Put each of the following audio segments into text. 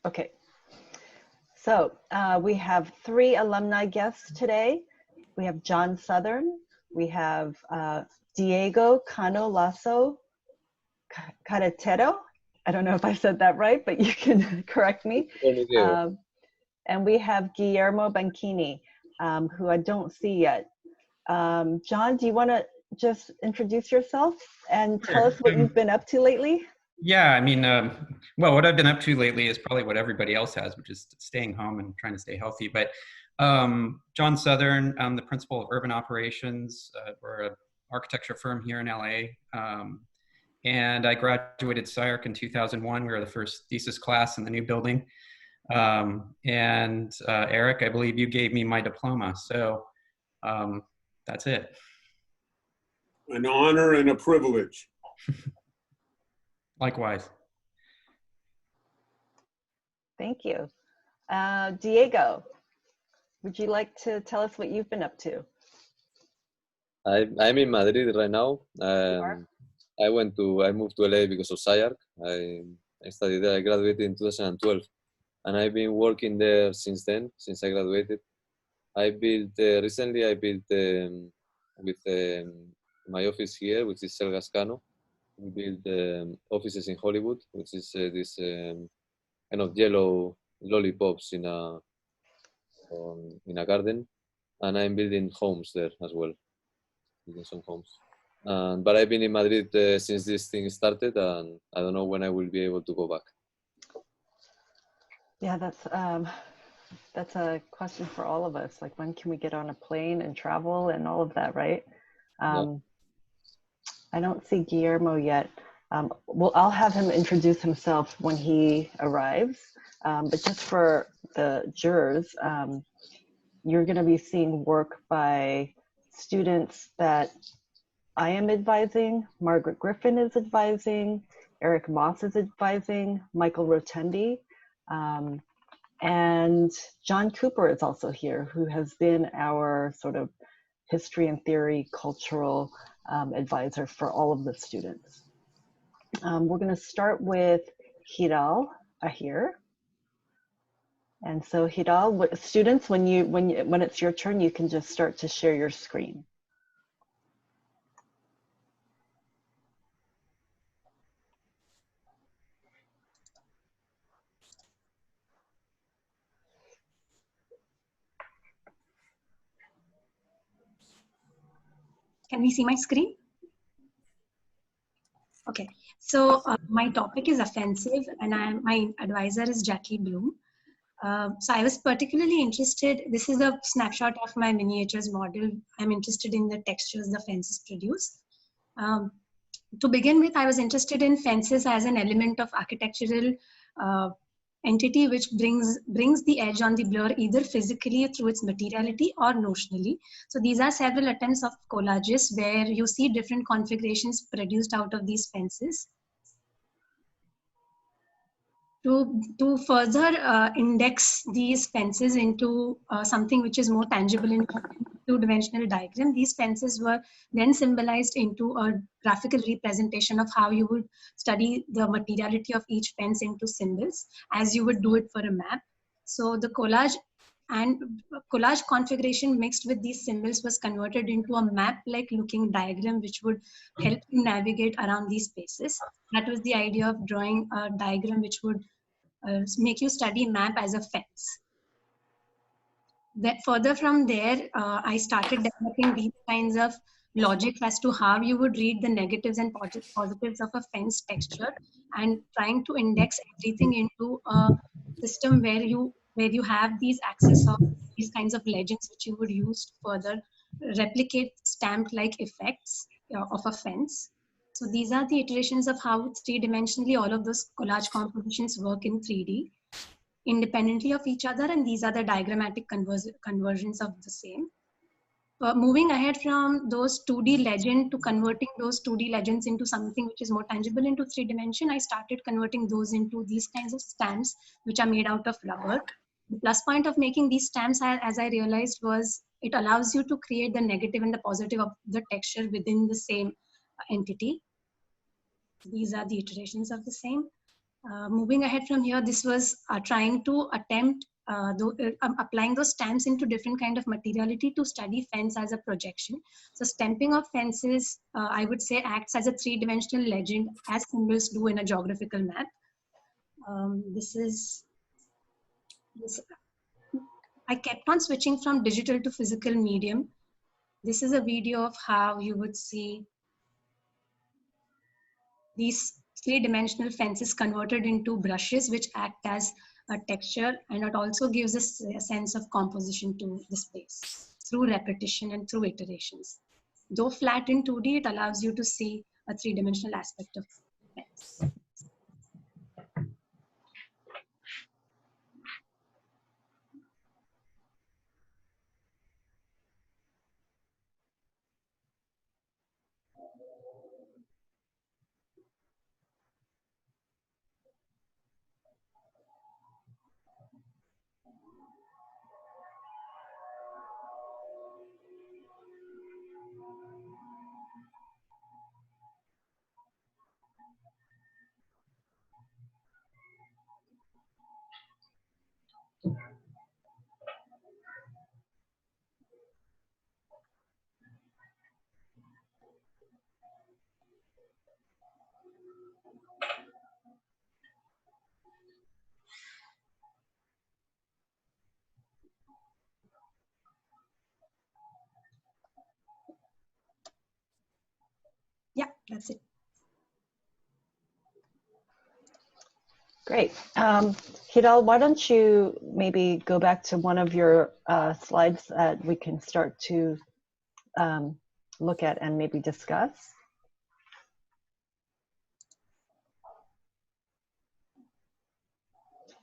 Okay. So we have 3 alumni guests today. We have John Southern. We have Diego Cano Lasso Carretero. I don't know if I said that right, but you can correct me. And we have Guillermo Banchini, who I don't see yet. John, do you want to just introduce yourself and tell us what you've been up to lately? Yeah, I mean, well, what I've been up to lately is probably what everybody else has, which is staying home and trying to stay healthy. But John Southern, I'm the principal of urban operations. We're an architecture firm here in LA. And I graduated SCI-Arc in 2001. We were the first thesis class in the new building. And Eric, I believe you gave me my diploma. So that's it. An honor and a privilege. Likewise. Thank you. Diego, would you like to tell us what you've been up to? I'm in Madrid right now. I moved to LA because of SCI-Arc. I studied there. I graduated in 2012. And I've been working there since then, since I graduated. Recently I built with my office here, which is El Gascano. We built offices in Hollywood, which is this kind of yellow lollipops in a garden, and I'm building homes there as well, building some homes. But I've been in Madrid since this thing started, and I don't know when I will be able to go back. Yeah, that's a question for all of us. Like, when can we get on a plane and travel and all of that, right? Yeah. I don't see Guillermo yet. Well, I'll have him introduce himself when he arrives. But just for the jurors, you're going to be seeing work by students that I am advising, Margaret Griffin is advising, Eric Moss is advising, Michael Rotendi, and John Cooper is also here, who has been our sort of history and theory cultural advisor for all of the students. We're going to start with Hiral Ahir. And so Hiral, students, when it's your turn, you can just start to share your screen. Can we see my screen? Okay, so my topic is offensive, and my advisor is Jackie Bloom. So I was particularly interested, this is a snapshot of my miniatures model. I'm interested in the textures the fences produce. To begin with, I was interested in fences as an element of architectural entity which brings the edge on the blur either physically through its materiality or notionally. So these are several attempts of collages where you see different configurations produced out of these fences. To further index these fences into something which is more tangible in two-dimensional diagram, these fences were then symbolized into a graphical representation of how you would study the materiality of each fence into symbols, as you would do it for a map. So the collage configuration mixed with these symbols was converted into a map-like looking diagram which would help you navigate around these spaces. That was the idea of drawing a diagram which would make you study map as a fence. That further from there, I started developing these kinds of logic as to how you would read the negatives and positives of a fence texture, and trying to index everything into a system where you have these access of these kinds of legends which you would use to further replicate stamp-like effects of a fence. So these are the iterations of how three-dimensionally all of those collage compositions work in 3D. Independently of each other, and these are the diagrammatic conversions of the same. Moving ahead from those 2D legend to converting those 2D legends into something which is more tangible into 3 dimension, I started converting those into these kinds of stamps which are made out of rubber. The plus point of making these stamps, as I realized, was it allows you to create the negative and the positive of the texture within the same entity. These are the iterations of the same. Moving ahead from here, this was trying to attempt applying those stamps into different kind of materiality to study fence as a projection. So stamping of fences, I would say, acts as a three-dimensional legend as symbols do in a geographical map. I kept on switching from digital to physical medium. This is a video of how you would see these three-dimensional fences converted into brushes, which act as a texture, and it also gives us a sense of composition to the space through repetition and through iterations. Though flat in 2D, it allows you to see a three-dimensional aspect of fence. Yeah, that's it. Great. Hidal, why don't you maybe go back to one of your slides that we can start to look at and maybe discuss?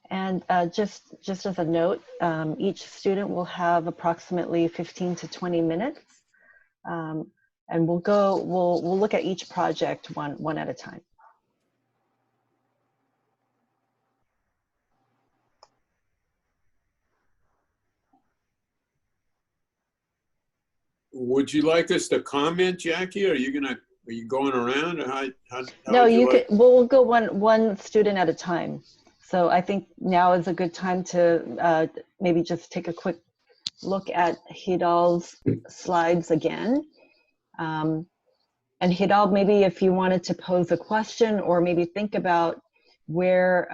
And just as a note, each student will have approximately 15 to 20 minutes. And we'll look at each project one at a time. Would you like us to comment, Jackie? Are you going around? Or how No, you like? we'll go one student at a time. So I think now is a good time to maybe just take a quick look at Hidal's slides again. And Hidal, maybe if you wanted to pose a question or maybe think about where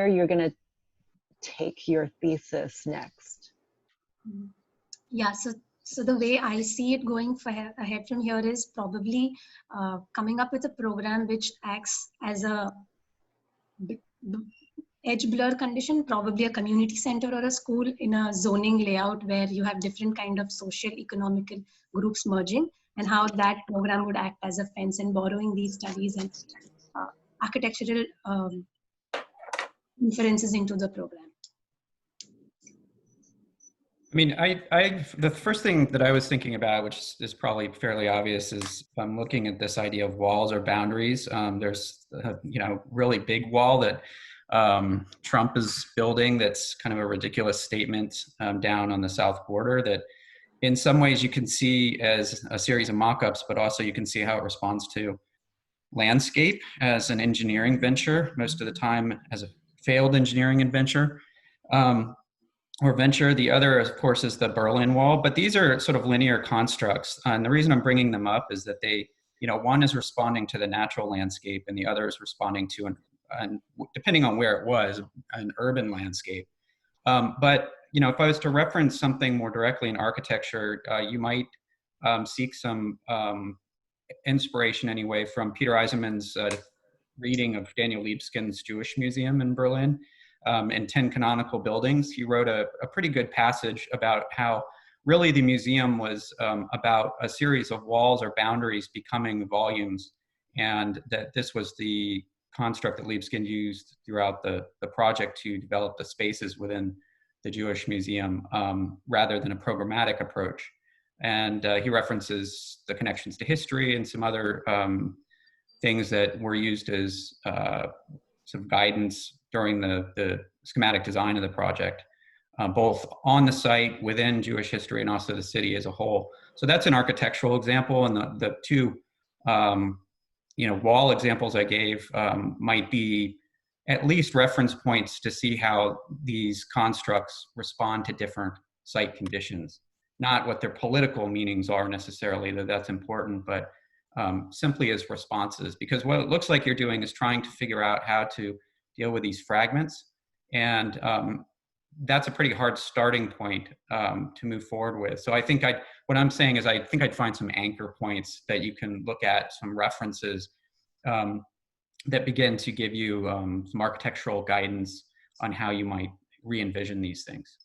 you're going to take your thesis next. Yeah, so the way I see it going ahead from here is probably coming up with a program which acts as a edge blur condition, probably a community center or a school in a zoning layout where you have different kind of social economical groups merging, and how that program would act as a fence, and borrowing these studies and architectural inferences into the program. I mean, the first thing that I was thinking about, which is probably fairly obvious, is if I'm looking at this idea of walls or boundaries. There's a really big wall that Trump is building that's kind of a ridiculous statement down on the south border that in some ways you can see as a series of mock-ups, but also you can see how it responds to landscape as an engineering venture, most of the time as a failed engineering venture. Or venture. The other, of course, is the Berlin Wall, but these are sort of linear constructs. And the reason I'm bringing them up is that they, one is responding to the natural landscape and the other is responding to, depending on where it was, an urban landscape. But, if I was to reference something more directly in architecture, you might seek some inspiration anyway from Peter Eisenman's reading of Daniel Liebeskind's Jewish Museum in Berlin. And 10 canonical buildings. He wrote a pretty good passage about how really the museum was about a series of walls or boundaries becoming volumes, and that this was the construct that Libeskind used throughout the project to develop the spaces within the Jewish Museum rather than a programmatic approach. And he references the connections to history and some other things that were used as some guidance during the schematic design of the project, both on the site, within Jewish history, and also the city as a whole. So that's an architectural example, and the two wall examples I gave might be at least reference points to see how these constructs respond to different site conditions. Not what their political meanings are necessarily, though that's important, but simply as responses. Because what it looks like you're doing is trying to figure out how to deal with these fragments. And that's a pretty hard starting point to move forward with. So I think what I'm saying is I think I'd find some anchor points that you can look at, some references that begin to give you some architectural guidance on how you might re-envision these things.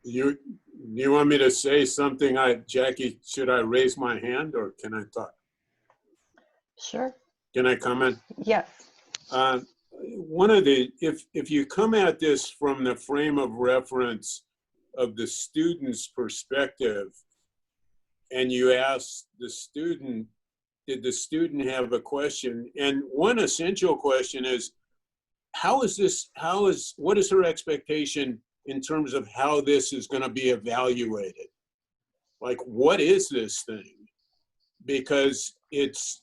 You want me to say something? Jackie, should I raise my hand or can I talk? Sure. Can I comment? Yes. If you come at this from the frame of reference of the student's perspective, and you ask the student, did the student have a question? And one essential question is, what is her expectation in terms of how this is going to be evaluated? Like, what is this thing? Because it's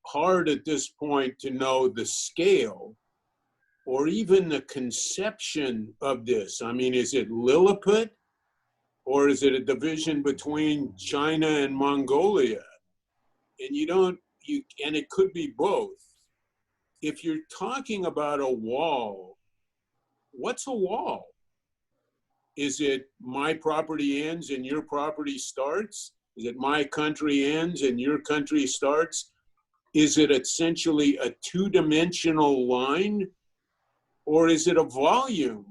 hard at this point to know the scale or even the conception of this. I mean, is it Lilliput or is it a division between China and Mongolia? And and it could be both. If you're talking about a wall, what's a wall? Is it my property ends and your property starts? Is it my country ends and your country starts? Is it essentially a two-dimensional line, or is it a volume?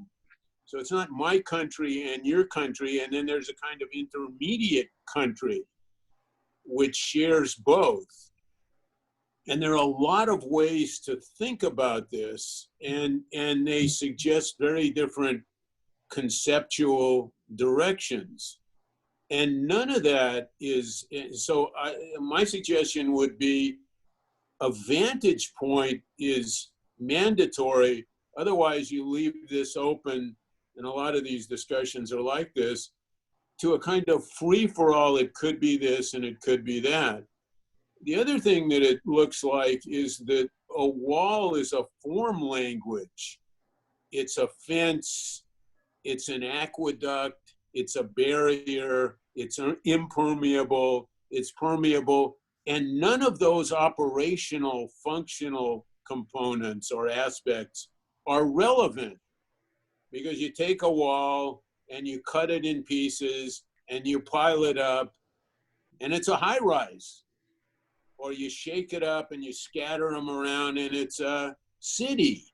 So it's not my country and your country, and then there's a kind of intermediate country which shares both. And there are a lot of ways to think about this, and they suggest very different conceptual directions. And none of that is, so my suggestion would be a vantage point is mandatory. Otherwise, you leave this open, and a lot of these discussions are like this, to a kind of free-for-all. It could be this and it could be that. The other thing that it looks like is that a wall is a form language. It's a fence, it's an aqueduct, it's a barrier, it's impermeable, it's permeable, and none of those operational, functional components or aspects are relevant, because you take a wall and you cut it in pieces and you pile it up and it's a high rise, or you shake it up and you scatter them around and it's a city.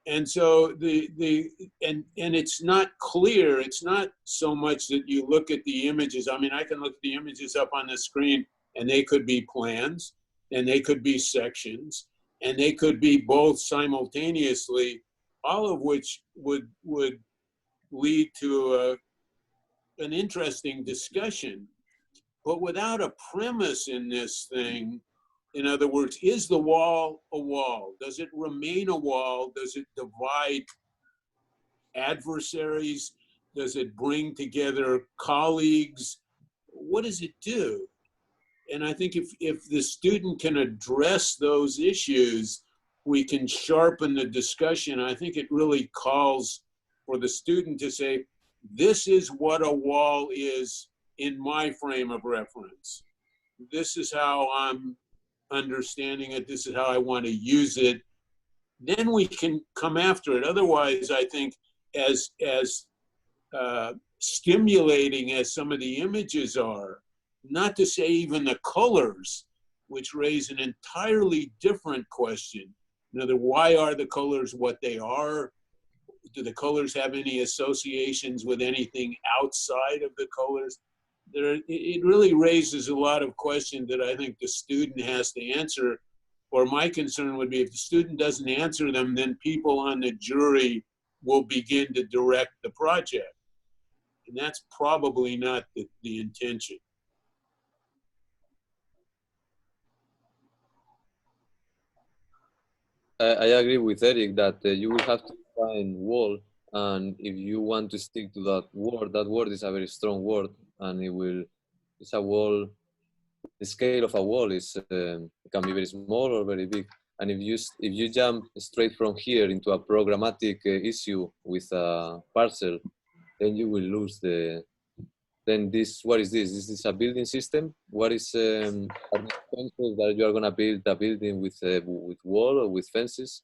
And so and it's not clear. It's not so much that you look at the images. I mean, I can look at the images up on the screen and they could be plans and they could be sections and they could be both simultaneously, all of which would lead to an interesting discussion. But without a premise in this thing, in other words, is the wall a wall? Does it remain a wall? Does it divide adversaries? Does it bring together colleagues? What does it do? And I think if the student can address those issues, we can sharpen the discussion. I think it really calls for the student to say, this is what a wall is in my frame of reference. This is how I'm understanding it. This is how I want to use it. Then we can come after it. Otherwise, I think as stimulating as some of the images are, not to say even the colors, which raise an entirely different question. In other words, why are the colors what they are? Do the colors have any associations with anything outside of the colors? It really raises a lot of questions that I think the student has to answer. Or my concern would be if the student doesn't answer them, then people on the jury will begin to direct the project. And that's probably not the intention. I agree with Eric that you will have to find wall, and if you want to stick to that word is a very strong word, and it's a wall the scale of a wall is can be very small or very big. And if you jump straight from here into a programmatic issue with a parcel, then you will lose the. Then this, what is this? Is this a building system? What is are these fences that you are gonna build a building with wall or with fences?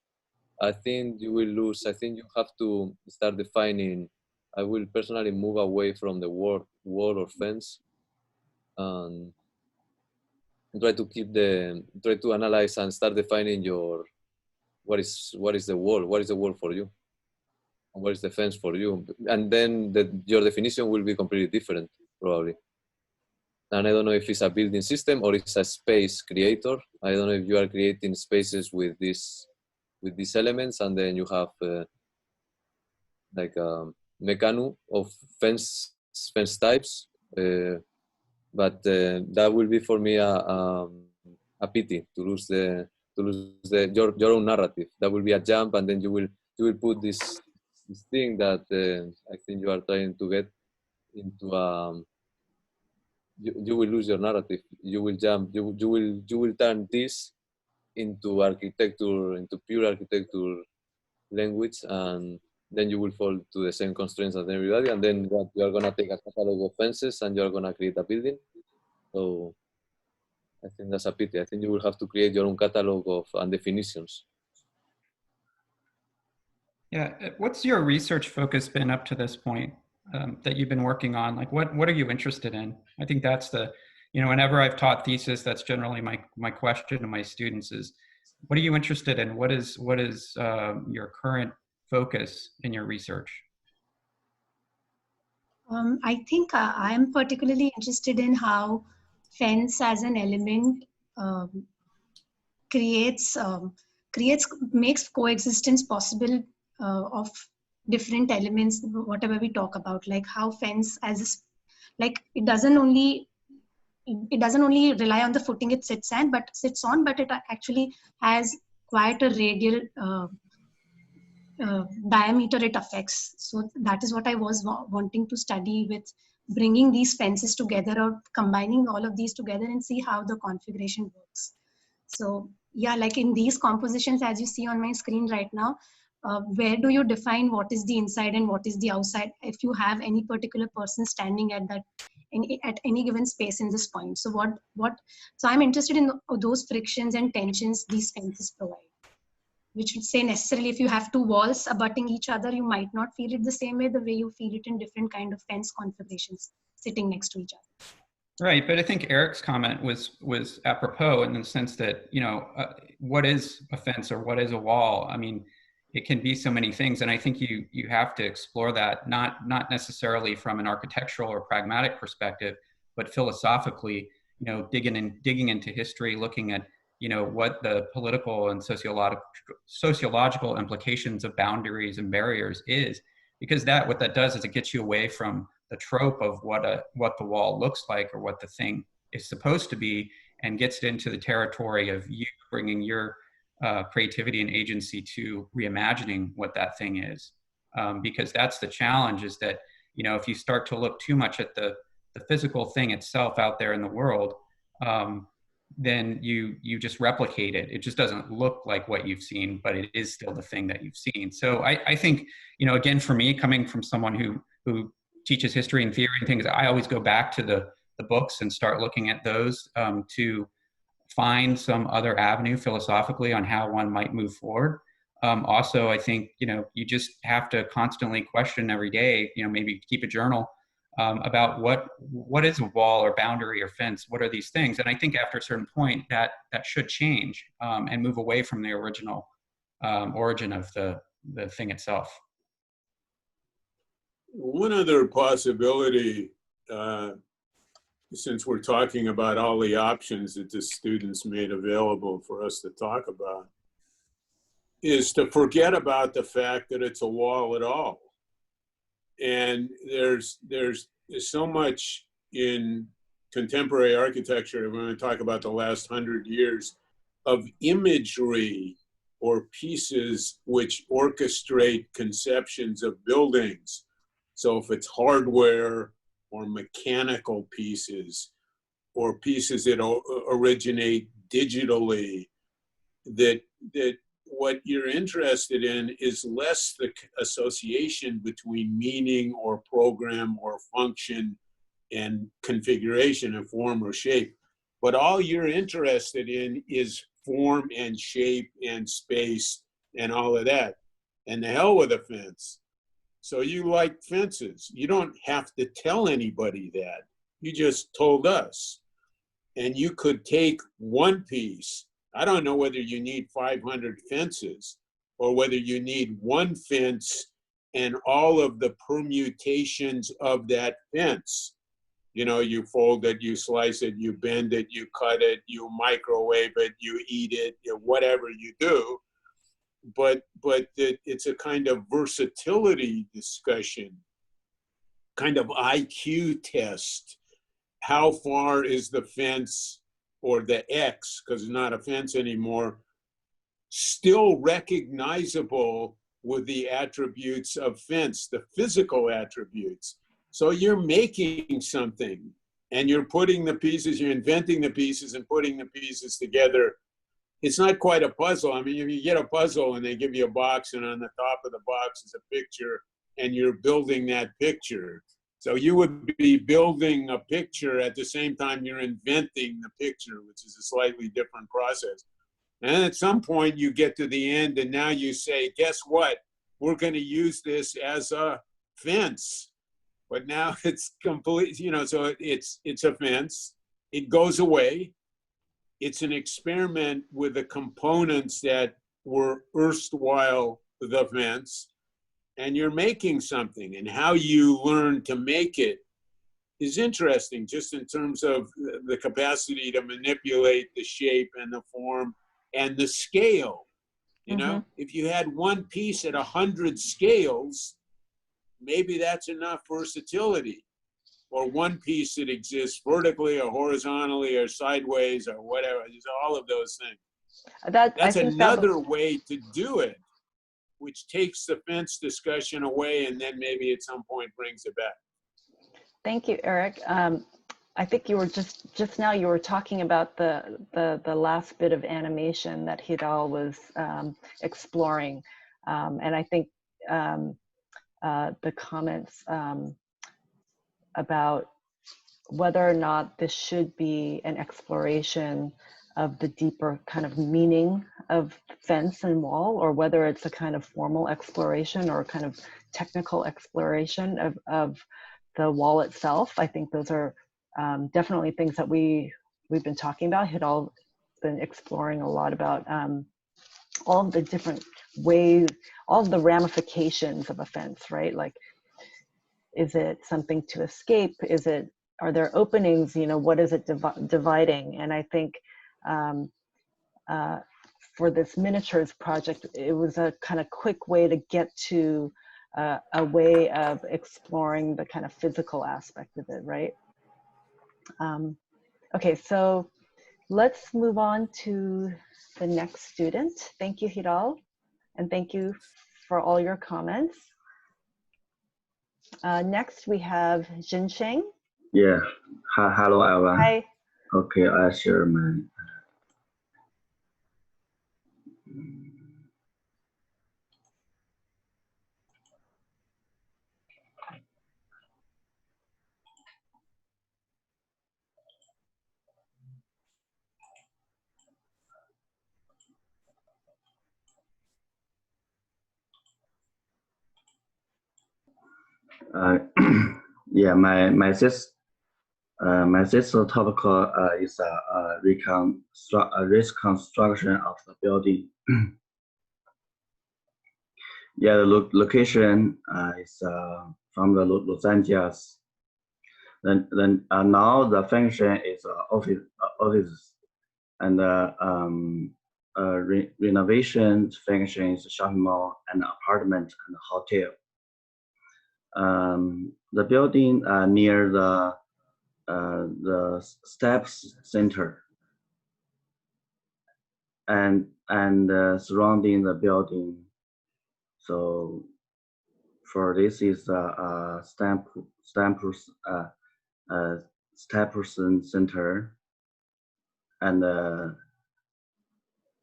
I think you will lose. I think you have to start defining. I will personally move away from the wall or fence, and try to analyze and start defining your what is the wall for you, and what is the fence for you, and then your definition will be completely different probably. And I don't know if it's a building system or it's a space creator. I don't know if you are creating spaces with these elements, and then you have like a mechanism of fence types. But that will be for me a pity to lose your own narrative. That will be a jump, and then you will put this thing that I think you are trying to get into. You will lose your narrative. You will jump. You will turn this into architecture, into pure architecture language, and then you will fall to the same constraints as everybody. And then what, you are gonna take a catalog of fences and you are gonna create a building. So I think that's a pity. I think you will have to create your own catalog of and definitions. Yeah, what's your research focus been up to this point that you've been working on? Like, what are you interested in? I think that's the, whenever I've taught thesis, that's generally my question to my students is, what are you interested in? What is your current focus in your research? I think I'm particularly interested in how fence as an element makes coexistence possible of different elements, whatever we talk about, like how fence it doesn't only rely on the footing it sits on, but it actually has quite a radial diameter it affects. So that is what I was wanting to study, with bringing these fences together or combining all of these together and see how the configuration works. So yeah, like in these compositions, as you see on my screen right now, where do you define what is the inside and what is the outside if you have any particular person standing at any given space in this point? So so I'm interested in those frictions and tensions these fences provide, which would say necessarily if you have two walls abutting each other, you might not feel it the same way, the way you feel it in different kind of fence configurations sitting next to each other. Right, but I think Eric's comment was apropos in the sense that, what is a fence or what is a wall? I mean, it can be so many things, and I think you have to explore that, not necessarily from an architectural or pragmatic perspective, but philosophically, digging into history, looking at what the political and sociological implications of boundaries and barriers is, because what that does is it gets you away from the trope of what the wall looks like or what the thing is supposed to be, and gets it into the territory of you bringing your creativity and agency to reimagining what that thing is. Because that's the challenge, is that, if you start to look too much at the physical thing itself out there in the world, then you just replicate it. It just doesn't look like what you've seen, but it is still the thing that you've seen. So I think, again, for me, coming from someone who teaches history and theory and things, I always go back to the books and start looking at those to find some other avenue philosophically on how one might move forward. Also, I think, you just have to constantly question every day, maybe keep a journal about what is a wall or boundary or fence? What are these things? And I think after a certain point that should change and move away from the original origin of the thing itself. One other possibility, since we're talking about all the options that the students made available for us to talk about, is to forget about the fact that it's a wall at all. And there's so much in contemporary architecture, we're going to talk about the last 100 years, of imagery or pieces which orchestrate conceptions of buildings. So if it's hardware or mechanical pieces or pieces that originate digitally, that what you're interested in is less the association between meaning or program or function and configuration and form or shape. But all you're interested in is form and shape and space and all of that. And the hell with a fence. So you like fences. You don't have to tell anybody that. You just told us. And you could take one piece. I don't know whether you need 500 fences or whether you need one fence and all of the permutations of that fence. You know, you fold it, you slice it, you bend it, you cut it, you microwave it, you eat it, whatever you do. But it's a kind of versatility discussion, kind of IQ test. How far is the fence or the X, because it's not a fence anymore, still recognizable with the attributes of fence, the physical attributes? So you're making something and you're putting the pieces, you're inventing the pieces and putting the pieces together. It's not quite a puzzle. I mean, if you get a puzzle and they give you a box and on the top of the box is a picture and you're building that picture. So you would be building a picture at the same time you're inventing the picture, which is a slightly different process. And at some point you get to the end and now you say, guess what? We're going to use this as a fence. But now it's complete, you know, so it's a fence. It goes away. It's an experiment with the components that were erstwhile the fence. And you're making something, and how you learn to make it is interesting, just in terms of the capacity to manipulate the shape and the form and the scale. You know, if you had one piece at 100 scales, maybe that's enough versatility. Or one piece that exists vertically or horizontally or sideways or whatever. Just all of those things. That's another way to do it, which takes the fence discussion away and then maybe at some point brings it back. Thank you, Eric. I think you were just now you were talking about the last bit of animation that Hidal was exploring, and I think the comments about whether or not this should be an exploration of the deeper kind of meaning of fence and wall, or whether it's a kind of formal exploration or a kind of technical exploration of the wall itself. I think those are definitely things that we've been talking about. Hidal been exploring a lot about all of the different ways, all of the ramifications of a fence, right? Like, is it something to escape? Are there openings? You know, what is it dividing? And I think for this miniatures project, it was a kind of quick way to get to a way of exploring the kind of physical aspect of it, right? Okay, so let's move on to the next student. Thank you, Hidal, and thank you for all your comments. Next, we have Jinsheng. Yeah. Hello, everyone. Hi. Okay, I share my. Yeah, my sister topic is reconstruction of the building. Yeah, the location is from the Los Angeles. Then now the function is office, and renovation function is shopping mall and apartment and hotel. The building near the steps center and surrounding the building. So for this is stamp Stapleton Center, and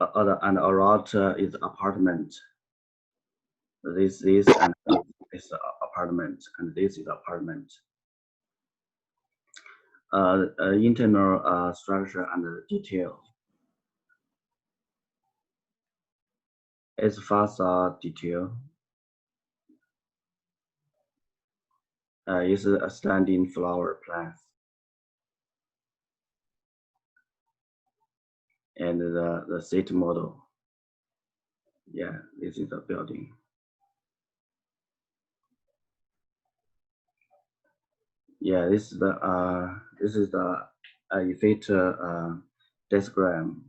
around is apartment. This and this is apartment, and this is apartment. Internal structure and detail. Its facade detail is a standing flower plant, and the city model. Yeah, this is the building. Yeah, this is the effect diagram.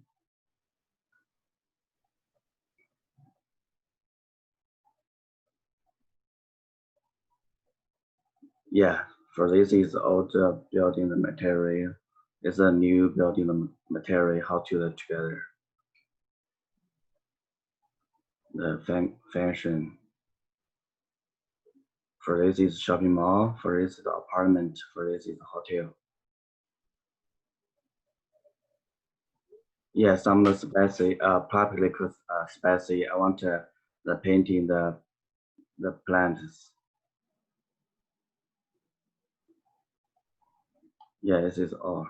Yeah, for this is all the building the material. It's a new building the material, how to put together. The function. For this is shopping mall, for this is the apartment, for this is the hotel. Yeah, some space, public space, I want the painting the plants. Yeah, this is all.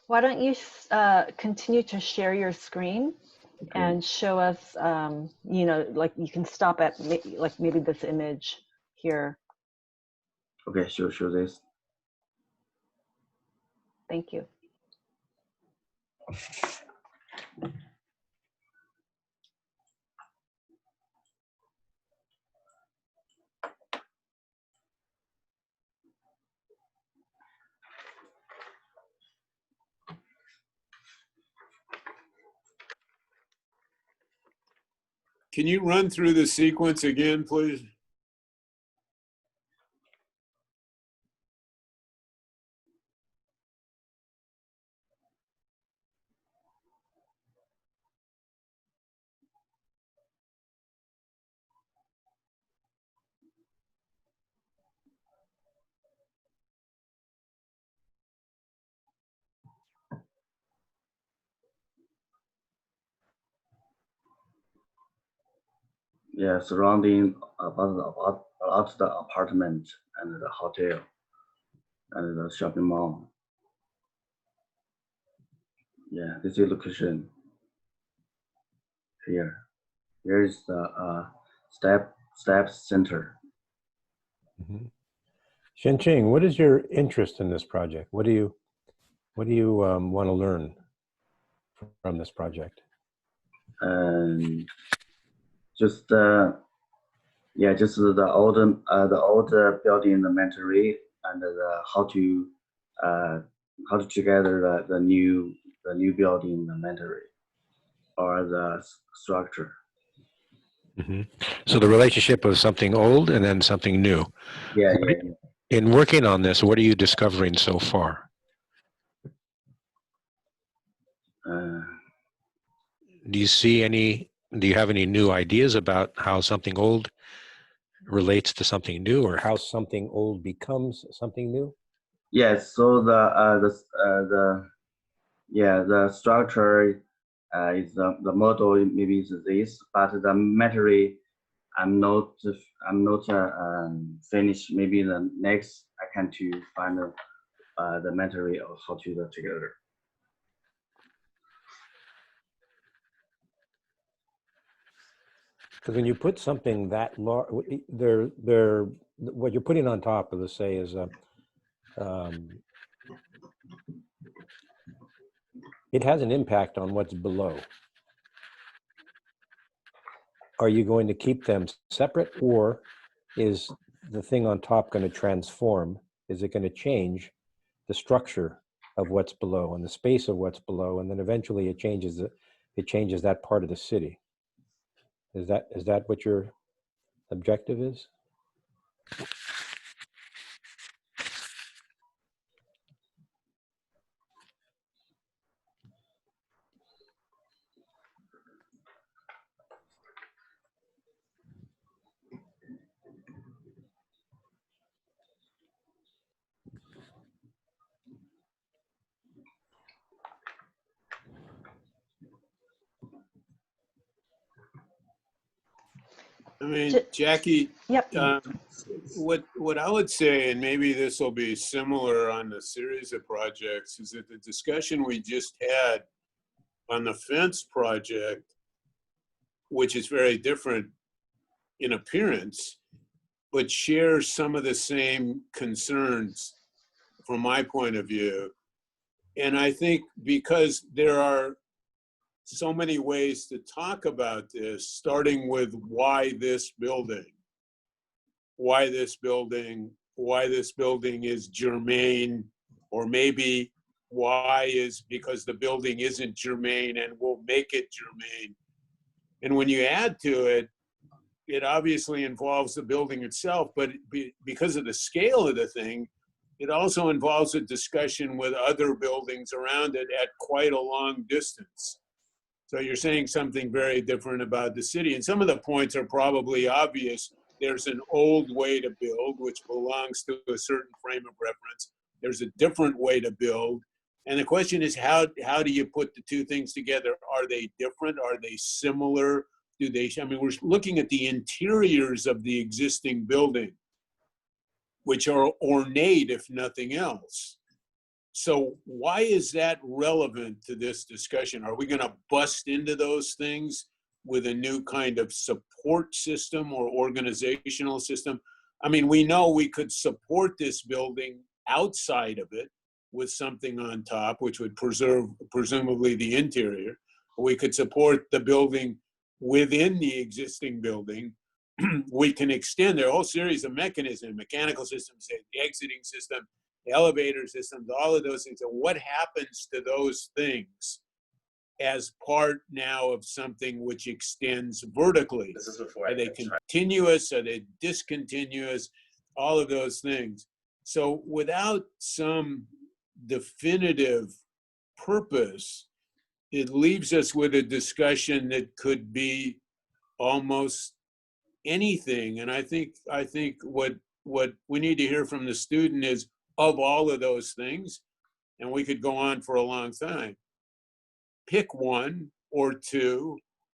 Why don't you continue to share your screen and show us, you know, like you can stop at like maybe this image here. Okay, show this. Thank you. Can you run through the sequence again, please? Yeah, surrounding about the apartment and the hotel and the shopping mall. Yeah, this is location here. Here is the steps center. Mm-hmm. Shenqing, what is your interest in this project? What do you want to learn from this project? Just yeah, just the old building the material and how to together the new building the material or the structure. Mm-hmm. So the relationship of something old and then something new. Yeah. In working on this, what are you discovering so far? Do you have any new ideas about how something old relates to something new, or how something old becomes something new? Yes. So the structure is the model maybe is this, but the material I'm not finished. Maybe the next I can to find the material of how to do together. Because when you put something that large, what you're putting on top of, let's say, is it has an impact on what's below. Are you going to keep them separate, or is the thing on top going to transform? Is it going to change the structure of what's below and the space of what's below, and then eventually it changes that part of the city? Is that what your objective is? I mean, Jackie, Yep. what I would say, and maybe this will be similar on the series of projects, is that the discussion we just had on the fence project, which is very different in appearance, but shares some of the same concerns from my point of view. And I think because there are so many ways to talk about this, starting with why this building is germane, or maybe why is because the building isn't germane and we'll make it germane. And when you add to it, it obviously involves the building itself, but because of the scale of the thing, it also involves a discussion with other buildings around it at quite a long distance. So you're saying something very different about the city. And some of the points are probably obvious. There's an old way to build, which belongs to a certain frame of reference. There's a different way to build. And the question is, how do you put the two things together? Are they different? Are they similar? I mean, we're looking at the interiors of the existing building, which are ornate, if nothing else. So why is that relevant to this discussion? Are we going to bust into those things with a new kind of support system or organizational system? I mean, we know we could support this building outside of it with something on top, which would preserve presumably the interior. We could support the building within the existing building. We can extend their whole series of mechanisms, mechanical systems, the exiting system, the elevator systems, all of those things. And what happens to those things as part now of something which extends vertically? Are they continuous? Are they discontinuous? All of those things. So without some definitive purpose, it leaves us with a discussion that could be almost anything. And I think what we need to hear from the student is, of all of those things, and we could go on for a long time, pick one or two,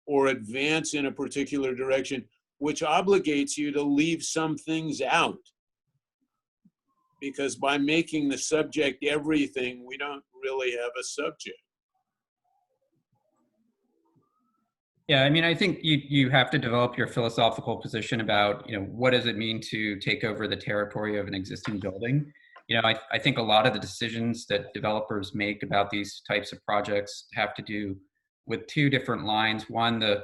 or advance in a particular direction, which obligates you to leave some things out. Because by making the subject everything, we don't really have a subject. Yeah, I mean, I think you have to develop your philosophical position about, what does it mean to take over the territory of an existing building? I think a lot of the decisions that developers make about these types of projects have to do with two different lines. One, the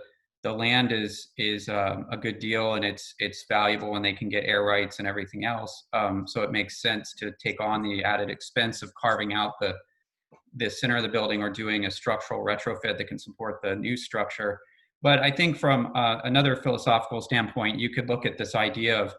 land is a good deal and it's valuable and they can get air rights and everything else. So it makes sense to take on the added expense of carving out the center of the building or doing a structural retrofit that can support the new structure. But I think from another philosophical standpoint, you could look at this idea of,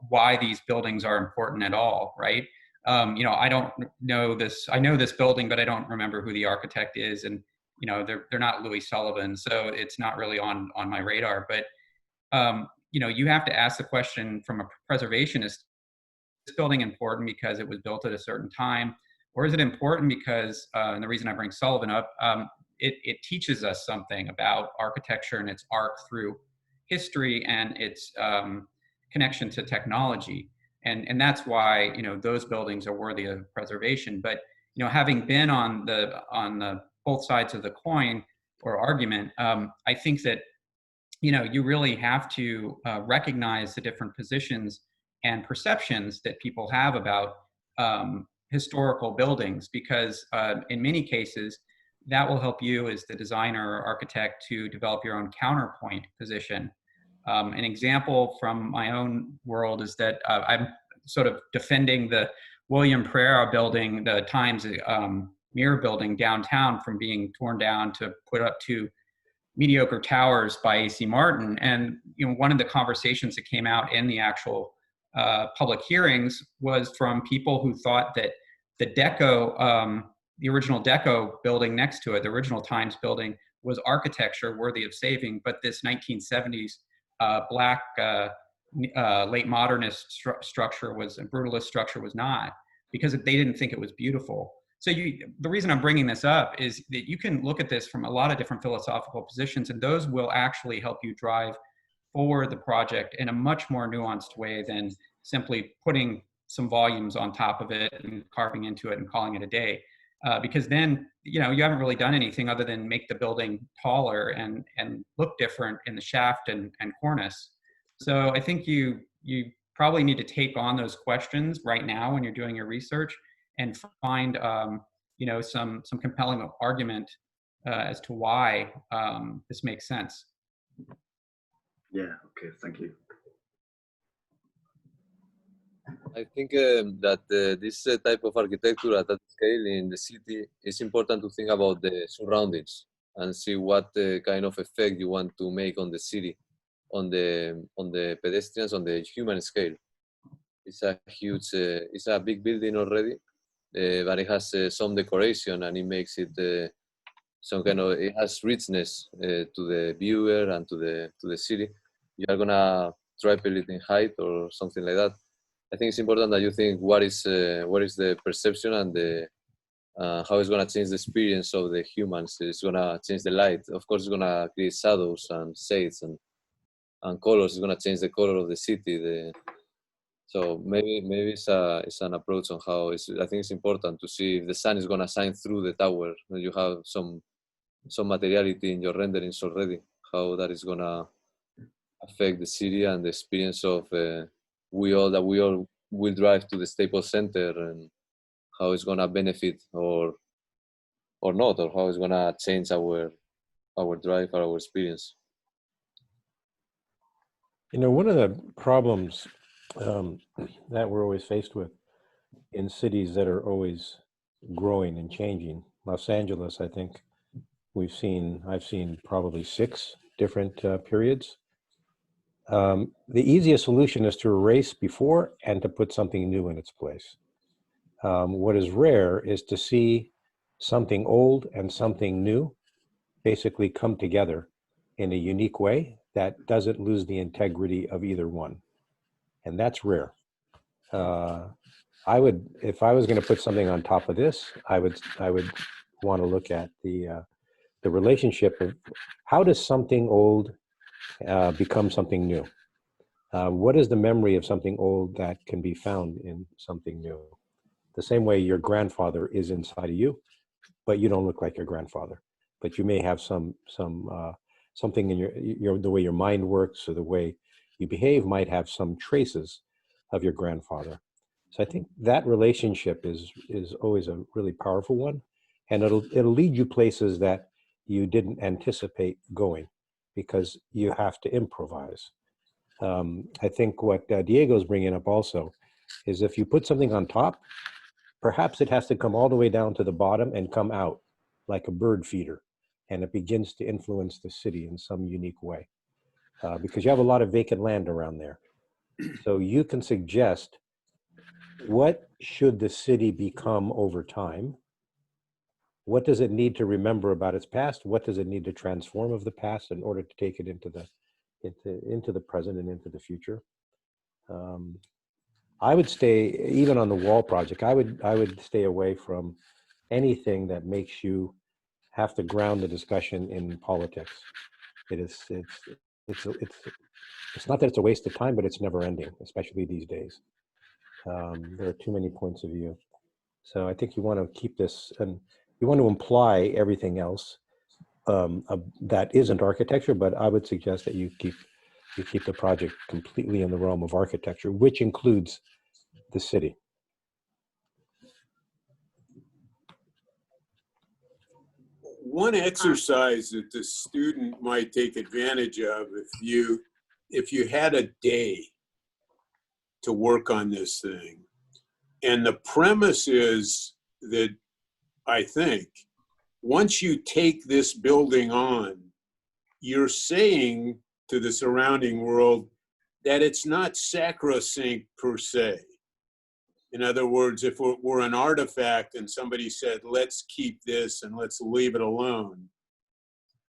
why these buildings are important at all, right? I don't know this. I know this building, but I don't remember who the architect is, and they're not Louis Sullivan, so it's not really on my radar. But you have to ask the question from a preservationist: is this building important because it was built at a certain time, or is it important because, and the reason I bring Sullivan up, it teaches us something about architecture and its arc through history and its connection to technology. And that's why, those buildings are worthy of preservation. But, having been on the both sides of the coin or argument, I think that, you really have to recognize the different positions and perceptions that people have about historical buildings, because in many cases, that will help you as the designer or architect to develop your own counterpoint position. An example from my own world is that I'm sort of defending the William Pereira building, the Times Mirror building downtown, from being torn down to put up two mediocre towers by A.C. Martin. And one of the conversations that came out in the actual public hearings was from people who thought that the Deco, the original Deco building next to it, the original Times building, was architecture worthy of saving, but this 1970s black late modernist structure was, a brutalist structure was not, because they didn't think it was beautiful. So the reason I'm bringing this up is that you can look at this from a lot of different philosophical positions, and those will actually help you drive forward the project in a much more nuanced way than simply putting some volumes on top of it and carving into it and calling it a day. Because then, you know, you haven't really done anything other than make the building taller and look different in the shaft and cornice. So I think you probably need to take on those questions right now when you're doing your research and find, you know, some compelling argument as to why this makes sense. Yeah, okay, thank you. I think that this type of architecture at that scale in the city, it's important to think about the surroundings and see what kind of effect you want to make on the city, on the pedestrians, on the human scale. It's a huge, it's a big building already, but it has some decoration and it makes it some kind of, it has richness to the viewer and to the city. You are gonna triple it in height or something like that. I think it's important that you think what is the perception and the how it's gonna change the experience of the humans. It's gonna change the light. Of course, it's gonna create shadows and shades and colors. It's gonna change the color of the city. So maybe it's an approach on how it's. I think it's important to see if the sun is gonna shine through the tower. When you have some materiality in your renderings already, how that is gonna affect the city and the experience of we all will drive to the Staples Center, and how it's gonna benefit or not, or how it's gonna change our drive or our experience. You know, one of the problems that we're always faced with in cities that are always growing and changing, Los Angeles, I think I've seen probably 6 different periods. The easiest solution is to erase before and to put something new in its place. What is rare is to see something old and something new basically come together in a unique way that doesn't lose the integrity of either one. And that's rare. If I was going to put something on top of this, I would want to look at the relationship of how does something old become something new? What is the memory of something old that can be found in something new? The same way your grandfather is inside of you, but you don't look like your grandfather. But you may have something in your the way your mind works or the way you behave might have some traces of your grandfather. So I think that relationship is always a really powerful one, and it'll lead you places that you didn't anticipate going because you have to improvise. I think what Diego's bringing up also is if you put something on top, perhaps it has to come all the way down to the bottom and come out like a bird feeder, and it begins to influence the city in some unique way because you have a lot of vacant land around there. So you can suggest what should the city become over time? What does it need to remember about its past? What does it need to transform of the past in order to take it into the present and into the future? I would stay, even on the wall project, I would stay away from anything that makes you have to ground the discussion in politics. It's not that it's a waste of time, but it's never ending, especially these days. There are too many points of view. So I think you want to keep this, and you want to imply everything else that isn't architecture, but I would suggest that you keep the project completely in the realm of architecture, which includes the city. One exercise that the student might take advantage of if you had a day to work on this thing, and the premise is that I think once you take this building on, you're saying to the surrounding world that it's not sacrosanct per se. In other words, if it were an artifact and somebody said, let's keep this and let's leave it alone,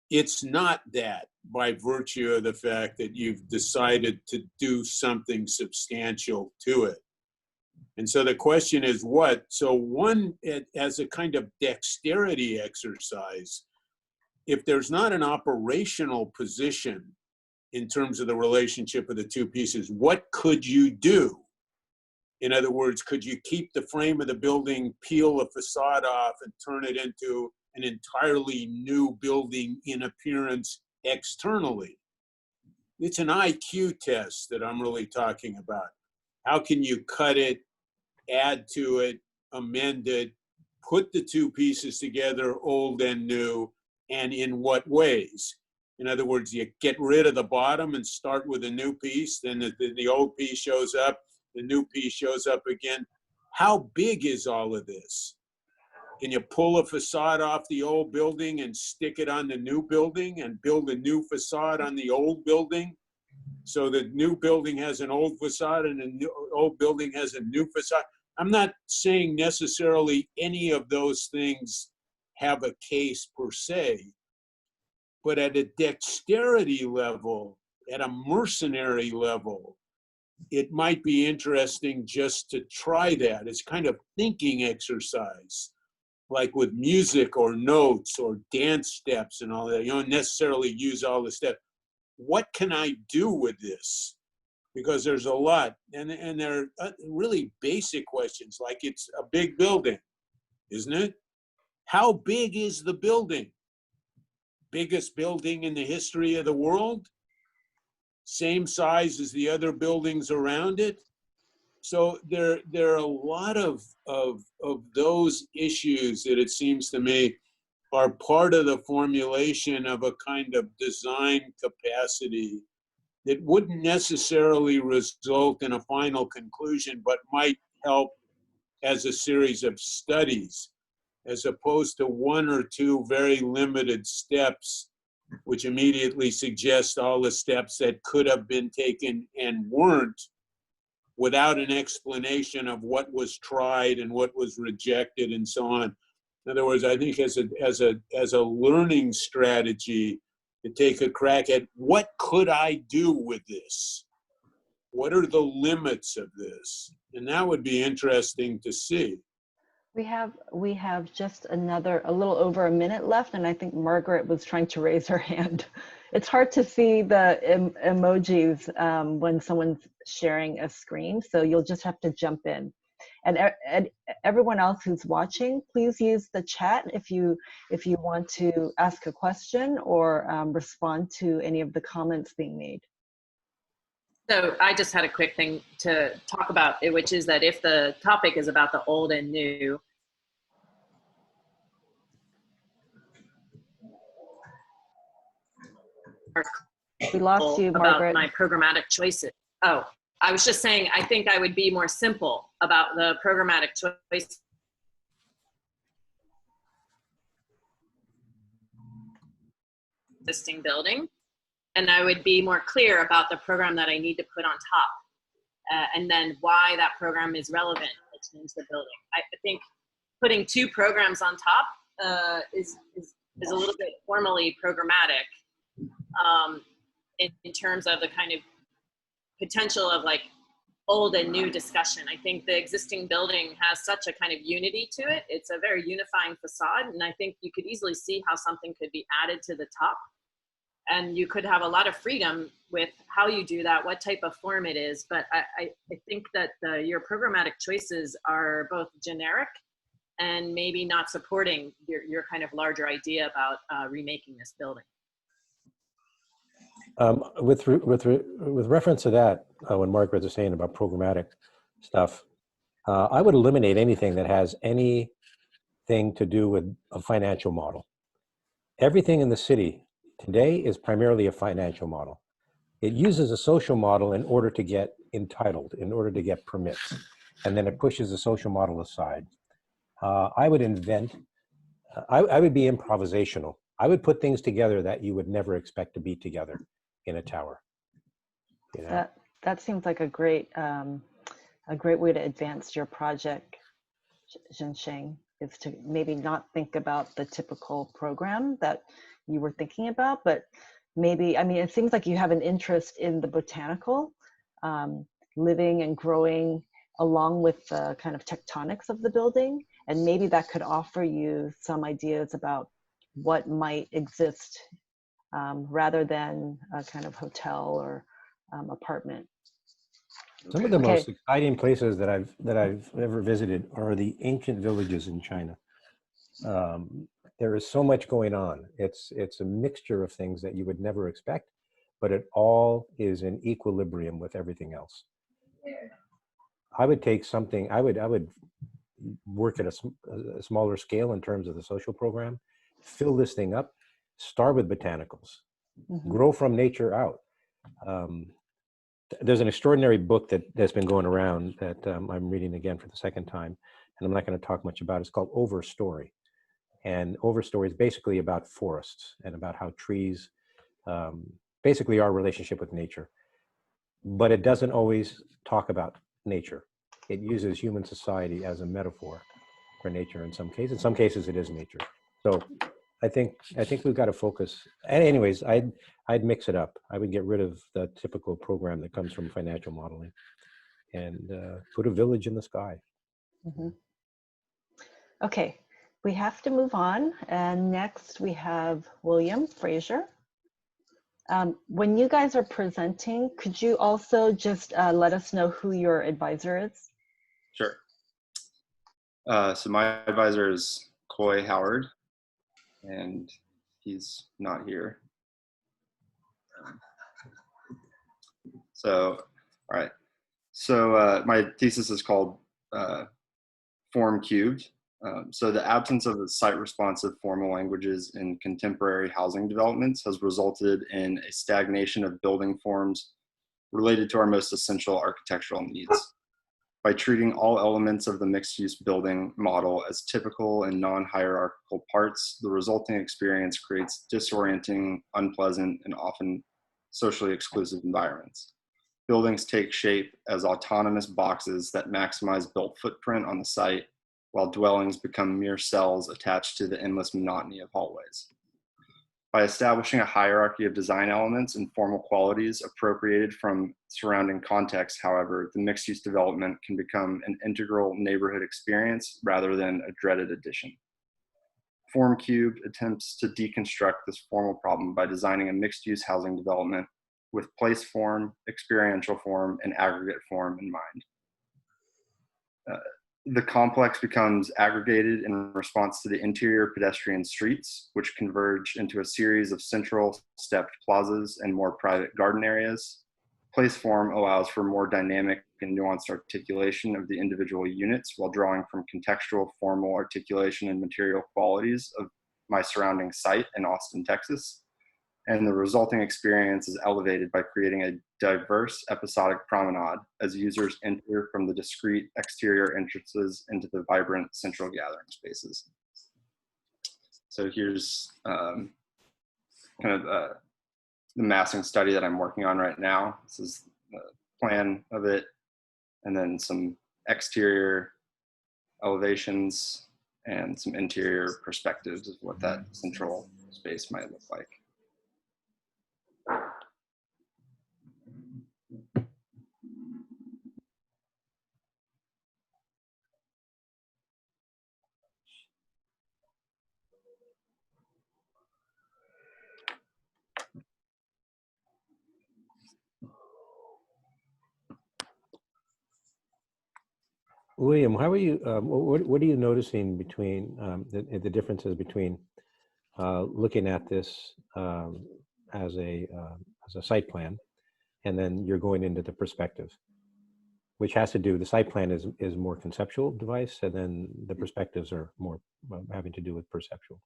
it's not that by virtue of the fact that you've decided to do something substantial to it. And so the question is what? So one, as a kind of dexterity exercise, if there's not an operational position in terms of the relationship of the two pieces. What could you do? In other words, could you keep the frame of the building, peel the facade off, and turn it into an entirely new building in appearance externally? It's an IQ test that I'm really talking about. How can you cut it, add to it, amend it, put the two pieces together, old and new, and in what ways? In other words, you get rid of the bottom and start with a new piece, then the old piece shows up, the new piece shows up again. How big is all of this? Can you pull a facade off the old building and stick it on the new building and build a new facade on the old building? So the new building has an old facade and the old building has a new facade. I'm not saying necessarily any of those things have a case per se, but at a dexterity level, at a mercenary level, it might be interesting just to try that. It's kind of thinking exercise, like with music or notes or dance steps and all that. You don't necessarily use all the steps. What can I do with this? Because there's a lot, and they're really basic questions, like it's a big building, isn't it? How big is the building? Biggest building in the history of the world? Same size as the other buildings around it? So there are a lot of those issues that it seems to me are part of the formulation of a kind of design capacity that wouldn't necessarily result in a final conclusion, but might help as a series of studies, as opposed to one or two very limited steps, which immediately suggest all the steps that could have been taken and weren't, without an explanation of what was tried and what was rejected and so on. In other words, I think as a learning strategy, to take a crack at what could I do with this? What are the limits of this? And that would be interesting to see. We have just a little over a minute left, and I think Margaret was trying to raise her hand. It's hard to see the emojis when someone's sharing a screen, so you'll just have to jump in. And everyone else who's watching, please use the chat if you want to ask a question or respond to any of the comments being made. So I just had a quick thing to talk about, which is that if the topic is about the old and new, we lost you, Margaret. about my programmatic choices. Oh, I was just saying, I think I would be more simple about the programmatic choice. Existing building, and I would be more clear about the program that I need to put on top, and then why that program is relevant to change the building. I think putting two programs on top is a little bit formally programmatic in terms of the kind of potential of like old and new discussion. I think the existing building has such a kind of unity to it. It's a very unifying facade, and I think you could easily see how something could be added to the top. And you could have a lot of freedom with how you do that, what type of form it is. But I think that your programmatic choices are both generic and maybe not supporting your kind of larger idea about remaking this building. With reference to that, when Margaret was saying about programmatic stuff, I would eliminate anything that has anything to do with a financial model. Everything in the city today is primarily a financial model. It uses a social model in order to get entitled, in order to get permits, and then it pushes the social model aside. I would invent, I would be improvisational. I would put things together that you would never expect to be together in a tower. You know? That seems like a great way to advance your project, Zhensheng, is to maybe not think about the typical program that you were thinking about, but maybe, I mean, it seems like you have an interest in the botanical, living and growing along with the kind of tectonics of the building. And maybe that could offer you some ideas about what might exist rather than a kind of hotel or apartment. Some of the Okay. most exciting places that I've ever visited are the ancient villages in China. There is so much going on. It's a mixture of things that you would never expect, but it all is in equilibrium with everything else. I would take something. I would work at a smaller scale in terms of the social program. Fill this thing up. Start with botanicals. Grow from nature out. There's an extraordinary book that's been going around that I'm reading again for the second time, and I'm not going to talk much about it. It's called Overstory. And Overstory is basically about forests and about how trees, basically our relationship with nature. But it doesn't always talk about nature. It uses human society as a metaphor for nature in some cases. In some cases, it is nature. So I think we've got to focus. And anyways, I'd mix it up. I would get rid of the typical program that comes from financial modeling and put a village in the sky. Okay, we have to move on. And next we have William Frazier. When you guys are presenting, could you also just let us know who your advisor is? Sure. So my advisor is Coy Howard, and he's not here. So, all right. So my thesis is called Form Cubed. So the absence of the site-responsive formal languages in contemporary housing developments has resulted in a stagnation of building forms related to our most essential architectural needs. By treating all elements of the mixed-use building model as typical and non-hierarchical parts, the resulting experience creates disorienting, unpleasant, and often socially exclusive environments. Buildings take shape as autonomous boxes that maximize built footprint on the site, while dwellings become mere cells attached to the endless monotony of hallways. By establishing a hierarchy of design elements and formal qualities appropriated from surrounding context, however, the mixed-use development can become an integral neighborhood experience rather than a dreaded addition. Form Cubed attempts to deconstruct this formal problem by designing a mixed-use housing development with place form, experiential form, and aggregate form in mind. The complex becomes aggregated in response to the interior pedestrian streets, which converge into a series of central stepped plazas and more private garden areas. Place form allows for more dynamic and nuanced articulation of the individual units while drawing from contextual formal articulation and material qualities of my surrounding site in Austin, Texas. And the resulting experience is elevated by creating a diverse episodic promenade as users enter from the discrete exterior entrances into the vibrant central gathering spaces. So here's kind of the massing study that I'm working on right now. This is the plan of it, and then some exterior elevations and some interior perspectives of what that central space might look like. William, how are you? What are you noticing between the differences between looking at this as a site plan, and then you're going into the perspective, which has to do, the site plan is more conceptual device, and then the perspectives are more having to do with perceptual.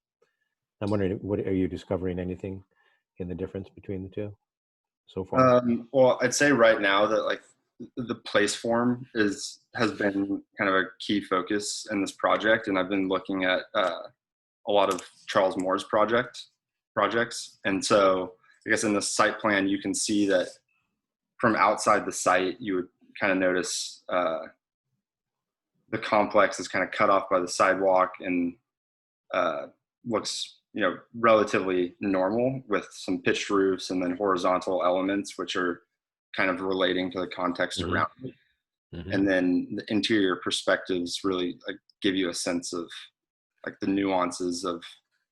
I'm wondering, what are you discovering anything in the difference between the two so far? Well, I'd say right now that like the place form has been kind of a key focus in this project, and I've been looking at a lot of Charles Moore's projects, and so I guess in the site plan you can see that from outside the site you would kind of notice the complex is kind of cut off by the sidewalk and looks, you know, relatively normal with some pitched roofs and then horizontal elements which are kind of relating to the context around it. And then the interior perspectives really like give you a sense of like the nuances of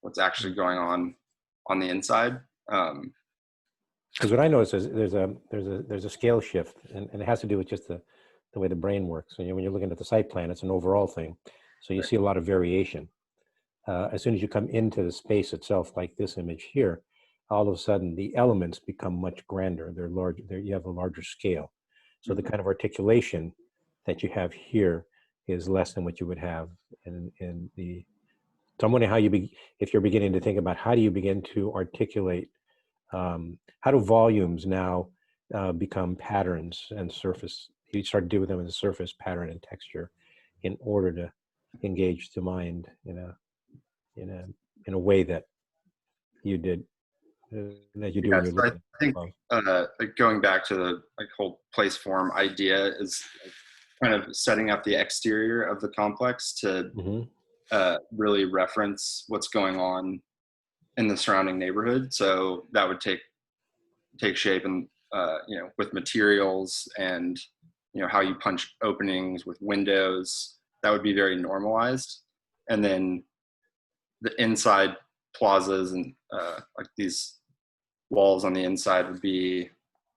what's actually going on the inside. Because what I notice is there's a scale shift, and it has to do with just the way the brain works. So, when you're looking at the site plan, it's an overall thing. So you see a lot of variation. As soon as you come into the space itself, like this image here, all of a sudden the elements become much grander. They're large. You have a larger scale. So the kind of articulation that you have here is less than what you would have in the. So I'm wondering if you're beginning to think about how do you begin to articulate, how do volumes now become patterns and surface? You start to deal with them as a surface, pattern, and texture, in order to engage the mind in a way that you did that you do when you're So I looking. think going back to the whole place form idea is kind of setting up the exterior of the complex to really reference what's going on in the surrounding neighborhood. So that would take shape and with materials and how you punch openings with windows. That would be very normalized. And then the inside plazas and like these walls on the inside would be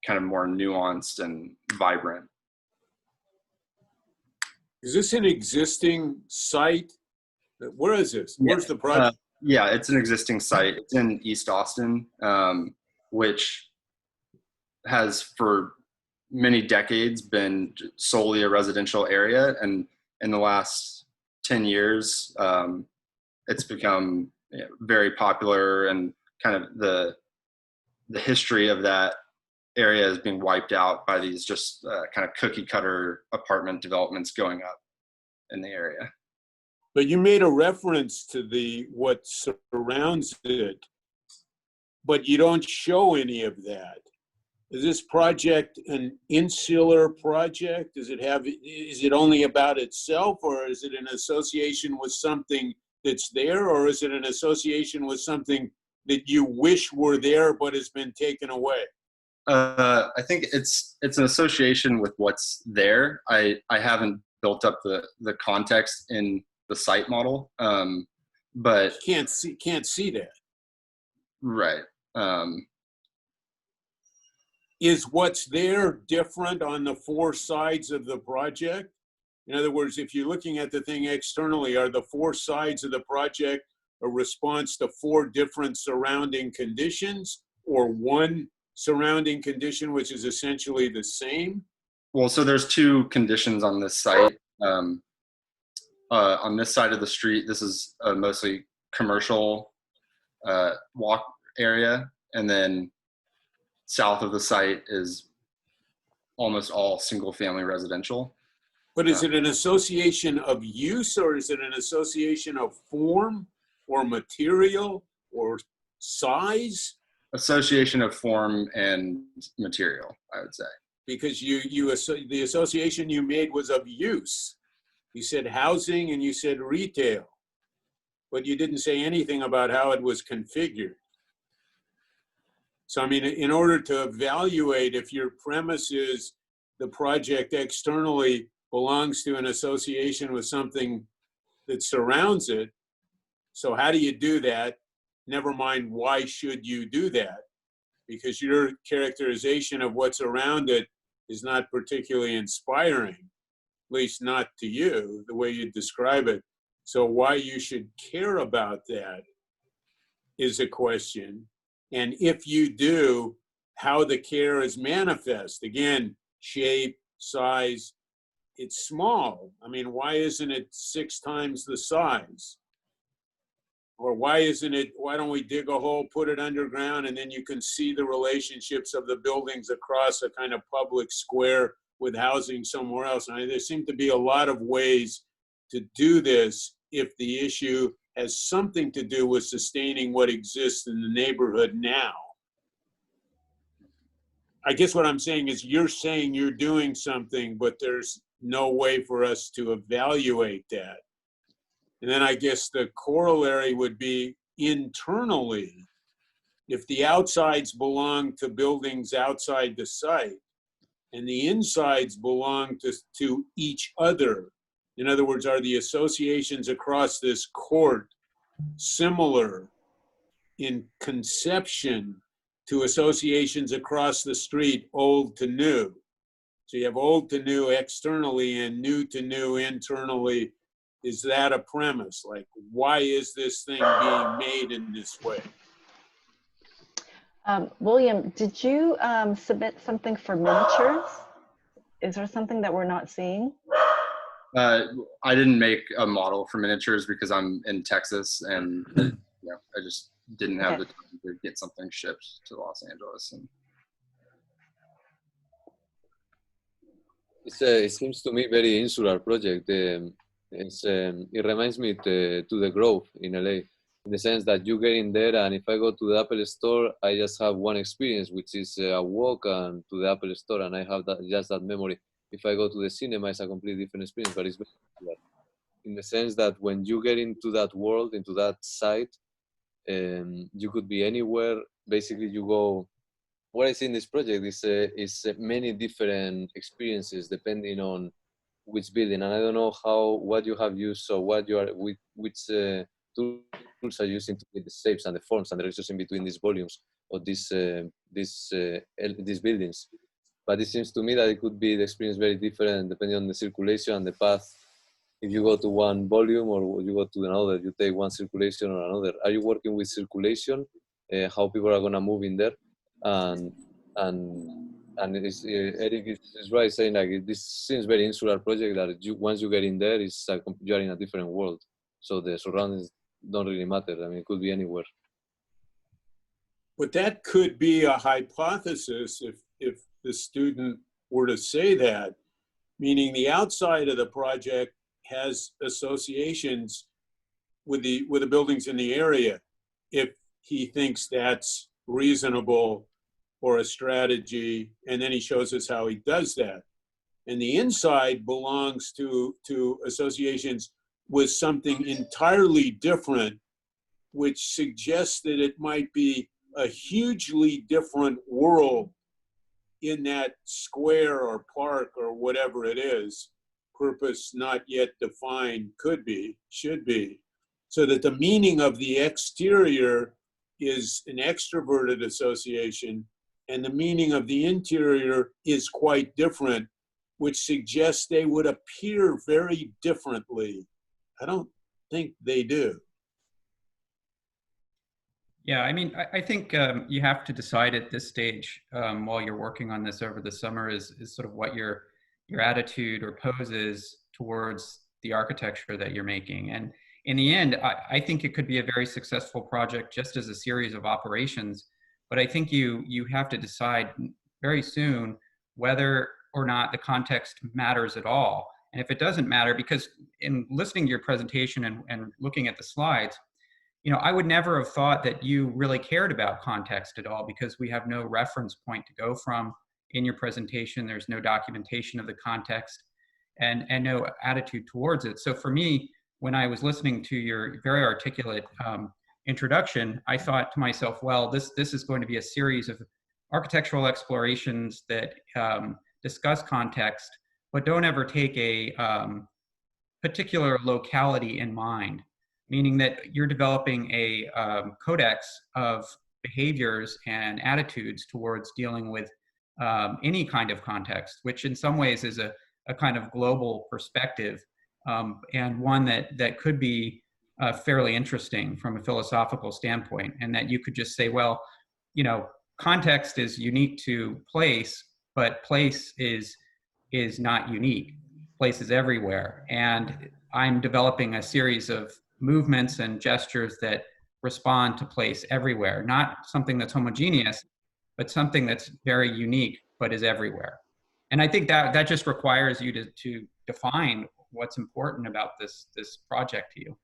kind of more nuanced and vibrant. Is this an existing site? Where is this? Where's the project? Yeah, it's an existing site. It's in East Austin, which has for many decades been solely a residential area. And in the last 10 years, it's become very popular, and kind of the history of that area is being wiped out by these just kind of cookie cutter apartment developments going up in the area. But you made a reference to what surrounds it, but you don't show any of that. Is this project an insular project? Is it only about itself, or is it an association with something that's there, or is it an association with something that you wish were there but has been taken away? I think it's an association with what's there. I haven't built up the context in the site model, but can't see that. Right. Is what's there different on the four sides of the project? In other words, if you're looking at the thing externally, are the four sides of the project a response to four different surrounding conditions, or one surrounding condition which is essentially the same? Well, so there's two conditions on this site. On this side of the street, this is a mostly commercial walk area, and then south of the site is almost all single-family residential. But is it an association of use, or is it an association of form or material or size? Association of form and material, I would say. Because the association you made was of use. You said housing and you said retail, but you didn't say anything about how it was configured. So, I mean, in order to evaluate if your premise is the project externally belongs to an association with something that surrounds it, so how do you do that? Never mind why should you do that, because your characterization of what's around it is not particularly inspiring, at least not to you, the way you describe it. So why you should care about that is a question. And if you do, how the care is manifest. Again, shape, size, it's small. I mean, why isn't it 6 times the size? Or why don't we dig a hole, put it underground, and then you can see the relationships of the buildings across a kind of public square with housing somewhere else. And there seem to be a lot of ways to do this if the issue has something to do with sustaining what exists in the neighborhood now. I guess what I'm saying is you're saying you're doing something, but there's no way for us to evaluate that. And then I guess the corollary would be internally, if the outsides belong to buildings outside the site and the insides belong to each other, in other words, are the associations across this court similar in conception to associations across the street, old to new. So you have old to new externally and new to new internally. Is that a premise? Like, why is this thing being made in this way? William, did you submit something for miniatures? Is there something that we're not seeing? I didn't make a model for miniatures because I'm in Texas, and I just didn't have the time to get something shipped to Los Angeles. And it seems to me very insular project. It reminds me to the Grove in LA, in the sense that you get in there, and if I go to the Apple Store, I just have one experience, which is a walk and to the Apple Store, and I have just that memory. If I go to the cinema, it's a completely different experience, but it's very insular, in the sense that when you get into that world, into that site, you could be anywhere. Basically, you go. What I see in this project is many different experiences depending on which building, and I don't know what you have used, so what you are which tools are using to get the shapes and the forms and the relationship between these volumes of these buildings. But it seems to me that it could be the experience very different depending on the circulation and the path. If you go to one volume or you go to another, you take one circulation or another. Are you working with circulation? How people are gonna move in there? And Eric is right saying like this seems very insular project that once you get in there, you are in a different world. So the surroundings don't really matter. I mean, it could be anywhere. But that could be a hypothesis if the student were to say that, meaning the outside of the project has associations with the buildings in the area. If he thinks that's reasonable or a strategy, and then he shows us how he does that. And the inside belongs to associations with something entirely different, which suggests that it might be a hugely different world in that square or park or whatever it is, purpose not yet defined, could be, should be, so that the meaning of the exterior is an extroverted association, and the meaning of the interior is quite different, which suggests they would appear very differently. I don't think they do. Yeah, I mean, I think you have to decide at this stage while you're working on this over the summer is sort of what your attitude or pose is towards the architecture that you're making. And in the end, I think it could be a very successful project just as a series of operations. But I think you have to decide very soon whether or not the context matters at all. And if it doesn't matter, because in listening to your presentation and looking at the slides, I would never have thought that you really cared about context at all, because we have no reference point to go from in your presentation. There's no documentation of the context and no attitude towards it. So for me, when I was listening to your very articulate introduction, I thought to myself, well, this is going to be a series of architectural explorations that discuss context, but don't ever take a particular locality in mind, meaning that you're developing a codex of behaviors and attitudes towards dealing with any kind of context, which in some ways is a kind of global perspective, and one that could be fairly interesting from a philosophical standpoint, and that you could just say, well, context is unique to place, but place is not unique. Place is everywhere. And I'm developing a series of movements and gestures that respond to place everywhere, not something that's homogeneous, but something that's very unique, but is everywhere. And I think that just requires you to define what's important about this project to you.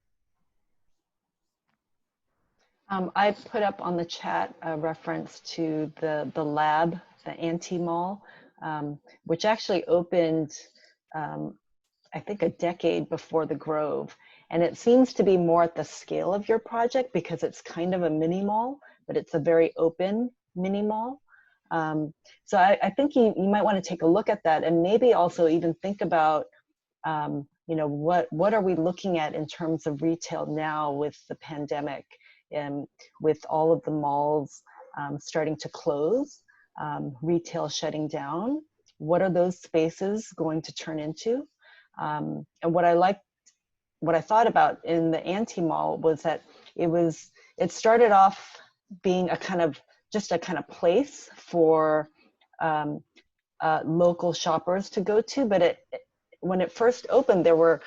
I put up on the chat a reference to the lab, the anti-mall, which actually opened, I think, a decade before the Grove. And it seems to be more at the scale of your project because it's kind of a mini mall, but it's a very open mini mall. So I think you might want to take a look at that, and maybe also even think about, what are we looking at in terms of retail now with the pandemic and with all of the malls starting to close, retail shutting down. What are those spaces going to turn into? And what I thought about in the anti-mall was that it started off being just a kind of place for local shoppers to go to, but when it first opened, there were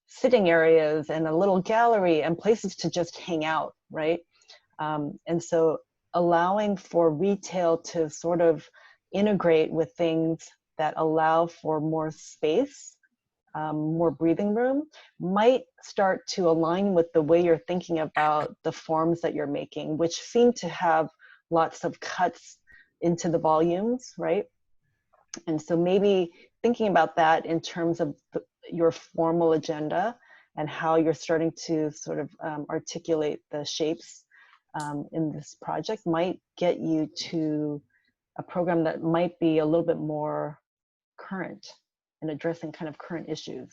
sitting areas and a little gallery and places to just hang out, right? And so allowing for retail to sort of integrate with things that allow for more space, more breathing room, might start to align with the way you're thinking about the forms that you're making, which seem to have lots of cuts into the volumes, right? And so maybe thinking about that in terms of your formal agenda and how you're starting to sort of articulate the shapes in this project might get you to a program that might be a little bit more current and addressing kind of current issues.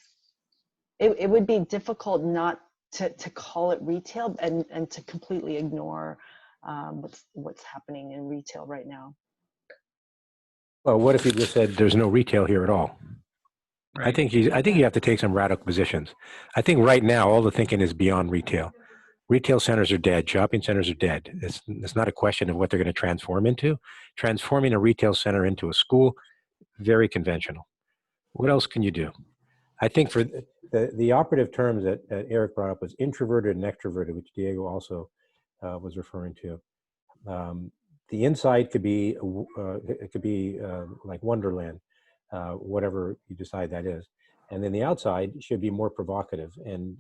It would be difficult not to call it retail and to completely ignore what's happening in retail right now. Well, what if you just said there's no retail here at all? Right. I think you have to take some radical positions. I think right now all the thinking is beyond retail. Retail centers are dead. Shopping centers are dead. It's not a question of what they're going to transform into. Transforming a retail center into a school, very conventional. What else can you do? I think for the operative terms that Eric brought up was introverted and extroverted, which Diego also was referring to. The inside could be like Wonderland, whatever you decide that is, and then the outside should be more provocative and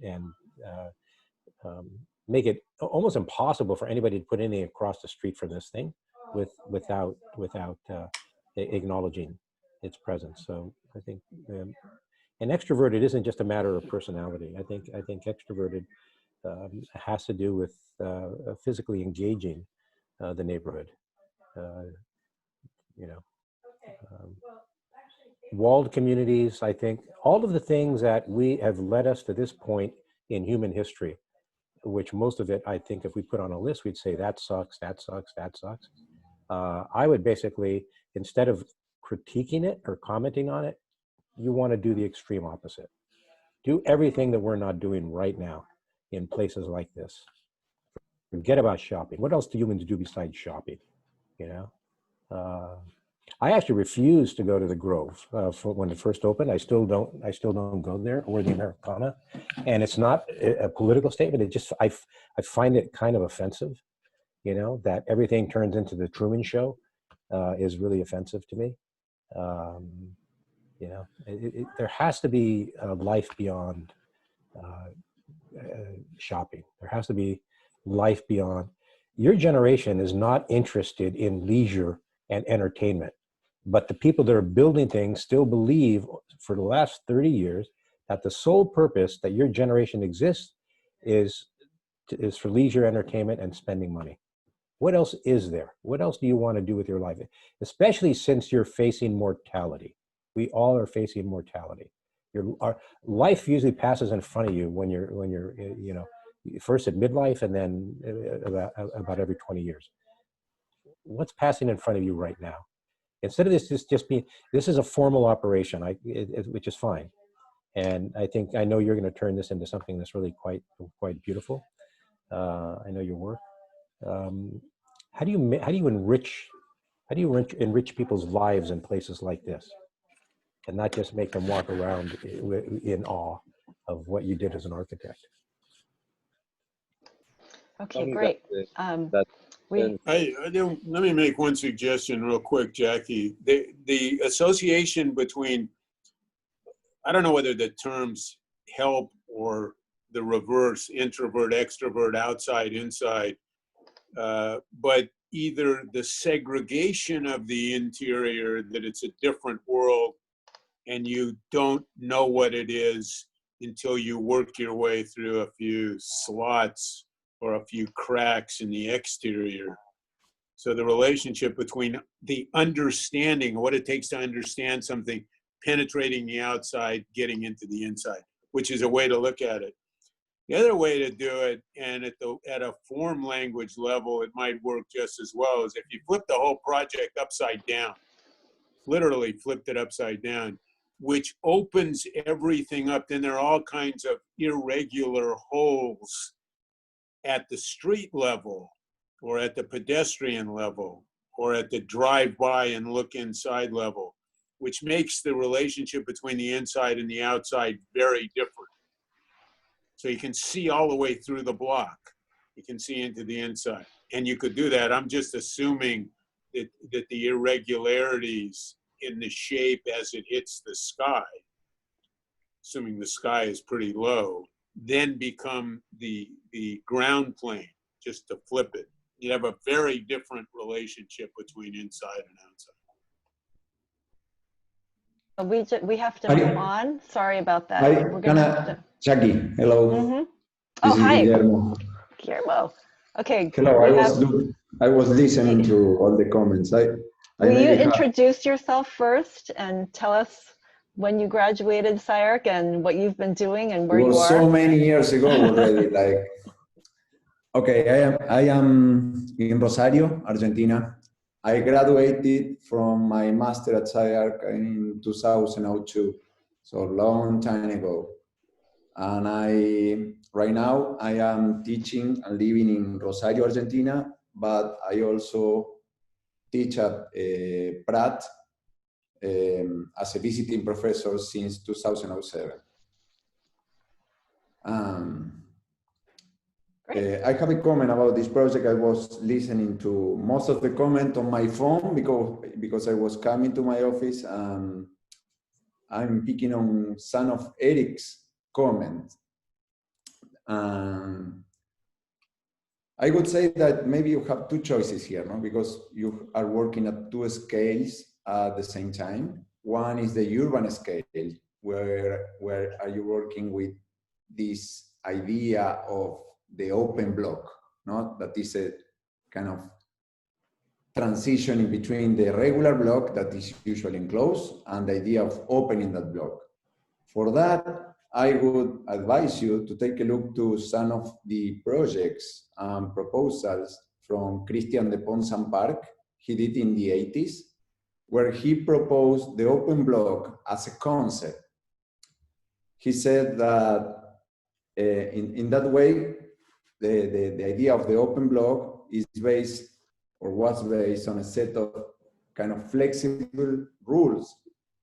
make it almost impossible for anybody to put anything across the street from this thing without acknowledging its presence. So I think and extroverted isn't just a matter of personality. I think extroverted has to do with physically engaging the neighborhood. Walled communities, I think, all of the things that we have led us to this point in human history, which most of it, I think, if we put on a list, we'd say that sucks, that sucks, that sucks. I would basically, instead of critiquing it or commenting on it, you want to do the extreme opposite. Do everything that we're not doing right now in places like this. Forget about shopping. What else do humans do besides shopping? I actually refused to go to the Grove when it first opened. I still don't go there, or the Americana. And it's not a political statement. It just, I find it kind of offensive, that everything turns into the Truman Show is really offensive to me. There has to be a life beyond shopping. There has to be life beyond. Your generation is not interested in leisure and entertainment, but the people that are building things still believe for the last 30 years that the sole purpose that your generation exists is for leisure, entertainment, and spending money. What else is there? What else do you want to do with your life? Especially since you're facing mortality. We all are facing mortality. Our life usually passes in front of you when you're first at midlife and then about every 20 years. What's passing in front of you right now? Instead of this just being, this is a formal operation, which is fine. And I know you're going to turn this into something that's really quite beautiful. I know your work. How do you enrich people's lives in places like this, and not just make them walk around in awe of what you did as an architect? Okay, great. Let me make one suggestion real quick, Jackie. The association between, I don't know whether the terms help or the reverse, introvert, extrovert, outside, inside, but either the segregation of the interior, that it's a different world and you don't know what it is until you work your way through a few slots or a few cracks in the exterior. So the relationship between the understanding, what it takes to understand something, penetrating the outside, getting into the inside, which is a way to look at it. The other way to do it, and at a form language level, it might work just as well, is if you flip the whole project upside down, literally flipped it upside down, which opens everything up. Then there are all kinds of irregular holes at the street level, or at the pedestrian level, or at the drive-by and look inside level, which makes the relationship between the inside and the outside very different. So you can see all the way through the block. You can see into the inside. And you could do that. I'm just assuming that the irregularities in the shape as it hits the sky, assuming the sky is pretty low, then become the ground plane, just to flip it. You have a very different relationship between inside and outside. We have to move on. Sorry about that. Hi, We're gonna have to. Jackie, hello. Mm-hmm. This Oh, is hi, Guillermo. Guillermo. Okay. Hello, I was listening to all the comments. I Will you maybe have, introduce yourself first and tell us when you graduated SCI-Arc and what you've been doing and where it you was are? so many years ago already. Like, okay, I am in Rosario, Argentina. I graduated from my master at SCI-Arc in 2002, so a long time ago. And right now I am teaching and living in Rosario, Argentina, but I also teach at Pratt as a visiting professor since 2007. I have a comment about this project. I was listening to most of the comment on my phone because I was coming to my office. I'm picking on some of Eric's comment. I would say that maybe you have two choices here, no? Because you are working at two scales at the same time. One is the urban scale, where are you working with this idea of the open block, no? That is a kind of transition in between the regular block that is usually enclosed and the idea of opening that block. For that, I would advise you to take a look to some of the projects and proposals from Christian de Pont-Saint-Parc he did in the 80s, where he proposed the open block as a concept. He said that in that way, the idea of the open block is based or was based on a set of kind of flexible rules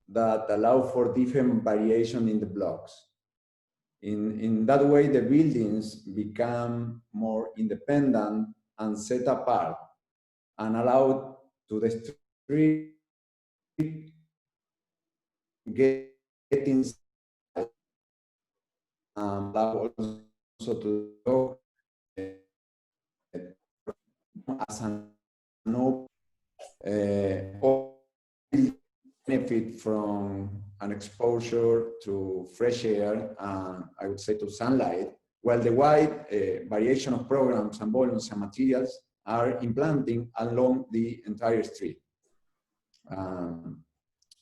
that allow for different variation in the blocks. In that way, the buildings become more independent and set apart and allow to the street get inside and allow also to go as an benefit from an exposure to fresh air and I would say to sunlight, while the wide variation of programs and volumes and materials are implanting along the entire street.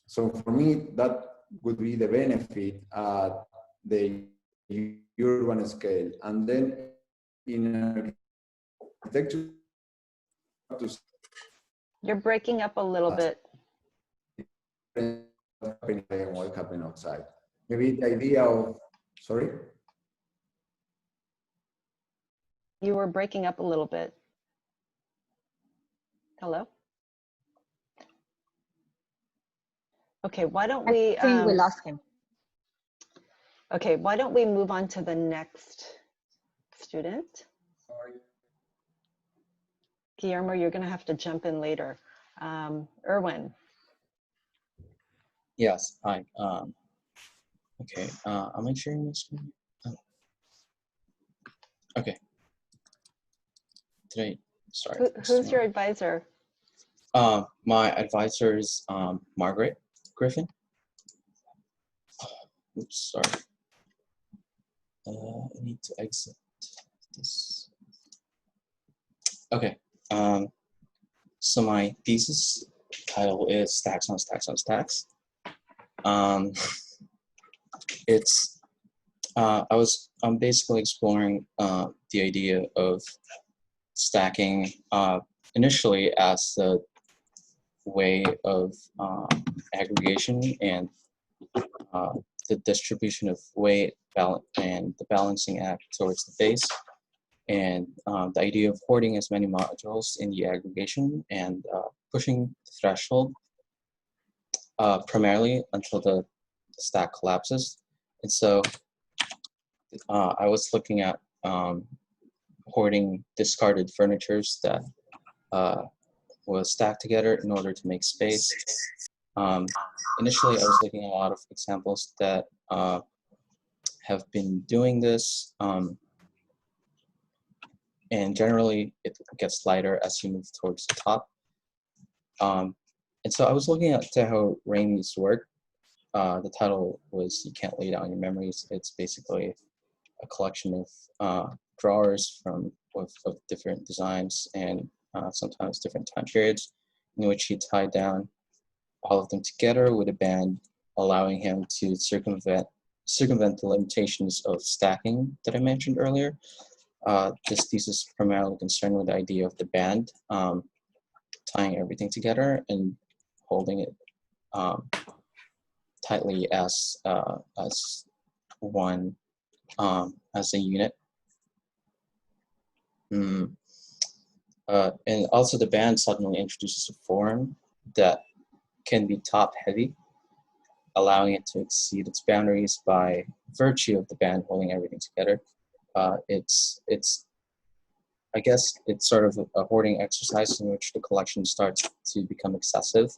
So for me, that would be the benefit at the urban scale. And then in architecture, You're breaking up a little bit. What happened outside. Maybe the idea of, sorry? You were breaking up a little bit. Hello? Okay, why don't we... I think we lost him. Okay, why don't we move on to the next student? Sorry. Guillermo, you're going to have to jump in later. Erwin. Yes, hi. Okay, am I sharing my screen? Oh. Okay. Today, sorry. Who's your advisor? My advisor is Margaret Griffin. Oops, sorry. I need to exit this. Okay. So my thesis title is Stacks on Stacks on Stacks. It's I'm basically exploring the idea of stacking initially as the way of aggregation and the distribution of weight and the balancing act towards the base, and the idea of hoarding as many modules in the aggregation and pushing the threshold primarily until the stack collapses. And so I was looking at hoarding discarded furnitures that was stacked together in order to make space. Initially, I was looking at a lot of examples that have been doing this, and generally it gets lighter as you move towards the top. And so I was looking at how Raimi's work. The title was "You Can't Lay Down Your Memories." It's basically a collection of drawers of different designs and sometimes different time periods, in which he tied down all of them together with a band, allowing him to circumvent the limitations of stacking that I mentioned earlier. This thesis is primarily concerned with the idea of the band, tying everything together and holding it tightly as one, as a unit. And also the band suddenly introduces a form that can be top heavy, allowing it to exceed its boundaries by virtue of the band holding everything together. I guess it's sort of a hoarding exercise in which the collection starts to become excessive.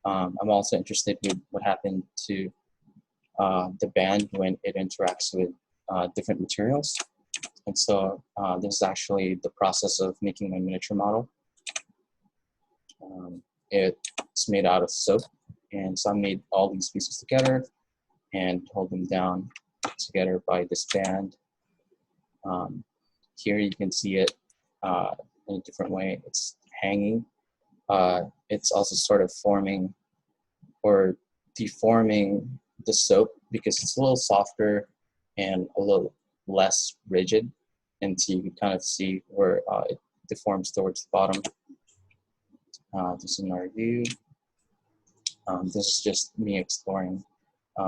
I'm also interested in what happened to the band when it interacts with different materials. And so this is actually the process of making my miniature model. It's made out of soap. And so I made all these pieces together and hold them down together by this band. Here you can see it in a different way. It's hanging. It's also sort of forming or deforming the soap because it's a little softer and a little less rigid. And so you can kind of see where it deforms towards the bottom. This is another view. This is just me exploring,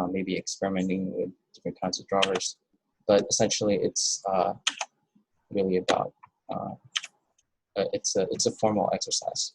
maybe experimenting with different kinds of drawers. But essentially it's really about, it's a formal exercise.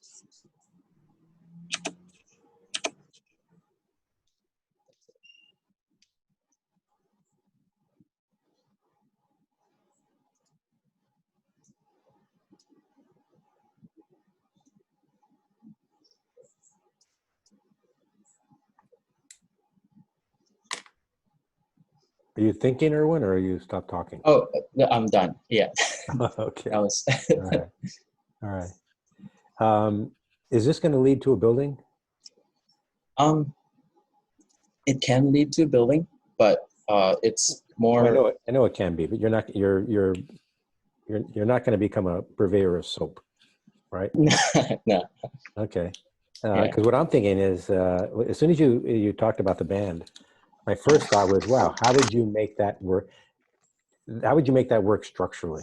Are you thinking, Erwin, or are you stopped talking? Oh, I'm done. Yeah. Okay. That was. All right. All right. Is this going to lead to a building? It can lead to a building, but it's more. I know it can be, but you're not not going to become a purveyor of soap, right? No. Okay. Because what I'm thinking is, as soon as you talked about the band, my first thought was, wow, how did you make that work? How would you make that work structurally?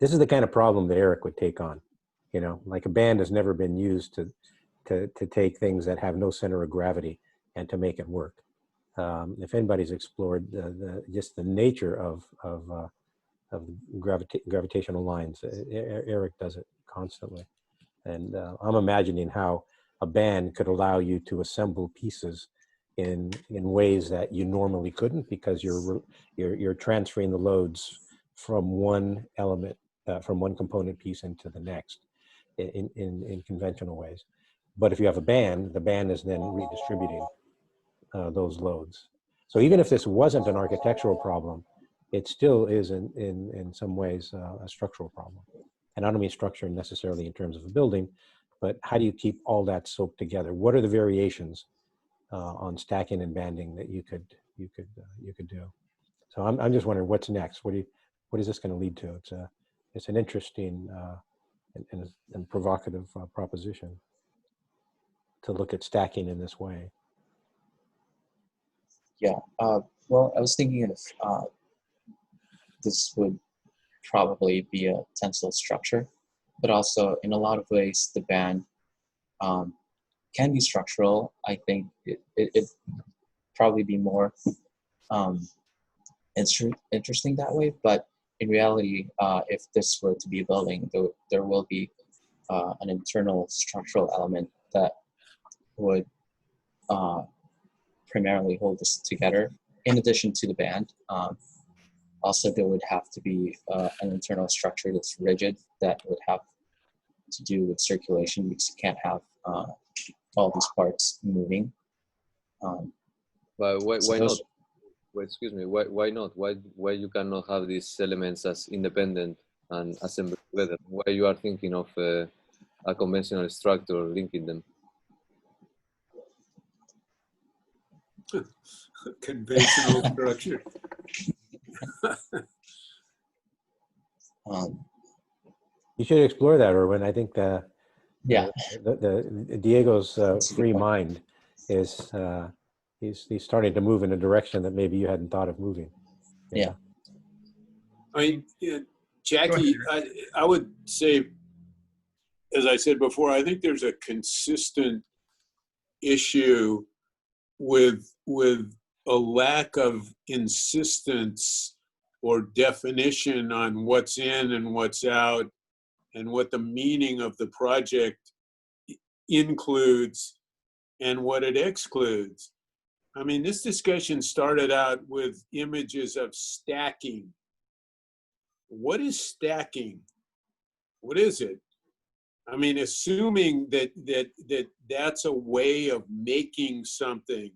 This is the kind of problem that Eric would take on. You know, like a band has never been used to take things that have no center of gravity and to make it work. If anybody's explored just the nature of gravitational lines, Eric does it constantly. And I'm imagining how a band could allow you to assemble pieces in ways that you normally couldn't, because you're transferring the loads from one element, from one component piece into the next in conventional ways. But if you have a band, the band is then redistributing those loads. So even if this wasn't an architectural problem, it still is in some ways a structural problem. And I don't mean structure necessarily in terms of a building, but how do you keep all that soap together? What are the variations on stacking and banding that you could do? So I'm just wondering what's next. What is this going to lead to? It's an interesting and provocative proposition to look at stacking in this way. Yeah. Well, I was thinking if this would probably be a tensile structure, but also in a lot of ways the band can be structural. I think it probably be more interesting that way. But in reality, if this were to be a building, there will be an internal structural element that would primarily hold this together. In addition to the band, also there would have to be an internal structure that's rigid that would have to do with circulation, because you can't have all these parts moving. But why So not? those- Well, excuse me. Why not? Why you cannot have these elements as independent and assembled together? Why you are thinking of a conventional structure linking them? Conventional structure. You should explore that, Erwin. I think Yeah. the Diego's free mind is he's starting to move in a direction that maybe you hadn't thought of moving. Yeah. I mean, Jackie, I would say, as I said before, I think there's a consistent issue with a lack of insistence or definition on what's in and what's out, and what the meaning of the project includes and what it excludes. I mean, this discussion started out with images of stacking. What is stacking? What is it? I mean, assuming that's a way of making something.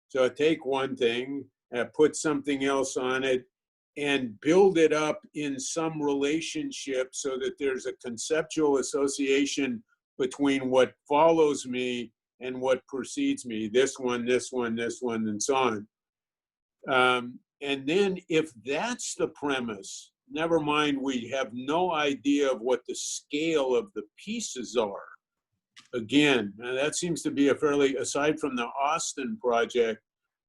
So I take one thing, put something else on it, and build it up in some relationship so that there's a conceptual association between what follows me and what precedes me. This one, this one, this one, and so on. And then if that's the premise, never mind, we have no idea of what the scale of the pieces are. Again, that seems to be a fairly, aside from the Austin project,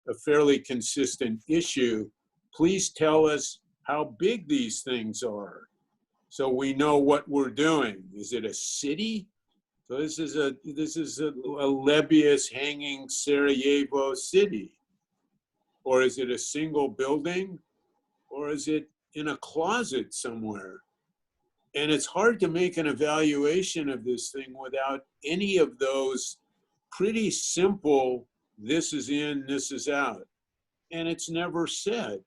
a fairly consistent issue. Please tell us how big these things are so we know what we're doing. Is it a city? So this is a Lebbeus hanging Sarajevo city. Or is it a single building? Or is it in a closet somewhere? And it's hard to make an evaluation of this thing without any of those pretty simple, this is in, this is out. And it's never said.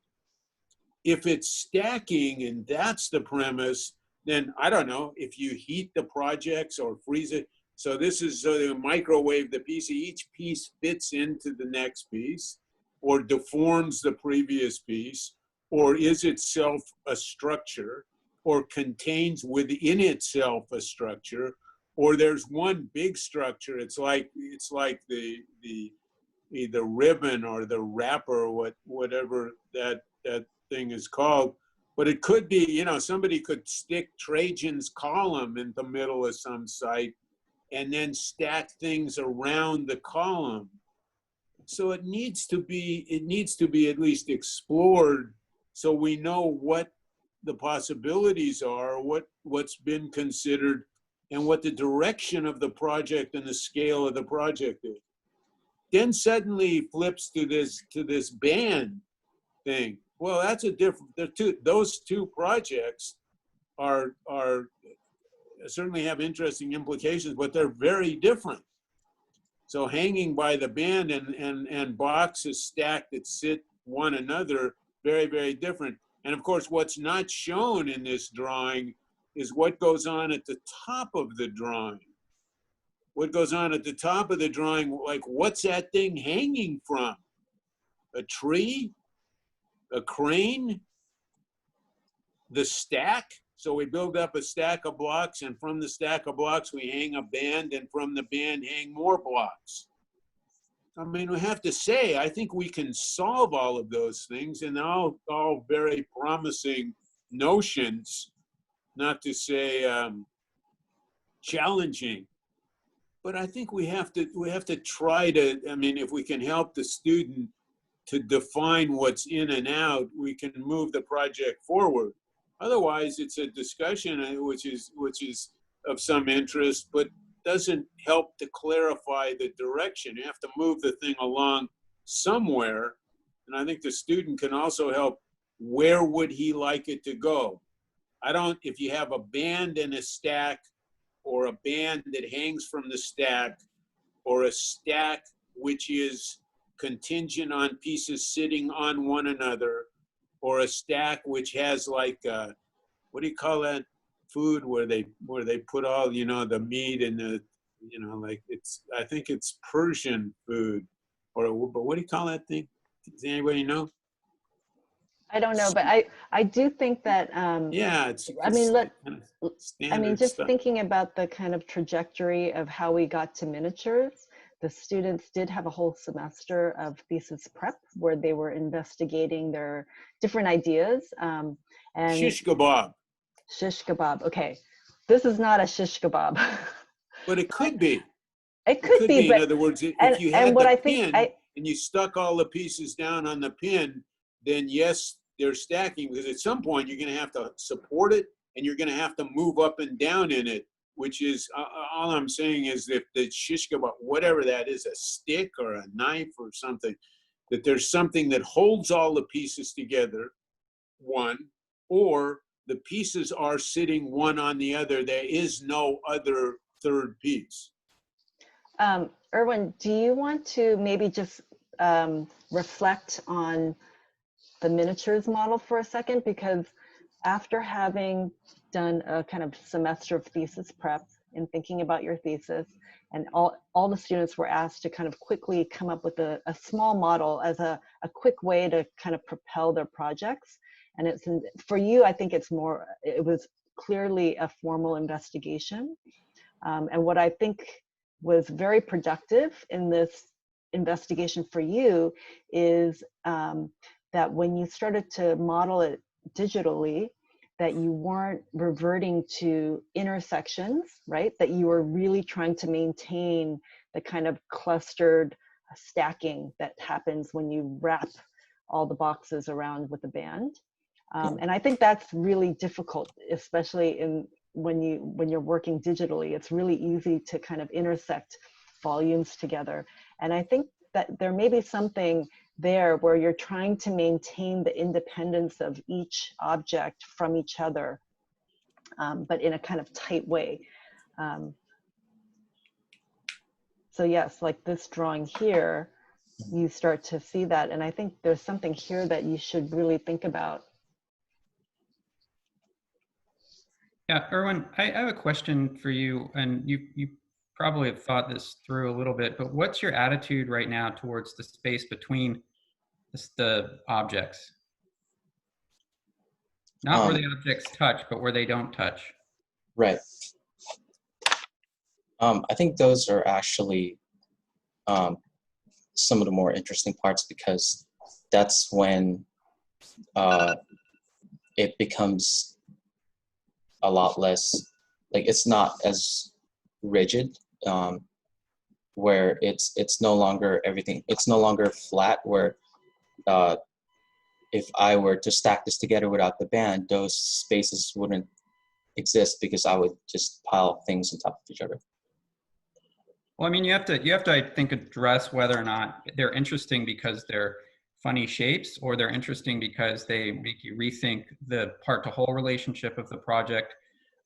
If it's stacking and that's the premise, then I don't know, if you heat the projects or freeze it. So this is so you microwave the piece, each piece fits into the next piece or deforms the previous piece, or is itself a structure, or contains within itself a structure, or there's one big structure. It's like the ribbon or the wrapper, or whatever that thing is called. But it could be, you know, somebody could stick Trajan's column in the middle of some site and then stack things around the column. So it needs to be at least explored so we know what the possibilities are, what's been considered, and what the direction of the project and the scale of the project is. Then suddenly flips to this band thing. Well, that's a different. Those two projects are certainly have interesting implications, but they're very different. So hanging by the band and boxes stacked that sit one another, very, very different. And of course, what's not shown in this drawing is what goes on at the top of the drawing. What goes on at the top of the drawing, like what's that thing hanging from? A tree? A crane? The stack? So we build up a stack of blocks, and from the stack of blocks we hang a band, and from the band hang more blocks. I mean, we have to say, I think we can solve all of those things, and all very promising notions, not to say challenging. But I think we have to try to, I mean, if we can help the student to define what's in and out, we can move the project forward. Otherwise, it's a discussion which is of some interest, but doesn't help to clarify the direction. You have to move the thing along somewhere. And I think the student can also help. Where would he like it to go? If you have a band and a stack, or a band that hangs from the stack, or a stack which is contingent on pieces sitting on one another, or a stack which has like what do you call that food where they put all, you know, the meat and the, you know, like I think it's Persian food, but what do you call that thing? Does anybody know? I don't know, but I do think that yeah, just stuff. Thinking about the kind of trajectory of how we got to miniatures, the students did have a whole semester of thesis prep where they were investigating their different ideas. And shish kebab. Shish kebab. Okay, this is not a shish kebab. But it could be. It could be. But, in other words, if you had the pin and you stuck all the pieces down on the pin, then yes, they're stacking, because at some point you're going to have to support it and you're going to have to move up and down in it, which is, all I'm saying is if the shish kebab, whatever that is, a stick or a knife or something, that there's something that holds all the pieces together, one, or the pieces are sitting one on the other. There is no other third piece. Erwin, do you want to maybe just reflect on the miniatures model for a second? Because after having done a kind of semester of thesis prep and thinking about your thesis, and all the students were asked to kind of quickly come up with a small model as a quick way to kind of propel their projects. And it's, for you, I think it was clearly a formal investigation. And what I think was very productive in this investigation for you is that when you started to model it digitally, that you weren't reverting to intersections, right? That you were really trying to maintain the kind of clustered stacking that happens when you wrap all the boxes around with a band. And I think that's really difficult, especially when you're working digitally. It's really easy to kind of intersect volumes together. And I think that there may be something there where you're trying to maintain the independence of each object from each other, but in a kind of tight way. So yes, like this drawing here, you start to see that. And I think there's something here that you should really think about. Yeah, Erwin, I have a question for you, and you probably have thought this through a little bit, but what's your attitude right now towards the space between the objects? Not where the objects touch, but where they don't touch. Right. I think those are actually some of the more interesting parts, because that's when it becomes a lot less, like, it's not as rigid, where it's no longer everything, it's no longer flat, where if I were to stack this together without the band, those spaces wouldn't exist because I would just pile things on top of each other. Well, I mean, you have to, I think, address whether or not they're interesting because they're funny shapes, or they're interesting because they make you rethink the part-to-whole relationship of the project,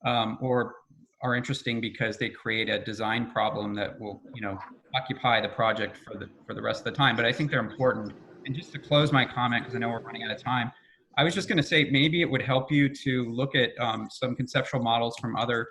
or are interesting because they create a design problem that will, you know, occupy the project for the rest of the time. But I think they're important. And just to close my comment, because I know we're running out of time, I was just going to say maybe it would help you to look at some conceptual models from other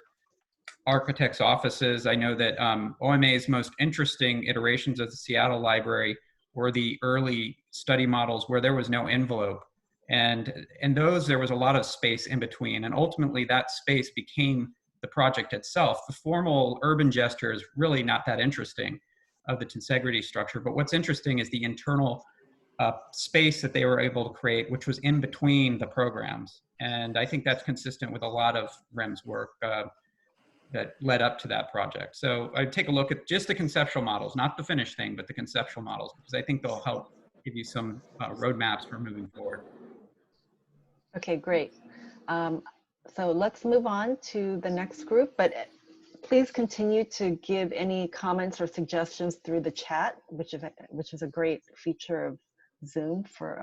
architects' offices. I know that OMA's most interesting iterations of the Seattle library were the early study models where there was no envelope. And in those, there was a lot of space in between. And ultimately, that space became the project itself. The formal urban gesture is really not that interesting of the tensegrity structure. But what's interesting is the internal space that they were able to create, which was in between the programs. And I think that's consistent with a lot of REM's work that led up to that project. So I'd take a look at just the conceptual models, not the finished thing, but the conceptual models, because I think they'll help give you some roadmaps for moving forward. Okay, great. So let's move on to the next group, but please continue to give any comments or suggestions through the chat, which is a great feature of Zoom for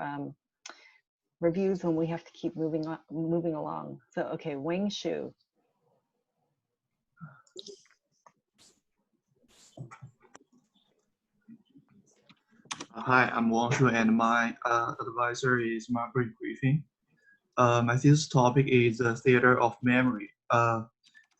reviews when we have to keep moving along. So, okay, Wang Shu. Hi, I'm Wang Shu, and my advisor is Margaret Griffin. My thesis topic is the theater of memory.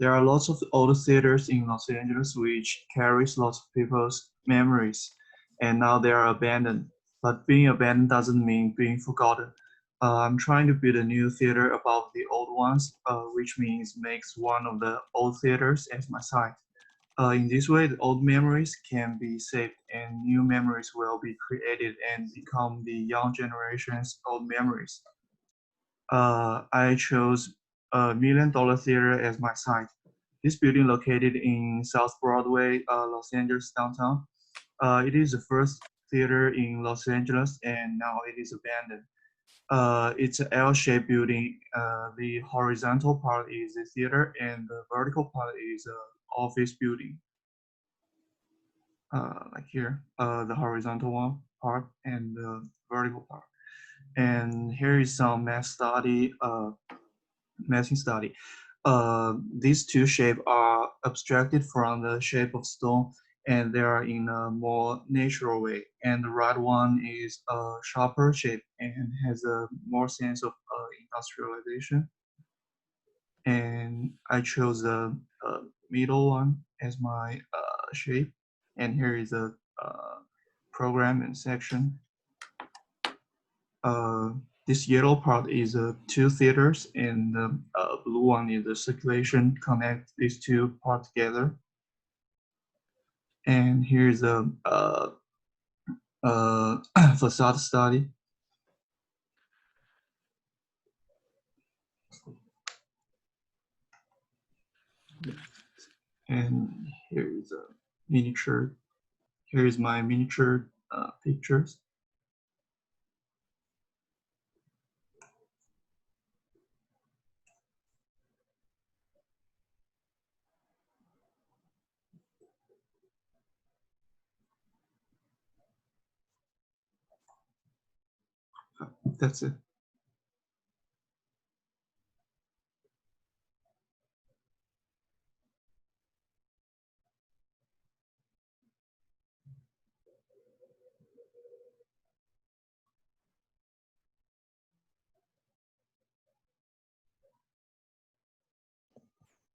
There are lots of old theaters in Los Angeles which carries lots of people's memories, and now they are abandoned. But being abandoned doesn't mean being forgotten. I'm trying to build a new theater above the old ones, which means makes one of the old theaters as my site. In this way, the old memories can be saved and new memories will be created and become the young generation's old memories. I chose $1 Million Theater as my site. This building located in South Broadway, Los Angeles downtown. It is the first theater in Los Angeles and now it is abandoned. It's an L-shaped building. The horizontal part is the theater and the vertical part is an office building. Like here, the horizontal one part and the vertical part. And here is some massing study. These two shapes are abstracted from the shape of stone and they are in a more natural way. And the right one is a sharper shape and has a more sense of industrialization. And I chose the middle one as my shape. And here is a program and section. This yellow part is two theaters, and the blue one is the circulation. Connect these two parts together. And here's a facade study. And here is a miniature. Here is my miniature pictures. That's it.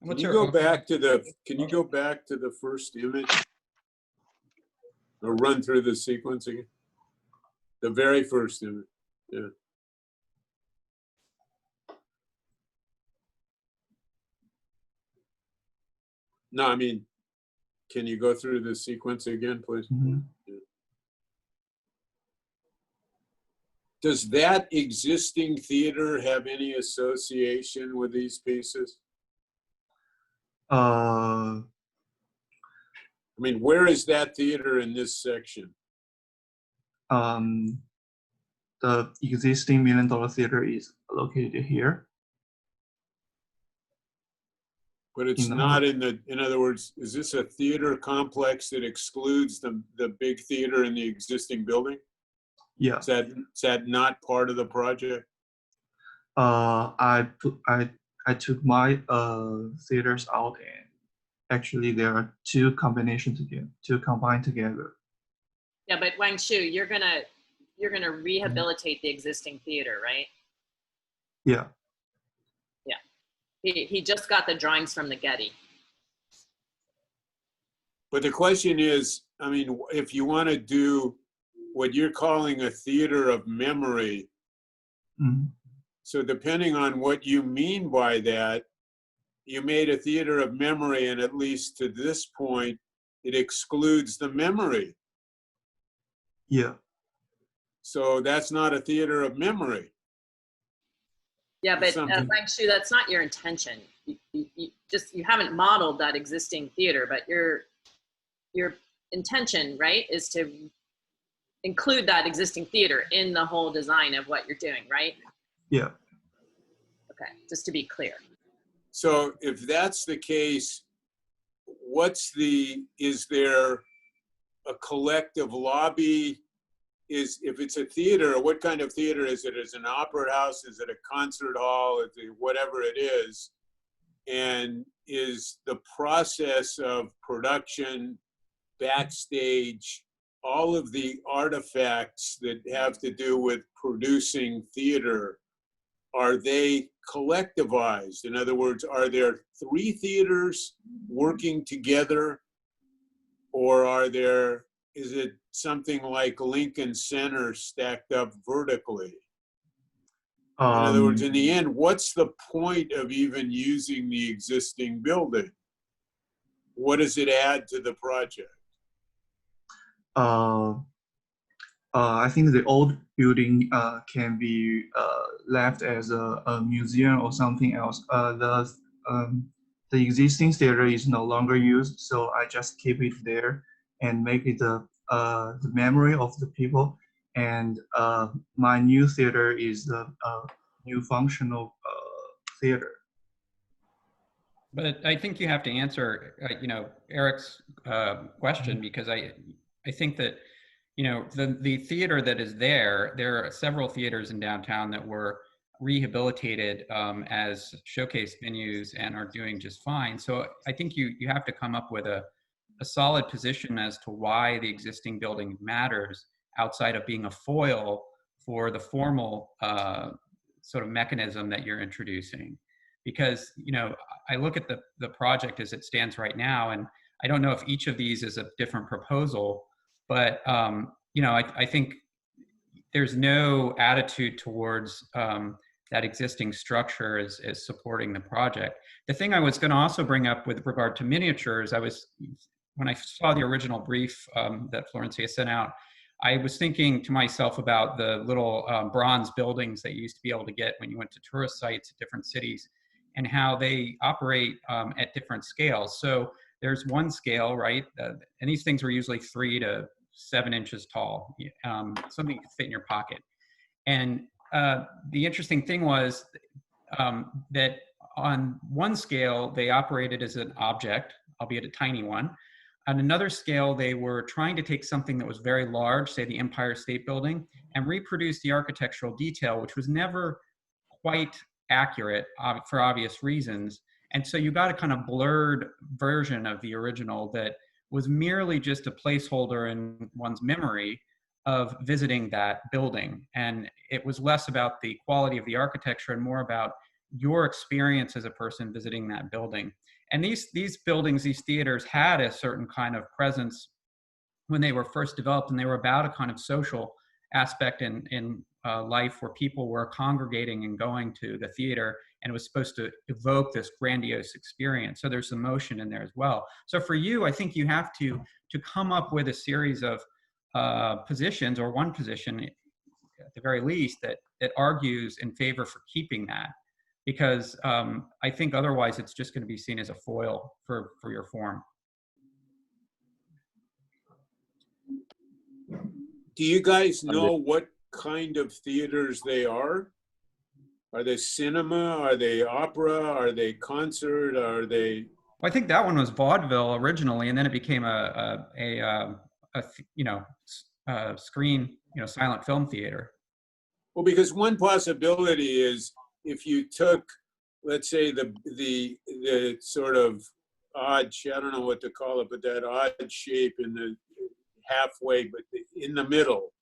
Can you go back to the first image? Or run through the sequence again? The very first image. Yeah. No, I mean, can you go through the sequence again, please? Mm-hmm. Yeah. Does that existing theater have any association with these pieces? I mean, where is that theater in this section? The existing $1 Million Theater is located here. But it's not in the, in other words, is this a theater complex that excludes the big theater in the existing building? Yeah. Is that not part of the project? I took my theaters out, and actually there are two combined together. Yeah, but Wang Shu, you're gonna rehabilitate the existing theater, right? Yeah. Yeah. He just got the drawings from the Getty. But the question is, I mean, if you want to do what you're calling a theater of memory, Mm-hmm. so depending on what you mean by that, you made a theater of memory, and at least to this point, it excludes the memory. Yeah. So that's not a theater of memory. Yeah, but Wang Shu, that's not your intention. You haven't modeled that existing theater, but your intention, right, is to include that existing theater in the whole design of what you're doing, right? Yeah. Okay, just to be clear. So if that's the case, is there a collective lobby? If it's a theater, what kind of theater is it? Is it an opera house? Is it a concert hall? Is it whatever it is? And is the process of production, backstage, all of the artifacts that have to do with producing theater, are they collectivized? In other words, are there 3 theaters working together, or is it something like Lincoln Center stacked up vertically? In other words, in the end, what's the point of even using the existing building? What does it add to the project? I think the old building can be left as a museum or something else. The existing theater is no longer used, so I just keep it there and make it the memory of the people. And my new theater is the new functional theater. But I think you have to answer, Eric's question, because I think that, the theater that is there are several theaters in downtown that were rehabilitated as showcase venues and are doing just fine. So I think you have to come up with a solid position as to why the existing building matters outside of being a foil for the formal sort of mechanism that you're introducing. Because, I look at the project as it stands right now, and I don't know if each of these is a different proposal, but, I think there's no attitude towards that existing structure as supporting the project. The thing I was going to also bring up with regard to miniatures, when I saw the original brief that Florencia sent out, I was thinking to myself about the little bronze buildings that you used to be able to get when you went to tourist sites at different cities, and how they operate at different scales. So there's one scale, right? And these things were usually 3 to 7 inches tall, something you could fit in your pocket. And the interesting thing was that on one scale, they operated as an object, albeit a tiny one. On another scale, they were trying to take something that was very large, say the Empire State Building, and reproduce the architectural detail, which was never quite accurate for obvious reasons. And so you got a kind of blurred version of the original that was merely just a placeholder in one's memory of visiting that building. And it was less about the quality of the architecture and more about your experience as a person visiting that building. And these buildings, these theaters had a certain kind of presence when they were first developed, and they were about a kind of social aspect in life where people were congregating and going to the theater, and it was supposed to evoke this grandiose experience. So there's emotion in there as well. So for you, I think you have to come up with a series of positions, or one position at the very least, that argues in favor for keeping that. Because I think otherwise it's just going to be seen as a foil for your form. Do you guys know what kind of theaters they are? Are they cinema? Are they opera? Are they concert? Are they? Well, I think that one was vaudeville originally, and then it became a screen, silent film theater. Well, because one possibility is if you took, let's say, the sort of odd, I don't know what to call it, but that odd shape in the halfway, but in the middle,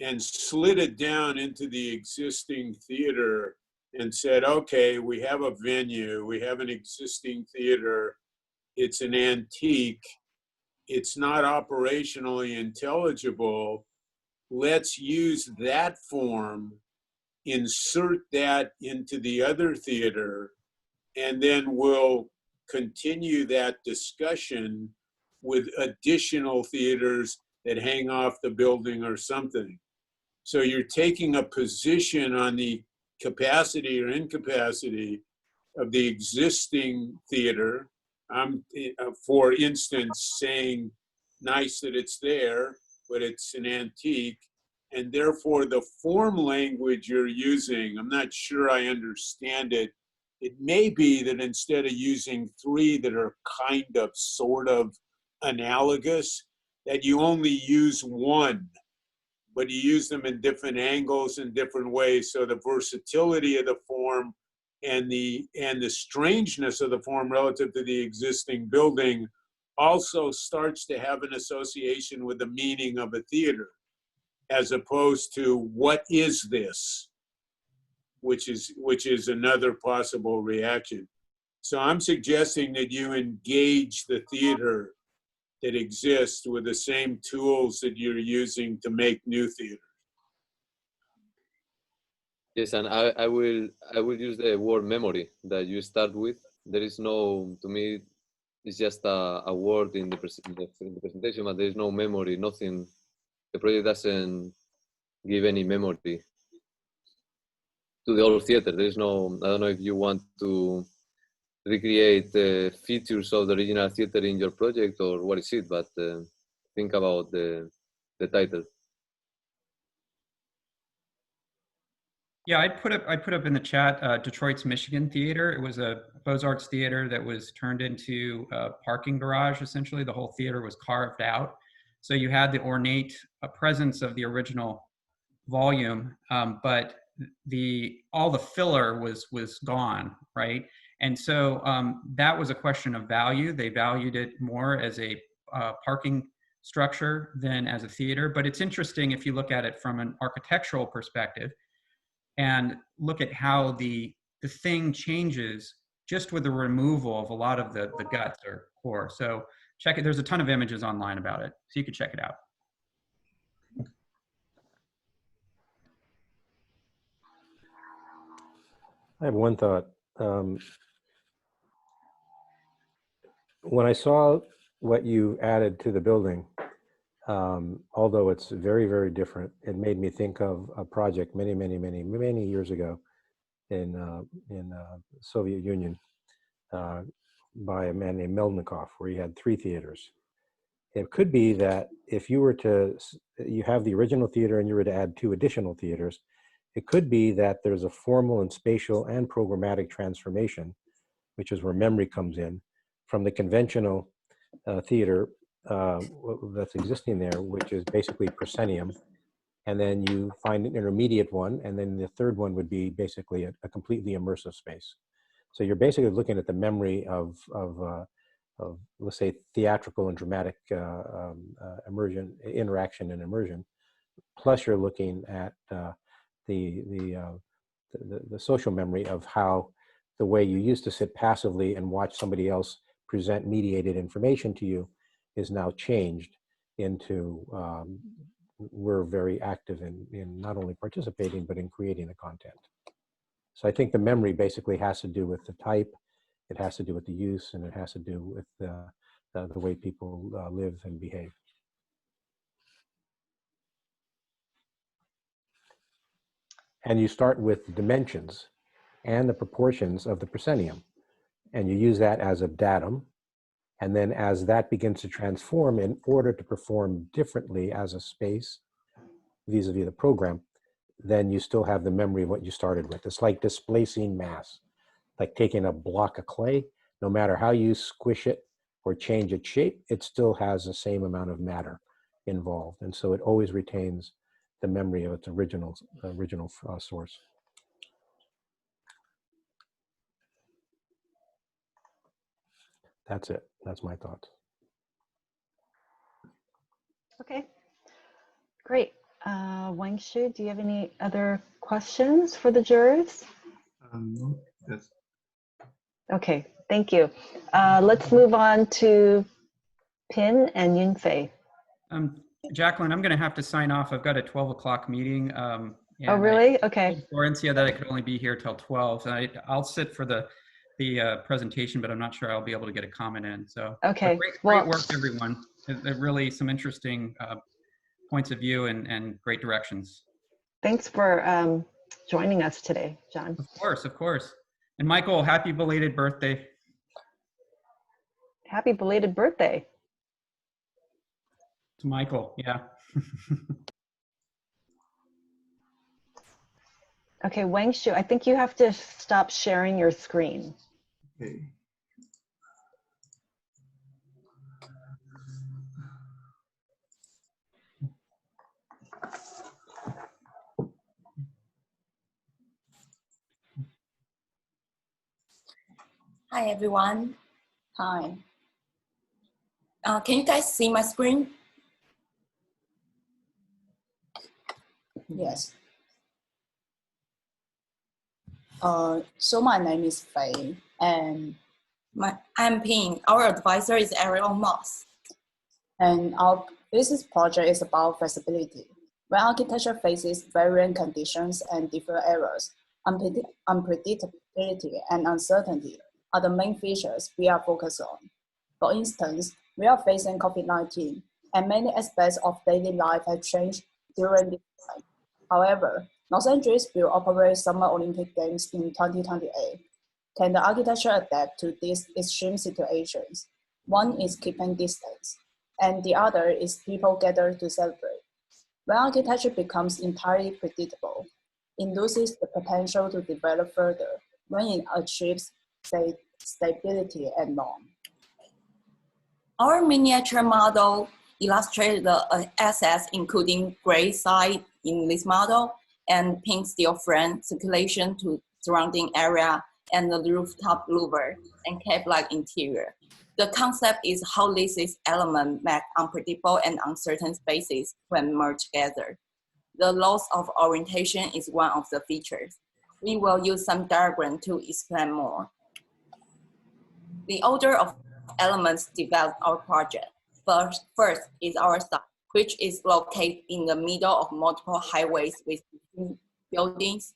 and slid it down into the existing theater and said, okay, we have a venue, we have an existing theater, it's an antique, it's not operationally intelligible, let's use that form, insert that into the other theater, and then we'll continue that discussion with additional theaters that hang off the building or something. So you're taking a position on the capacity or incapacity of the existing theater. I'm, for instance, saying nice that it's there, but it's an antique. And therefore the form language you're using, I'm not sure I understand it. It may be that instead of using 3 that are kind of, sort of analogous, that you only use 1, but you use them in different angles and different ways. So the versatility of the form and the strangeness of the form relative to the existing building also starts to have an association with the meaning of a theater, as opposed to what is this, which is another possible reaction. So I'm suggesting that you engage the theater that exists with the same tools that you're using to make new theater. Yes, and I will use the word memory that you start with. There is no, to me, it's just a word in the presentation, but there is no memory, nothing. The project doesn't give any memory to the old theater. There is no, I don't know if you want to recreate features of the original theater in your project or what is it, but think about the title. Yeah, I put up in the chat Detroit's Michigan Theater. It was a Beaux-Arts theater that was turned into a parking garage, essentially. The whole theater was carved out. So you had the ornate presence of the original volume, but all the filler was gone, right? And so that was a question of value. They valued it more as a parking structure than as a theater. But it's interesting if you look at it from an architectural perspective and look at how the thing changes just with the removal of a lot of the guts or core. So check it. There's a ton of images online about it, so you can check it out. I have one thought. When I saw what you added to the building, although it's very, very different, it made me think of a project many, many, many, many years ago in Soviet Union by a man named Melnikov, where he had 3 theaters. It could be that if you were to, you have the original theater and you were to add 2 additional theaters, it could be that there's a formal and spatial and programmatic transformation, which is where memory comes in, from the conventional theater that's existing there, which is basically proscenium. And then you find an intermediate one, and then the third one would be basically a completely immersive space. So you're basically looking at the memory of let's say, theatrical and dramatic immersion, interaction and immersion. Plus you're looking at the social memory of how the way you used to sit passively and watch somebody else present mediated information to you is now changed into we're very active in not only participating, but in creating the content. So I think the memory basically has to do with the type, it has to do with the use, and it has to do with the way people live and behave. And you start with the dimensions and the proportions of the proscenium, and you use that as a datum. And then as that begins to transform in order to perform differently as a space vis-a-vis the program, then you still have the memory of what you started with. It's like displacing mass, like taking a block of clay. No matter how you squish it or change its shape, it still has the same amount of matter involved. And so it always retains the memory of its original source. That's it. That's my thoughts. Okay, great. Wang Shu, do you have any other questions for the jurors? No, yes. Okay, thank you. Let's move on to Pin and Yunfei. Jacqueline, I'm going to have to sign off. I've got a 12 o'clock meeting. Oh, really? Okay. I told Florencia that I could only be here till 12. So I'll sit for the presentation, but I'm not sure I'll be able to get a comment in. So okay, great work, everyone. Really some interesting points of view and great directions. Thanks for joining us today, John. Of course, of course. And Michael, happy belated birthday. Happy belated birthday. To Michael, yeah. Okay, Wang Shu, I think you have to stop sharing your screen. Okay. Hi, everyone. Hi. Can you guys see my screen? Yes. So my name is Faye, and I'm Ping. Our advisor is Ariel Moss. And our business project is about flexibility. When architecture faces varying conditions and different errors, unpredictability and uncertainty are the main features we are focused on. For instance, we are facing COVID-19, and many aspects of daily life have changed during this time. However, Los Angeles will operate Summer Olympic Games in 2028. Can the architecture adapt to these extreme situations? One is keeping distance, and the other is people gather to celebrate. When architecture becomes entirely predictable, it loses the potential to develop further when it achieves stability and norm. Our miniature model illustrates the assets including gray side in this model and pink steel frame circulation to surrounding area and the rooftop louver and cave-like interior. The concept is how these elements make unpredictable and uncertain spaces when merged together. The loss of orientation is one of the features. We will use some diagram to explain more. The order of elements developed our project. First is our site, which is located in the middle of multiple highways with buildings.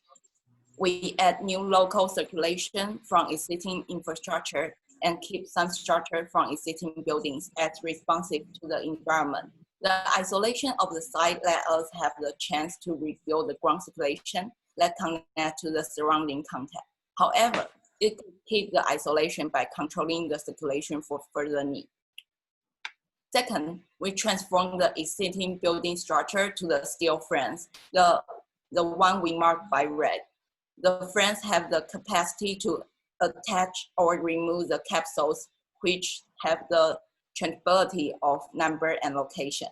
We add new local circulation from existing infrastructure and keep some structure from existing buildings as responsive to the environment. The isolation of the site let us have the chance to rebuild the ground circulation that connect to the surrounding context. However, it could keep the isolation by controlling the circulation for further need. Second, we transform the existing building structure to the steel frames, the one we marked by red. The frames have the capacity to attach or remove the capsules, which have the changeability of number and location.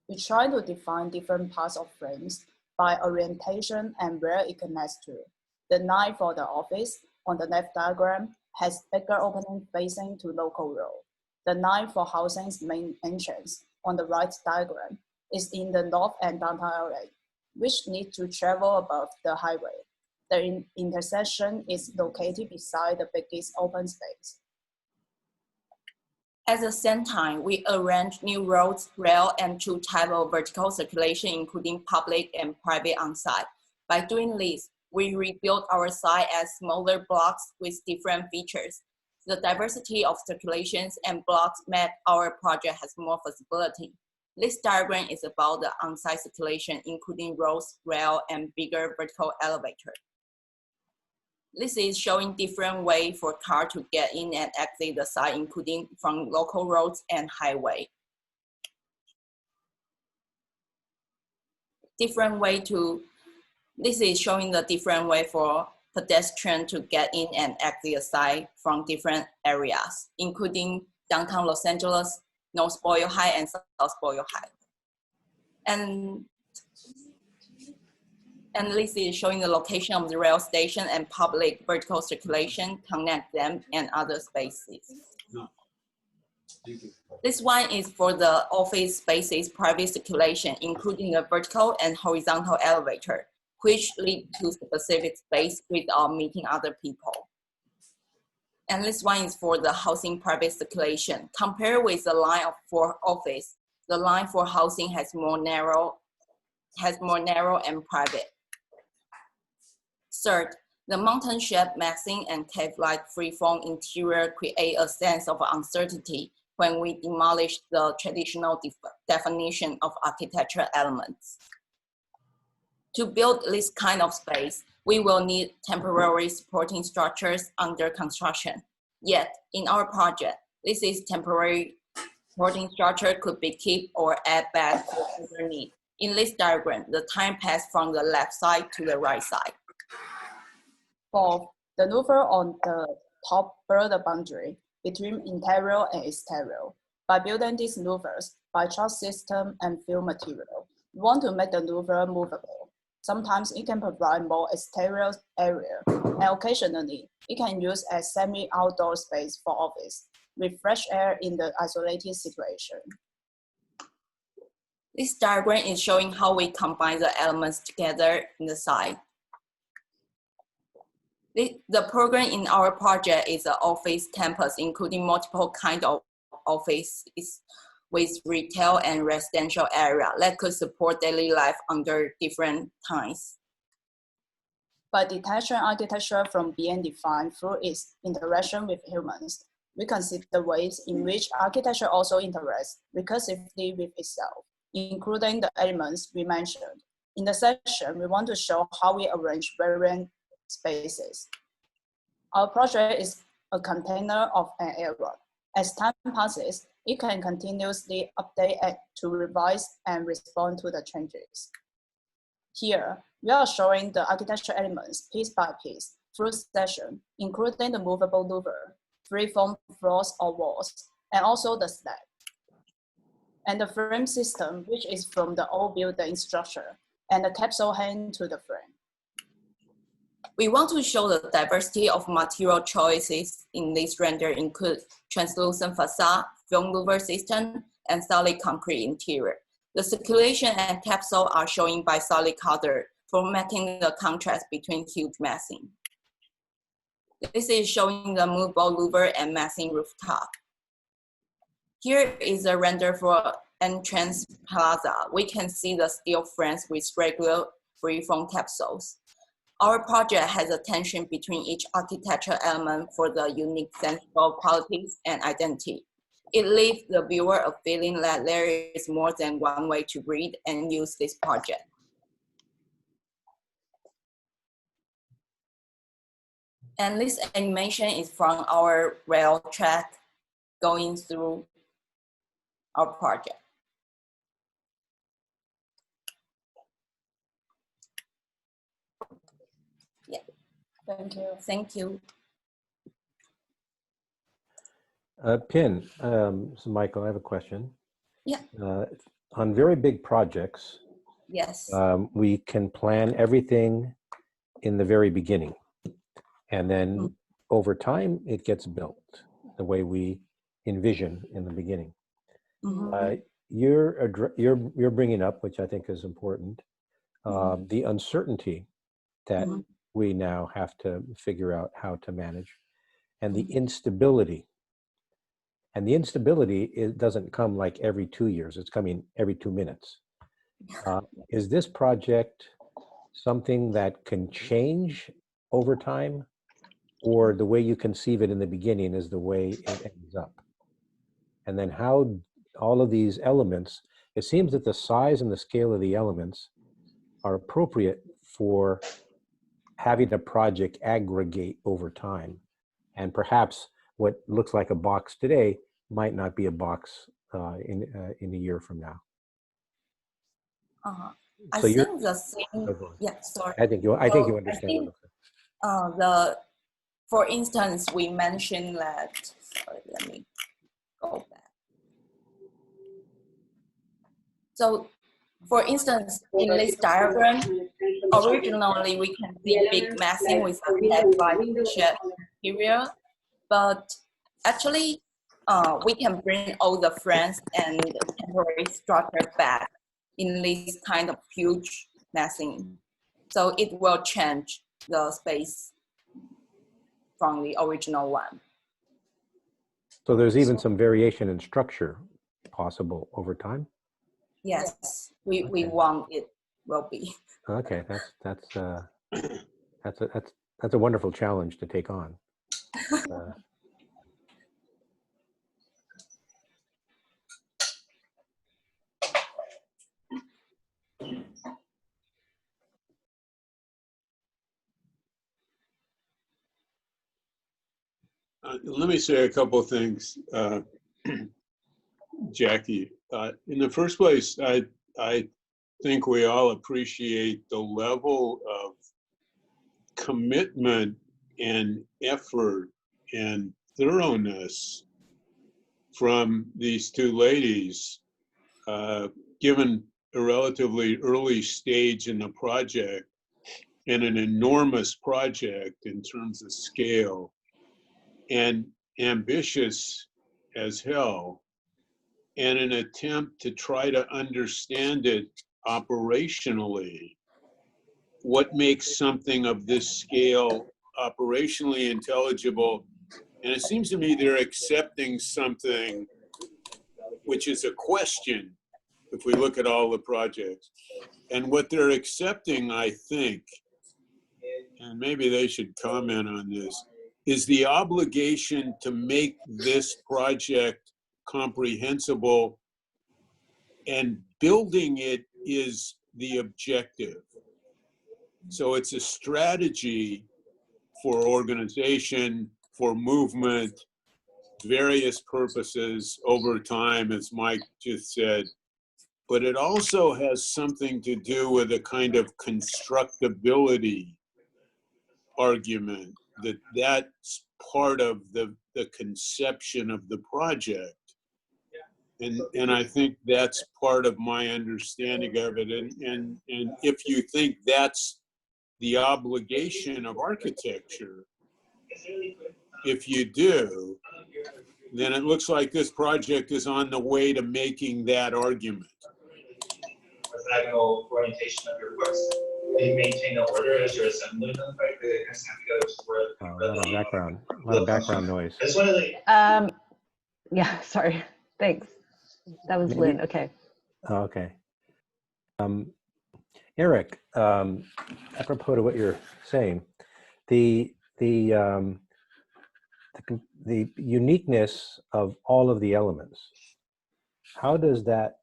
We try to define different parts of frames by orientation and where it connects to. The 9 for the office on the left diagram has bigger opening facing to local road. The 9 for housing's main entrance on the right diagram is in the north and downtown LA, which need to travel above the highway. The intersection is located beside the biggest open space. At the same time, we arrange new roads, rail, and 2 types of vertical circulation, including public and private on-site. By doing this, we rebuilt our site as smaller blocks with different features. The diversity of circulations and blocks made our project has more flexibility. This diagram is about the on-site circulation, including roads, rail, and bigger vertical elevator. This is showing different ways for cars to get in and exit the site, including from local roads and highway. This is showing the different way for pedestrians to get in and exit the site from different areas, including downtown Los Angeles, North Boyle High, and South Boyle High. And this is showing the location of the rail station and public vertical circulation, connect them and other spaces. This one is for the office spaces private circulation, including a vertical and horizontal elevator, which lead to specific space without meeting other people. And this one is for the housing private circulation. Compared with the line for office, the line for housing has more narrow and private. Third, the mountain-shaped massing and cave-like freeform interior create a sense of uncertainty when we demolish the traditional definition of architectural elements. To build this kind of space, we will need temporary supporting structures under construction. Yet, in our project, this is temporary supporting structure could be kept or add back to further need. In this diagram, the time passed from the left side to the right side. Fourth, the louver on the top blur the boundary between interior and exterior. By building these louvers by truss system and fill material, we want to make the louver movable. Sometimes it can provide more exterior area, and occasionally it can use as semi-outdoor space for office, with fresh air in the isolated situation. This diagram is showing how we combine the elements together in the site. The program in our project is an office campus, including multiple kinds of offices with retail and residential area that could support daily life under different times. By detaching architecture from being defined through its interaction with humans, we consider the ways in which architecture also interacts recursively with itself, including the elements we mentioned. In the section, we want to show how we arrange variant spaces. Our project is a container of an era. As time passes, it can continuously update to revise and respond to the changes. Here, we are showing the architecture elements piece by piece through session, including the movable louver, freeform floors or walls, and also the slab. And the frame system, which is from the old building structure, and the capsule hang to the frame. We want to show the diversity of material choices in this render include translucent facade, film louver system, and solid concrete interior. The circulation and capsule are showing by solid color, formatting the contrast between huge massing. This is showing the movable louver and massing rooftop. Here is a render for entrance plaza. We can see the steel frames with regular freeform capsules. Our project has a tension between each architectural element for the unique sensual qualities and identity. It leaves the viewer a feeling that there is more than one way to read and use this project. And this animation is from our rail track going through our project. Yeah. Thank you. Thank you. Pin, so Michael, I have a question. Yeah. On very big projects, yes, we can plan everything in the very beginning. And then over time, it gets built the way we envision in the beginning. You're bringing up, which I think is important, the uncertainty that we now have to figure out how to manage, and the instability. And the instability, it doesn't come like every 2 years, it's coming every 2 minutes. Is this project something that can change over time, or the way you conceive it in the beginning is the way it ends up? And then how all of these elements, it seems that the size and the scale of the elements are appropriate for having a project aggregate over time. And perhaps what looks like a box today might not be a box in a year from now. I So think the same. Yeah, sorry. I think you understand what I'm saying. For instance, we mentioned that. Sorry, let me go back. So, for instance, in this diagram, originally we can see big massing with a head shed material, but actually we can bring all the frames and temporary structure back in this kind of huge massing. So it will change the space from the original one. So there's even some variation in structure possible over time? Yes, we want it will be. Okay, that's a wonderful challenge to take on. Let me say a couple of things. Jackie. In the first place, I think we all appreciate the level of commitment and effort and thoroughness from these two ladies, given a relatively early stage in the project and an enormous project in terms of scale and ambitious as hell, and an attempt to try to understand it operationally. What makes something of this scale operationally intelligible? And it seems to me they're accepting something which is a question if we look at all the projects. And what they're accepting, I think, and maybe they should comment on this, is the obligation to make this project comprehensible, and building it is the objective. So it's a strategy for organization, for movement, various purposes over time, as Mike just said. But it also has something to do with a kind of constructability argument, that's part of the conception of the project. And I think that's part of my understanding of it. And if you think that's the obligation of architecture, if you do, then it looks like this project is on the way to making that argument. Orthogonal orientation of your works. They maintain the order as you're assembling them, right? They kind of snap together to where A lot of background noise. I just wanted to, Yeah, sorry. Thanks. That was Lynn. Okay. Oh, okay. Eric, apropos to what you're saying, the uniqueness of all of the elements, how does that,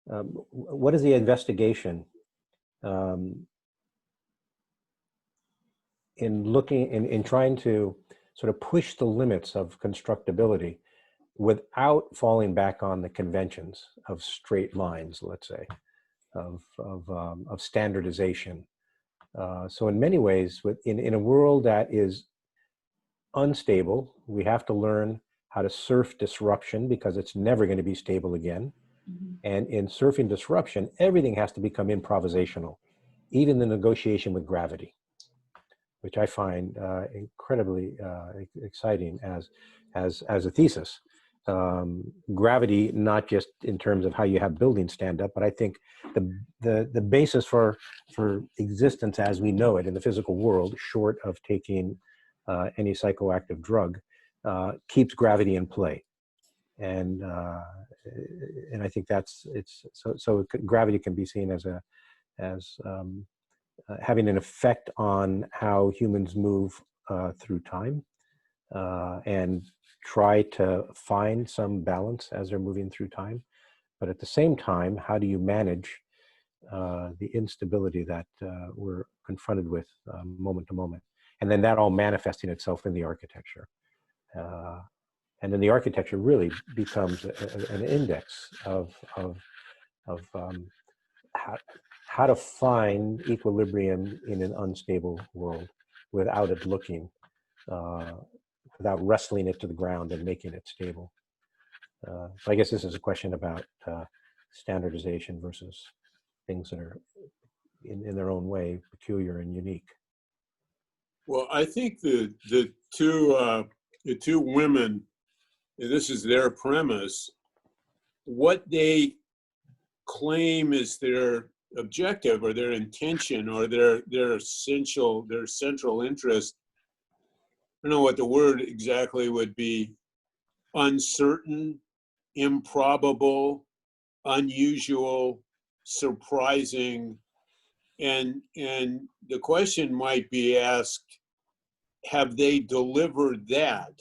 what is the investigation in trying to sort of push the limits of constructability without falling back on the conventions of straight lines, let's say, of standardization? So in many ways, in a world that is unstable, we have to learn how to surf disruption, because it's never going to be stable again. Mm-hmm. And in surfing disruption, everything has to become improvisational, even the negotiation with gravity, which I find incredibly exciting as a thesis. Gravity, not just in terms of how you have buildings stand up, but I think the basis for existence as we know it in the physical world, short of taking any psychoactive drug, keeps gravity in play. And I think so gravity can be seen as having an effect on how humans move through time and try to find some balance as they're moving through time. But at the same time, how do you manage the instability that we're confronted with moment to moment? And then that all manifesting itself in the architecture. And then the architecture really becomes an index of how to find equilibrium in an unstable world without it looking, without wrestling it to the ground and making it stable. So I guess this is a question about standardization versus things that are in their own way peculiar and unique. Well, I think the two women, this is their premise, what they claim is their objective or their intention or their central interest. I don't know what the word exactly would be: uncertain, improbable, unusual, surprising. And the question might be asked, have they delivered that?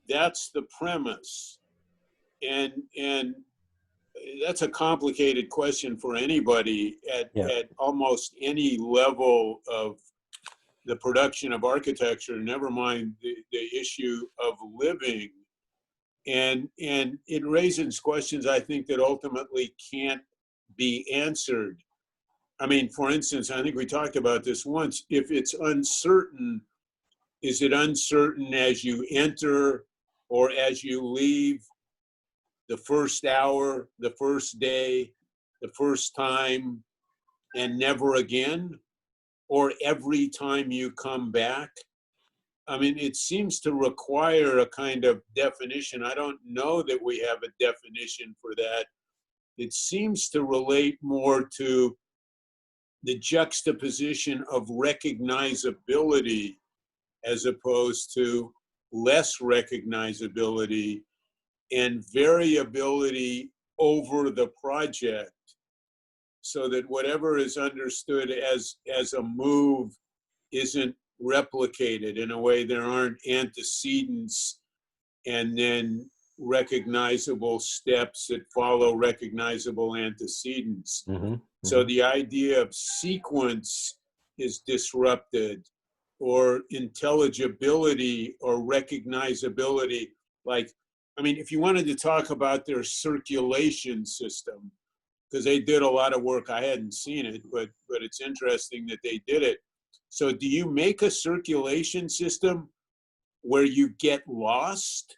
That's the premise. And that's a complicated question for anybody at almost any level of the production of architecture, never mind the issue of living And it raises questions, I think, that ultimately can't be answered. I mean, for instance, I think we talked about this once. If it's uncertain, is it uncertain as you enter or as you leave, the first hour, the first day, the first time, and never again? Or every time you come back? I mean, it seems to require a kind of definition. I don't know that we have a definition for that. It seems to relate more to the juxtaposition of recognizability as opposed to less recognizability and variability over the project, so that whatever is understood as a move isn't replicated. In a way, there aren't antecedents and then recognizable steps that follow recognizable antecedents. So the idea of sequence is disrupted, or intelligibility or recognizability. Like, I mean, if you wanted to talk about their circulation system, because they did a lot of work, I hadn't seen it, but it's interesting that they did it. So do you make a circulation system where you get lost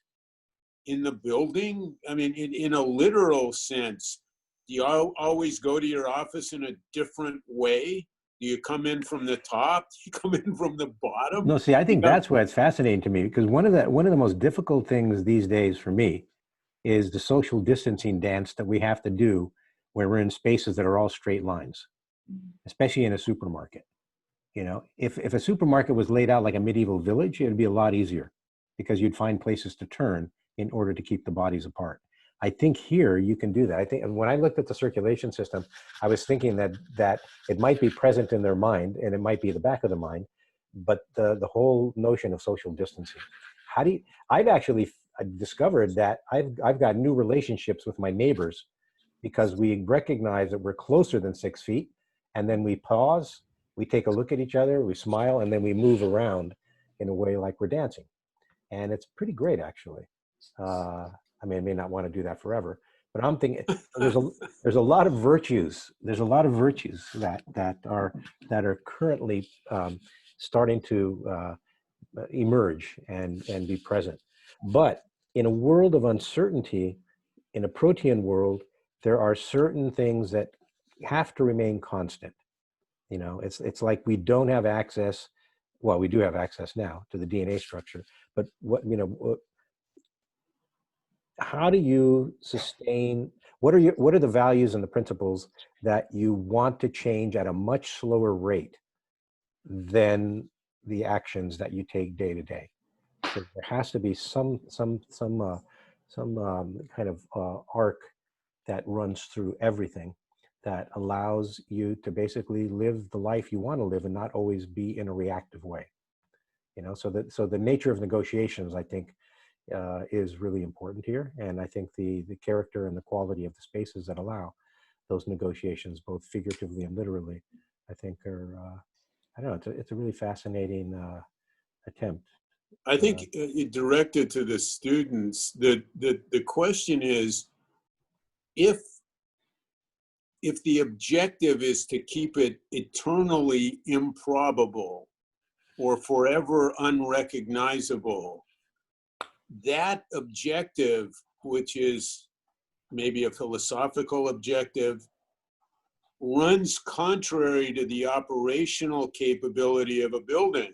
in the building? I mean, in a literal sense, do you always go to your office in a different way? Do you come in from the top? Do you come in from the bottom? No, see, I think that's why it's fascinating to me, because one of the most difficult things these days for me is the social distancing dance that we have to do where we're in spaces that are all straight lines, especially in a supermarket. You know, if a supermarket was laid out like a medieval village, it'd be a lot easier because you'd find places to turn in order to keep the bodies apart. I think here you can do that. I think when I looked at the circulation system, I was thinking that it might be present in their mind and it might be the back of the mind, but the whole notion of social distancing. I've actually discovered that I've got new relationships with my neighbors because we recognize that we're closer than 6 feet, and then we pause, we take a look at each other, we smile, and then we move around in a way like we're dancing. And it's pretty great, actually. I mean, I may not want to do that forever, but I'm thinking there's a lot of virtues. There's a lot of virtues that are currently starting to emerge and be present. But in a world of uncertainty, in a protean world, there are certain things that have to remain constant. You know, it's like we don't have access. Well, we do have access now to the DNA structure, but how do you sustain? What are the values and the principles that you want to change at a much slower rate than the actions that you take day to day? So there has to be some kind of arc that runs through everything that allows you to basically live the life you want to live and not always be in a reactive way. You know, so the nature of negotiations, I think, is really important here. And I think the character and the quality of the spaces that allow those negotiations, both figuratively and literally, I think are, I don't know, it's a really fascinating attempt. I think it directed to the students, the question is, if the objective is to keep it eternally improbable or forever unrecognizable, that objective, which is maybe a philosophical objective, runs contrary to the operational capability of a building.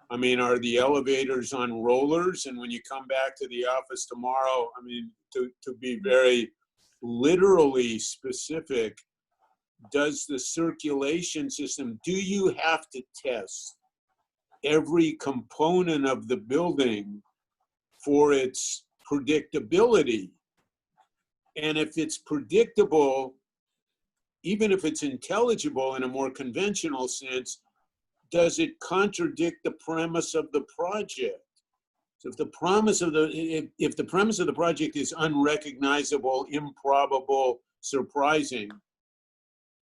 I mean, are the elevators on rollers? And when you come back to the office tomorrow, I mean, to be very literally specific, does the circulation system, do you have to test every component of the building for its predictability? And if it's predictable, even if it's intelligible in a more conventional sense, does it contradict the premise of the project? So if the premise of the project is unrecognizable, improbable, surprising,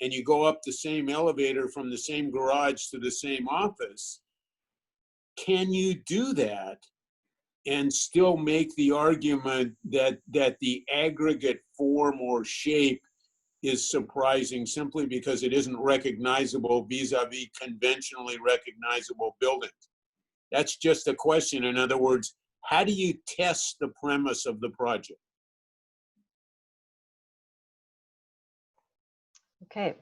and you go up the same elevator from the same garage to the same office, can you do that and still make the argument that the aggregate form or shape is surprising simply because it isn't recognizable vis-a-vis conventionally recognizable buildings. That's just a question. In other words, how do you test the premise of the project? Okay.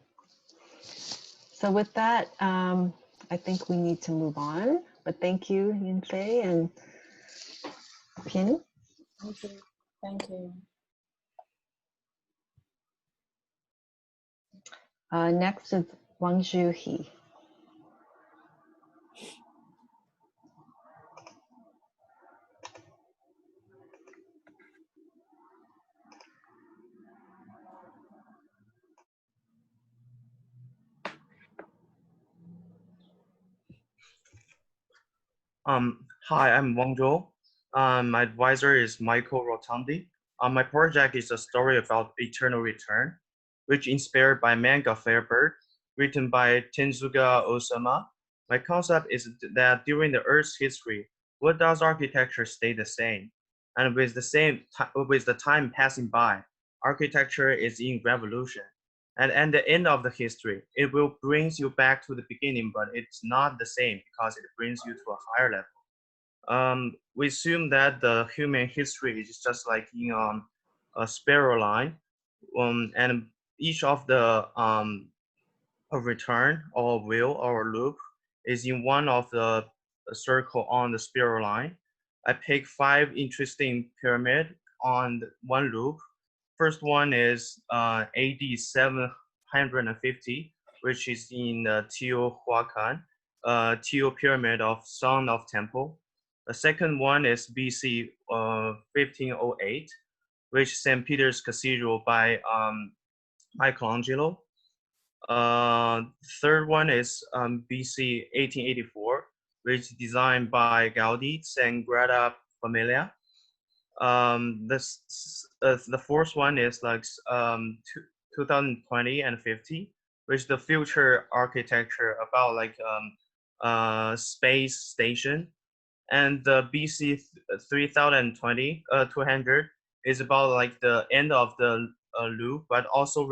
So with that, I think we need to move on. But thank you, Yunfei and Penny. Thank you. Thank you. Next is Wang Zhu He. Hi, I'm Wang Zhou. My advisor is Michael Rotundi. My project is a story about eternal return, which inspired by manga Firebird, written by Tensuga Osama. My concept is that during the Earth's history, what does architecture stay the same? And with the time passing by, architecture is in revolution. And at the end of the history, it will brings you back to the beginning, but it's not the same because it brings you to a higher level. We assume that the human history is just like in a spiral line, and each of the a return or wheel or loop is in one of the circle on the spiral line. I pick 5 interesting pyramid on one loop. First one is AD 750, which is in Teotihuacan, Teo Pyramid of Son of Temple. The second one is BC 1508, which is St. Peter's Cathedral by Michelangelo. Third one is BC 1884, which is designed by Gaudi, Sagrada Familia. The fourth one is like 2020 and 50, which is the future architecture about like space station. And the BC 3020, 200 is about like the end of the loop, but also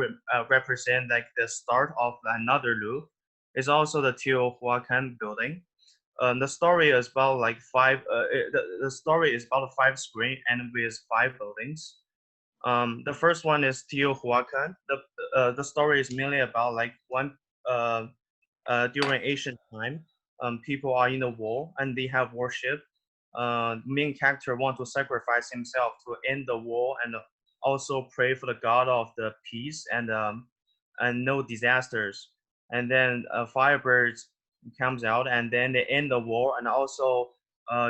represent like the start of another loop. It's also the Teotihuacan building. The story is about like the story is about 5 screen and with 5 buildings. The first one is Teotihuacan. The story is mainly about like during ancient time, people are in the war and they have worship. Main character want to sacrifice himself to end the war and also pray for the god of the peace and no disasters. And then Firebirds comes out and then they end the war and also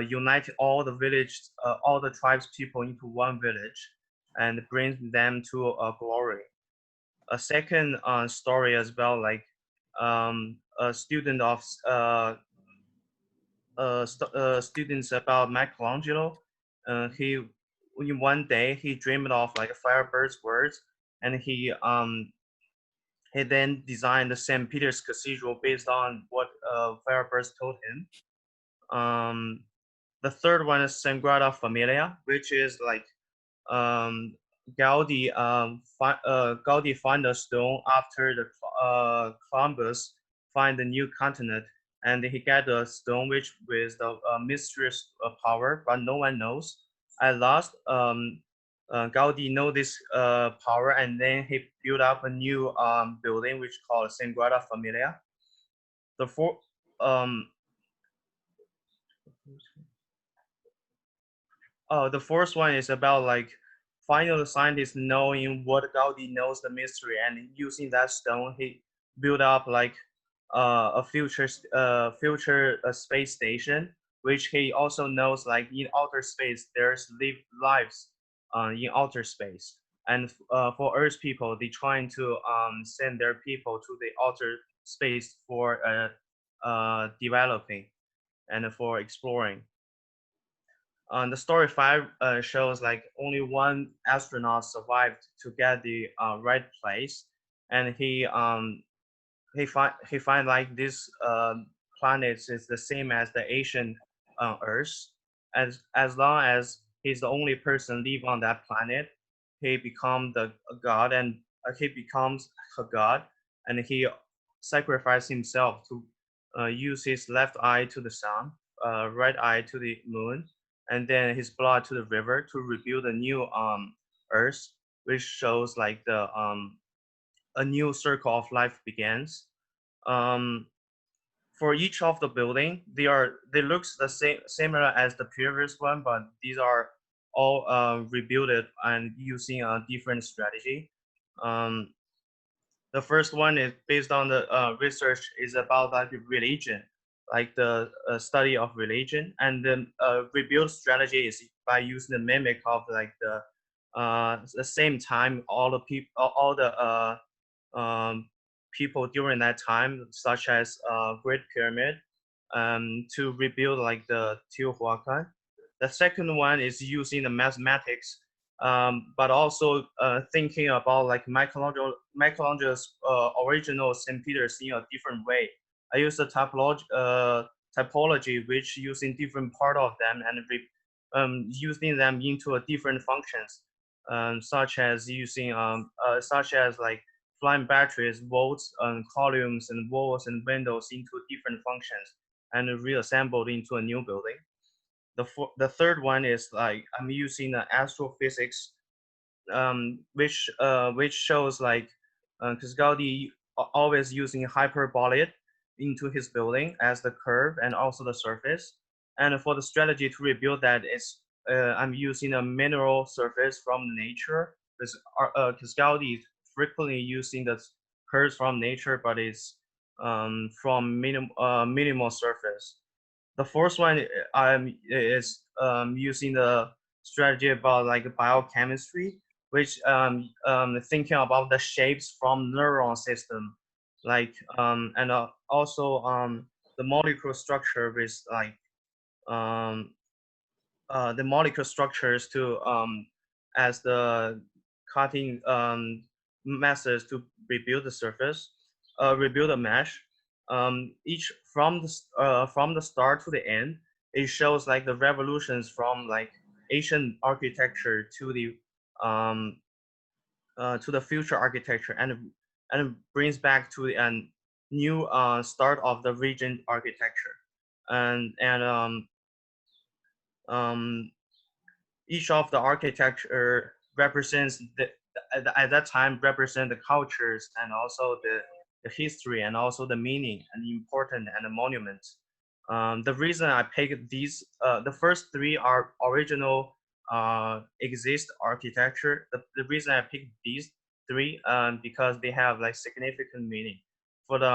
unite all the village, all the tribes people into one village and brings them to glory. A second story is about like a student of students about Michelangelo. He in one day he dreamed of like a Firebird's words, and he then designed the St. Peter's Cathedral based on what Firebirds told him. The third one is Sagrada Familia, which is like Gaudi Gaudi found a stone after the Columbus find the new continent, and he got a stone which with the mysterious power, but no one knows. At last, Gaudi know this power, and then he built up a new building which called Sagrada Familia. The fourth the fourth one is about like finding the scientists knowing what Gaudi knows the mystery, and using that stone, he built up like a future space station, which he also knows like in outer space there's lives in outer space, and for Earth people they trying to send their people to the outer space for developing and for exploring. The story 5 shows like only one astronaut survived to get the right place, and he find like this planets is the same as the ancient Earth, as long as he's the only person live on that planet, he become the god, and he becomes a god, and he sacrifices himself to use his left eye to the sun, right eye to the moon, and then his blood to the river to rebuild a new earth, which shows like the a new circle of life begins. For each of the building, they looks the same similar as the previous one, but these are all rebuilt and using a different strategy. The first one is based on the research is about like religion, like the study of religion, and the rebuild strategy is by using the mimic of like the same time all the people, all the people during that time, such as Great Pyramid, to rebuild like the Teotihuacan. The second one is using the mathematics, but also thinking about like Michelangelo's original St. Peter's in a different way. I use the typology which using different part of them and using them into a different functions, such as using such as like flying batteries, volts, columns, and walls and windows into different functions and reassembled into a new building. The third one is like I'm using the astrophysics, which shows like because Gaudi always using hyperbolic into his building as the curve and also the surface. And for the strategy to rebuild that is I'm using a mineral surface from nature, because Gaudi is frequently using the curves from nature, but it's from minimal surface. The fourth one is using the strategy about like biochemistry, which thinking about the shapes from neuron system, like and also the molecular structure with like the molecular structures to as the cutting methods to rebuild the surface, rebuild a mesh. Each from the start to the end, it shows like the revolutions from like ancient architecture to the future architecture, and brings back to the new start of the region architecture, and each of the architecture represents at that time represent the cultures and also the history and also the meaning and important and the monuments. The reason I picked these, the first three are original exist architecture. The reason I picked these three because they have like significant meaning. For the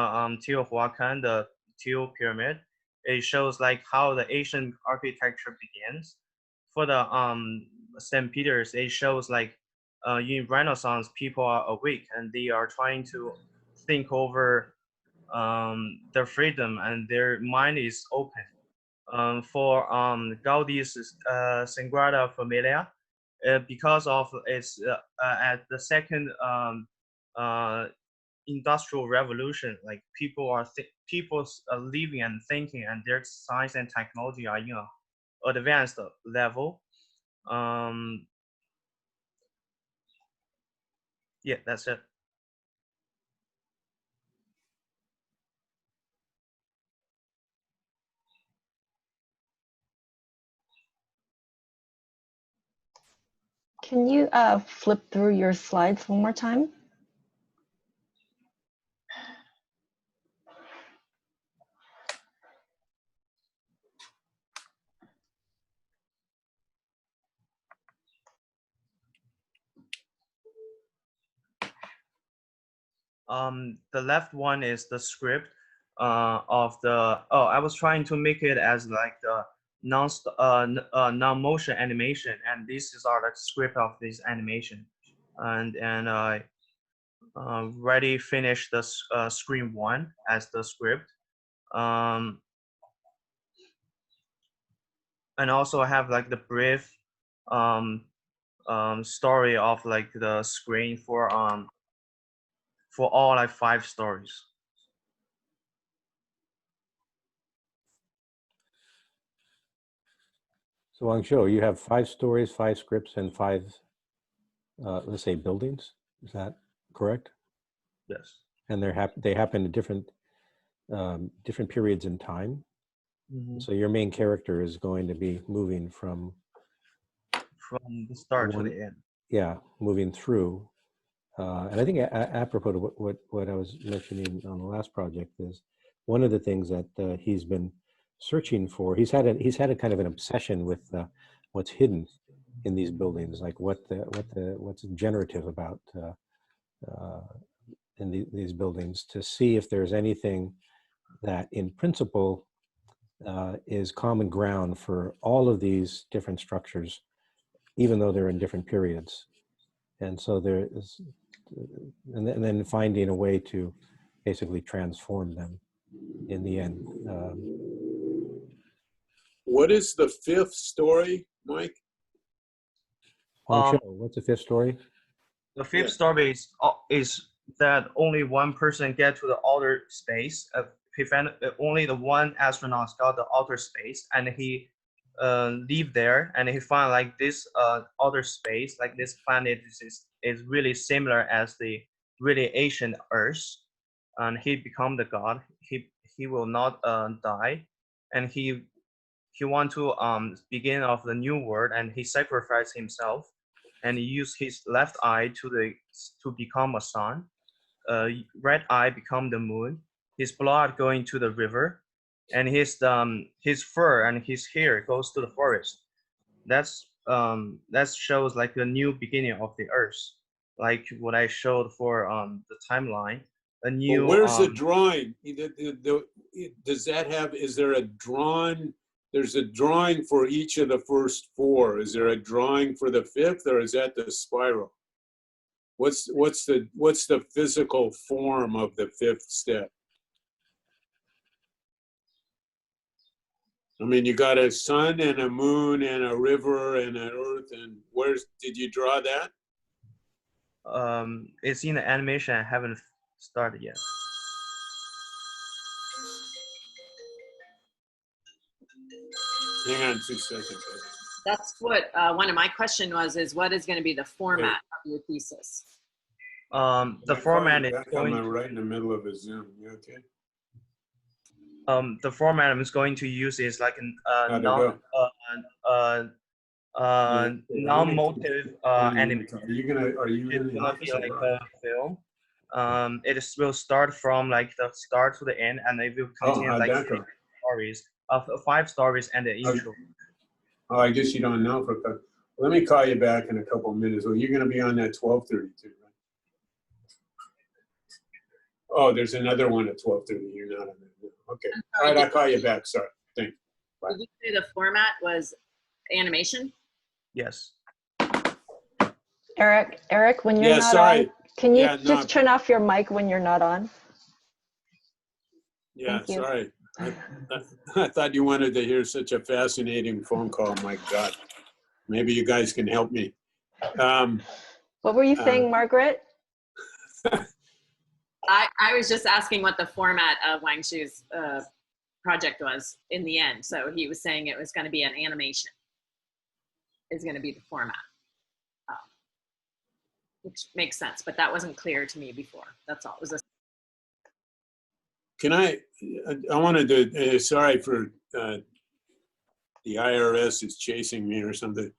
Teotihuacan, the Teo pyramid, it shows like how the Asian architecture begins. For the St. Peter's, it shows like in Renaissance, people are awake and they are trying to think over their freedom and their mind is open. For Gaudi's Sagrada Familia, because of its at the second industrial revolution, like people are living and thinking, and their science and technology are in a advanced level. Yeah, that's it. Can you flip through your slides one more time? The left one is the script of the, I was trying to make it as like the non-motion animation, and this is our like script of this animation, and I already finished the screen one as the script, and also I have like the brief story of like the screen for all like 5 stories. So Wangzhou, you have 5 stories, 5 scripts, and 5, let's say, buildings. Is that correct? Yes. And they happen at different periods in time. Mhm. So your main character is going to be moving from the start to the end. Yeah, moving through. And I think apropos to what I was mentioning on the last project is one of the things that he's been searching for. He's had a kind of an obsession with what's hidden in these buildings, like what's generative about in these buildings, to see if there's anything that in principle is common ground for all of these different structures, even though they're in different periods. And so there is, and then finding a way to basically transform them in the end. What is the 5th story, Mike? What's the 5th story? The 5th story is that only one person get to the outer space. Only the one astronaut got the outer space, and he live there, and he find like this outer space, like this planet is really similar as the really ancient Earth, and he become the god. He will not die, and he want to begin of the new world, and he sacrificed himself, and he used his left eye to become a sun. Right eye become the moon. His blood going to the river, and his fur and his hair goes to the forest. That shows like the new beginning of the Earth, like what I showed for the timeline. A new. Well, where's the drawing? Does that have? Is there a drawn? There's a drawing for each of the first 4. Is there a drawing for the 5th, or is that the spiral? What's the physical form of the 5th step? I mean, you got a sun and a moon and a river and an earth, and did you draw that? It's in the animation. I haven't started yet. Hang on 2 seconds. That's what one of my question was, is what is going to be the format of your thesis? The format is going I'm right in the middle of a Zoom. You okay? The format I'm going to use is like non-motive animation. Are you in the gonna be like a film. It will start from like the start to the end, and it will contain like 6 stories of 5 stories and the intro. Oh, I guess you don't know. Let me call you back in a couple of minutes. Well, you're going to be on that 12:32, right? Oh, there's another one at 12:30. You're not on that. Okay. All right, I'll call you back. Sorry. Thanks. Bye. Did you say the format was animation? Yes. Eric, when you're not on, can you just turn off your mic when you're not on? Yeah, sorry. I thought you wanted to hear such a fascinating phone call. My God. Maybe you guys can help me. What were you saying, Margaret? I was just asking what the format of Wang Shu's project was in the end. So he was saying it was going to be an animation is going to be the format, which makes sense, but that wasn't clear to me before. That's all. It was Can I wanted to, sorry for the IRS is chasing me or something.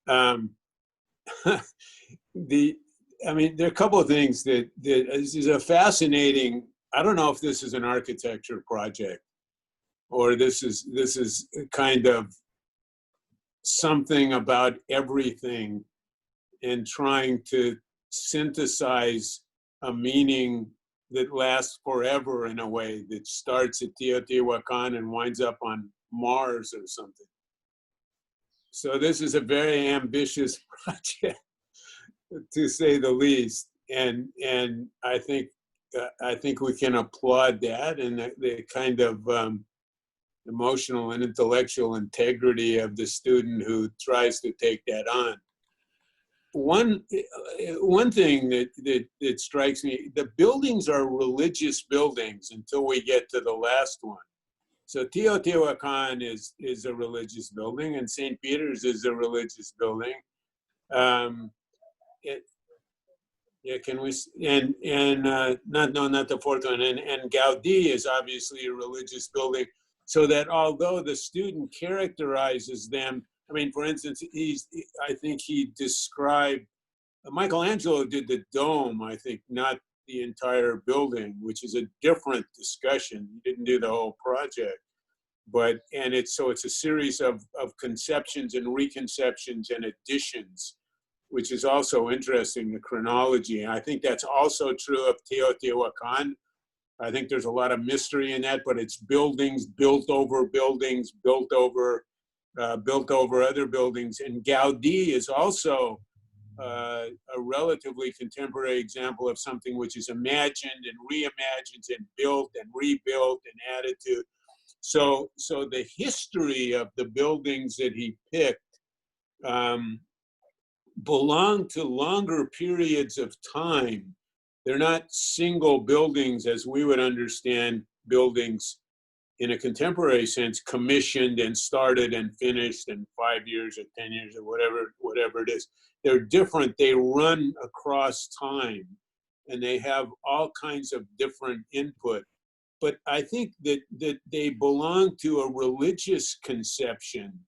I mean, there are a couple of things that this is a fascinating, I don't know if this is an architecture project or this is kind of something about everything and trying to synthesize a meaning that lasts forever in a way that starts at Teotihuacan and winds up on Mars or something. So this is a very ambitious project, to say the least, and I think we can applaud that and the kind of emotional and intellectual integrity of the student who tries to take that on. One thing that strikes me, the buildings are religious buildings until we get to the last one. So Teotihuacan is a religious building, and St. Peter's is a religious building. Yeah, can we, not the fourth one, and Gaudi is obviously a religious building, so that although the student characterizes them, I mean, for instance, I think he described, Michelangelo did the dome, I think, not the entire building, which is a different discussion. He didn't do the whole project, but, and it's a series of conceptions and reconceptions and additions, which is also interesting, the chronology. And I think that's also true of Teotihuacan. I think there's a lot of mystery in that, but it's buildings built over buildings, built over other buildings. And Gaudi is also a relatively contemporary example of something which is imagined and reimagined and built and rebuilt and added to. So the history of the buildings that he picked belong to longer periods of time. They're not single buildings as we would understand buildings in a contemporary sense, commissioned and started and finished in 5 years or 10 years or whatever it is. They're different. They run across time and they have all kinds of different input. But I think that they belong to a religious conception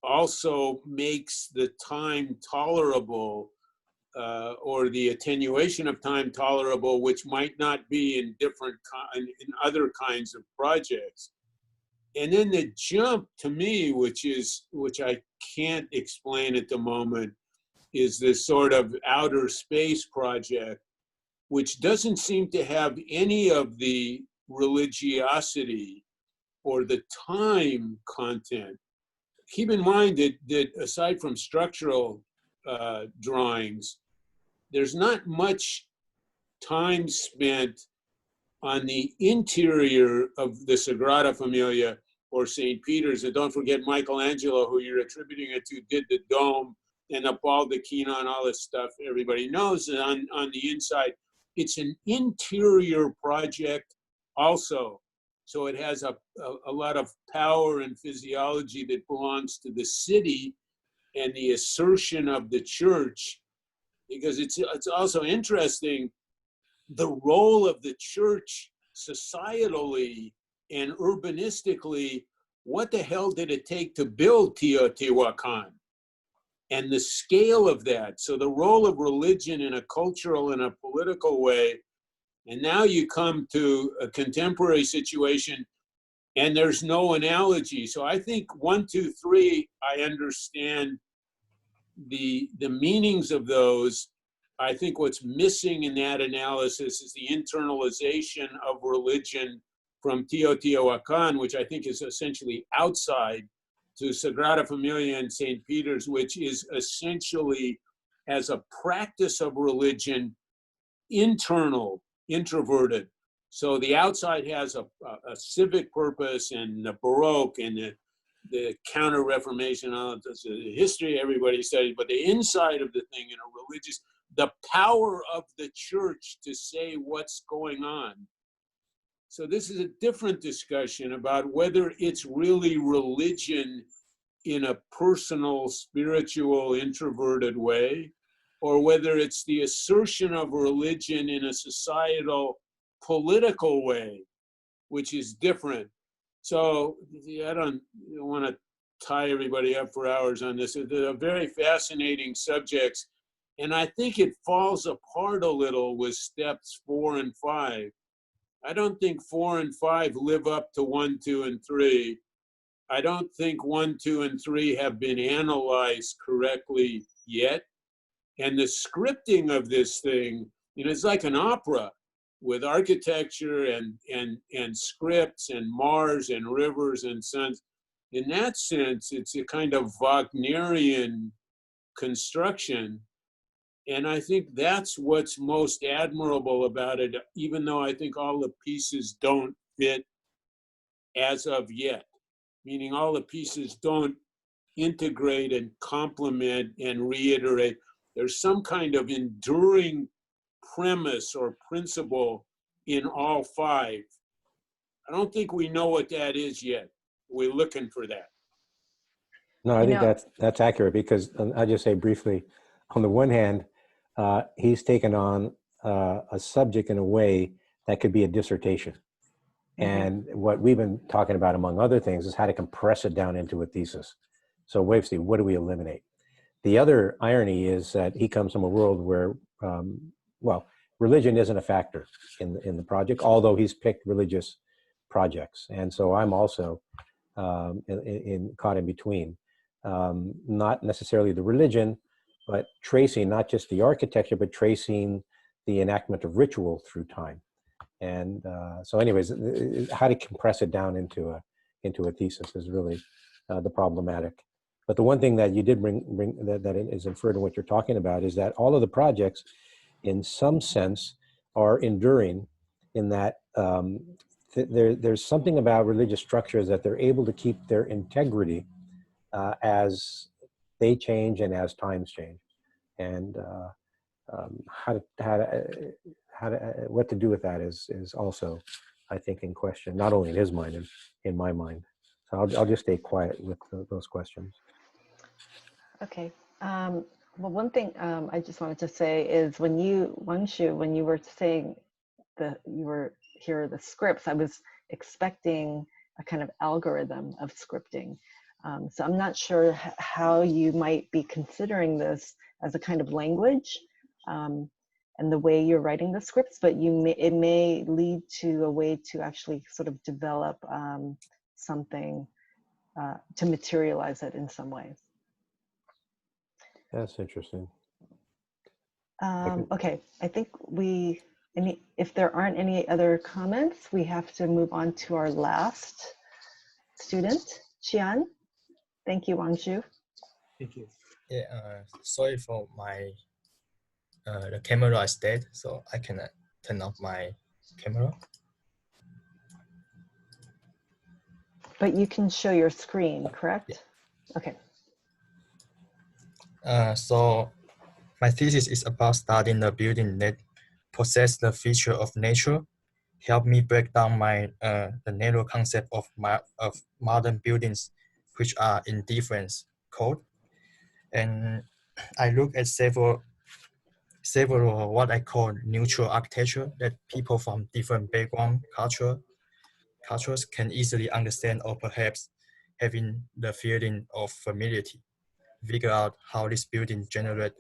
also makes the time tolerable, or the attenuation of time tolerable, which might not be in in other kinds of projects. And then the jump to me, which I can't explain at the moment, is this sort of outer space project, which doesn't seem to have any of the religiosity or the time content. Keep in mind that aside from structural drawings, there's not much time spent on the interior of the Sagrada Familia or St. Peter's. And don't forget Michelangelo, who you're attributing it to, did the dome and the baldacchino and all this stuff everybody knows. And on the inside, it's an interior project also. So it has a lot of power and physiology that belongs to the city and the assertion of the church, because it's also interesting, the role of the church societally and urbanistically. What the hell did it take to build Teotihuacan? And the scale of that. So the role of religion in a cultural and a political way. And now you come to a contemporary situation and there's no analogy. So I think 1, 2, 3, I understand the meanings of those. I think what's missing in that analysis is the internalization of religion from Teotihuacan, which I think is essentially outside, to Sagrada Familia and St. Peter's, which is essentially, as a practice of religion, internal, introverted. So the outside has a civic purpose, and the Baroque and the Counter-Reformation, the history everybody studied, but the inside of the thing in a religious, the power of the church to say what's going on. So this is a different discussion about whether it's really religion in a personal, spiritual, introverted way, or whether it's the assertion of religion in a societal, political way, which is different. So I don't want to tie everybody up for hours on this. They're very fascinating subjects. And I think it falls apart a little with steps 4 and 5. I don't think 4 and 5 live up to 1, 2, and 3. I don't think 1, 2, and 3 have been analyzed correctly yet. And the scripting of this thing, it's like an opera with architecture and scripts and Mars and rivers and suns. In that sense, it's a kind of Wagnerian construction. And I think that's what's most admirable about it, even though I think all the pieces don't fit as of yet, meaning all the pieces don't integrate and complement and reiterate. There's some kind of enduring premise or principle in all 5. I don't think we know what that is yet. We're looking for that. No, I think that's accurate because I'll just say briefly, on the one hand, he's taken on a subject in a way that could be a dissertation. And what we've been talking about, among other things, is how to compress it down into a thesis. So Wavesy, what do we eliminate? The other irony is that he comes from a world where, well, religion isn't a factor in the project, although he's picked religious projects. And so I'm also caught in between. Not necessarily the religion, but tracing not just the architecture, but tracing the enactment of ritual through time. And so anyways, how to compress it down into a thesis is really the problematic. But the one thing that you did bring that is inferred in what you're talking about is that all of the projects, in some sense, are enduring in that there's something about religious structures that they're able to keep their integrity as they change and as times change. And what to do with that is also, I think, in question, not only in his mind, in my mind. So I'll just stay quiet with those questions. Okay. Well, one thing I just wanted to say is when you were saying you were here are the scripts, I was expecting a kind of algorithm of scripting. So I'm not sure how you might be considering this as a kind of language and the way you're writing the scripts, but it may lead to a way to actually sort of develop something to materialize it in some ways. That's interesting. Okay, I think if there aren't any other comments, we have to move on to our last student, Qian. Thank you, Wangzhu. Thank you. Yeah, sorry for my the camera is dead, so I cannot turn off my camera. But you can show your screen, correct? Yeah. Okay. So my thesis is about studying the building that possess the feature of nature, help me break down the narrow concept of modern buildings, which are in different code. And I look at several what I call neutral architecture that people from different background cultures can easily understand, or perhaps having the feeling of familiarity, figure out how this building generate.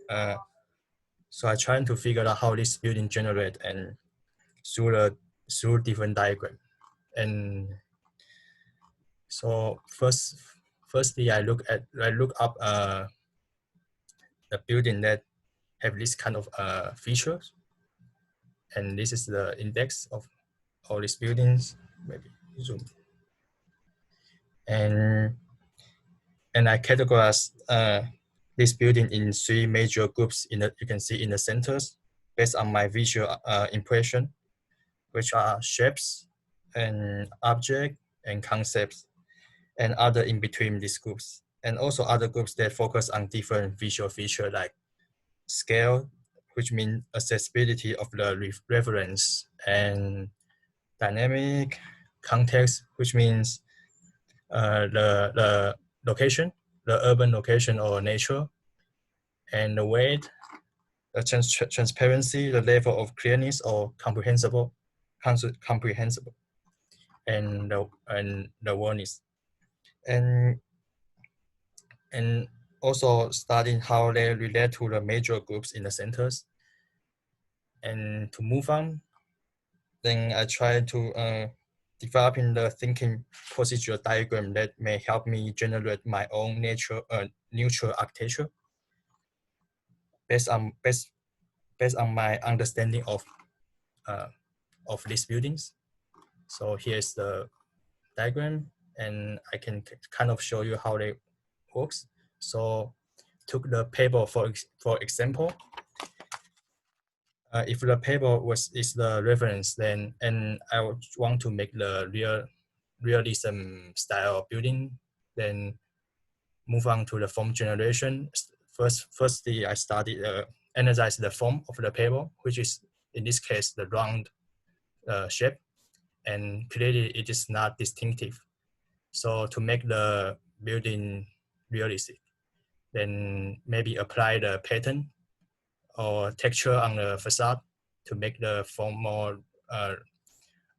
So I trying to figure out how this building generate and through different diagram. And so firstly, I look up the building that have this kind of features, and this is the index of all these buildings. Maybe zoom. And I categorize this building in 3 major groups. You can see in the centers, based on my visual impression, which are shapes and object and concepts, and other in between these groups, and also other groups that focus on different visual features like scale, which means accessibility of the reference, and dynamic, context, which means the location, the urban location or nature, and the weight, the transparency, the level of clearness or comprehensible, and the awareness, and also studying how they relate to the major groups in the centers. And to move on, then I try to developing the thinking procedure diagram that may help me generate my own neutral architecture based on my understanding of these buildings. So here's the diagram, and I can kind of show you how they works. So took the paper for example. If the paper is the reference, then and I would want to make the realism style building, then move on to the form generation. Firstly, I studied analyze the form of the paper, which is in this case the round shape, and clearly it is not distinctive. So to make the building realistic, then maybe apply the pattern or texture on the facade to make the form more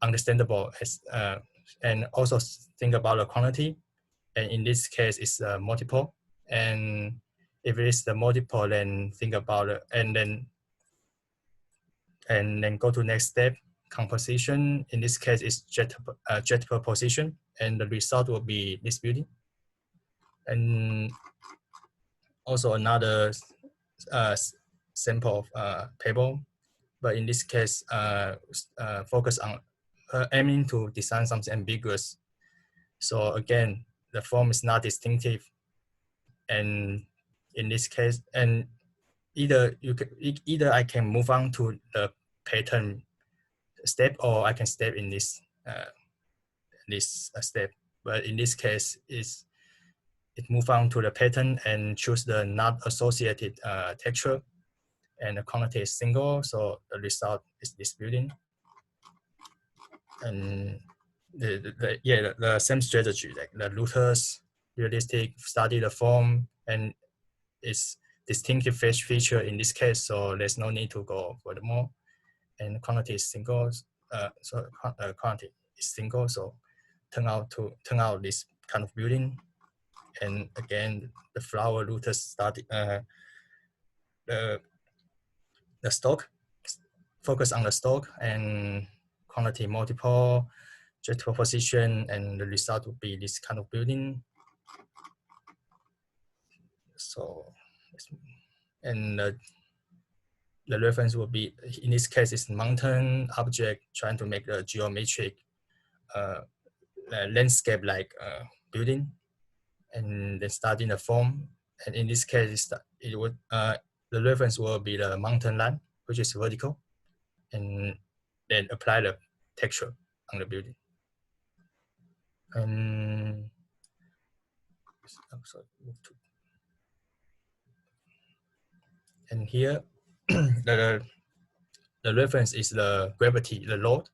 understandable, and also think about the quantity. And in this case, it's multiple. And if it is the multiple, then think about it, and then go to next step. Composition, in this case, is jet position, and the result will be this building. And also another sample of table, but in this case, focus on aiming to design something ambiguous. So again, the form is not distinctive, and in this case, and either I can move on to the pattern step, or I can step in this step. But in this case, it move on to the pattern and choose the not associated texture, and the quantity is single, so the result is this building. And the same strategy, like the Luther's realistic, study the form and its distinctive feature in this case, so there's no need to go furthermore. And quantity is single, so quantity is single, so turn out this kind of building. And again, the flower Luther's study, the stock, focus on the stock and quantity multiple, jet position, and the result would be this kind of building. So, and the reference will be, in this case, is mountain object trying to make a geometric landscape-like building, and then studying the form. And in this case, it would the reference will be the mountain line, which is vertical, and then apply the texture on the building. And here the reference is the gravity, the load,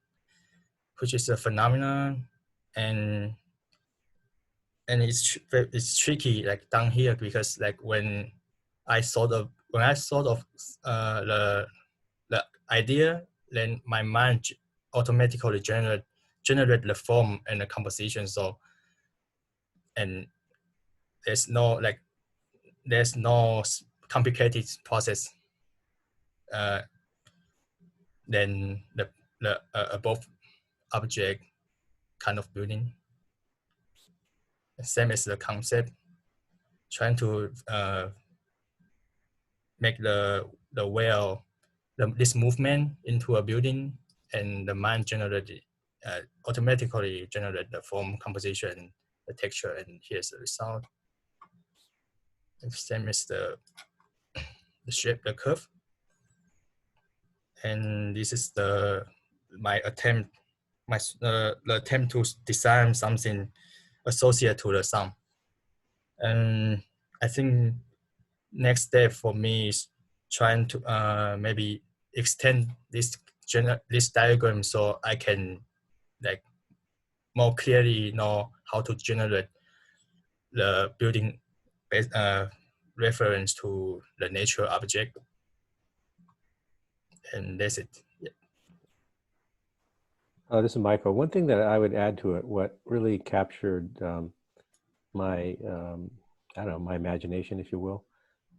which is a phenomenon, and it's tricky like down here, because like when I thought of the idea, then my mind automatically generate the form and the composition. So, and there's no complicated process than the above object kind of building. Same as the concept, trying to make this movement into a building, and the mind automatically generate the form, composition, the texture, and here's the result. And same as the shape, the curve. And this is the attempt to design something associated to the sound. And I think next step for me is trying to maybe extend this diagram, so I can like more clearly know how to generate the building reference to the nature object. And that's it. Yeah. This is Michael. One thing that I would add to it, what really captured my I don't know, my imagination, if you will,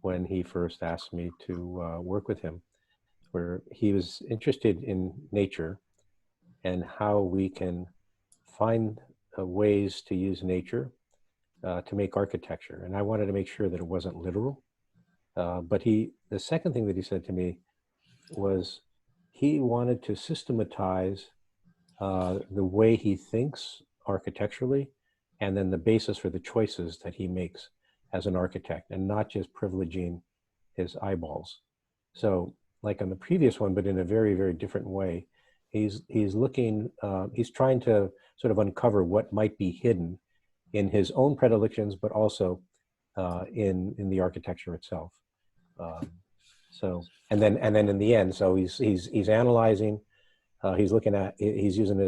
when he first asked me to work with him, where he was interested in nature and how we can find ways to use nature to make architecture. And I wanted to make sure that it wasn't literal. But the second thing that he said to me was he wanted to systematize the way he thinks architecturally, and then the basis for the choices that he makes as an architect, and not just privileging his eyeballs. So like on the previous one, but in a very, very different way, he's looking, he's trying to sort of uncover what might be hidden in his own predilections, but also in the architecture itself. So, and then in the end, so he's analyzing He's looking at, he's using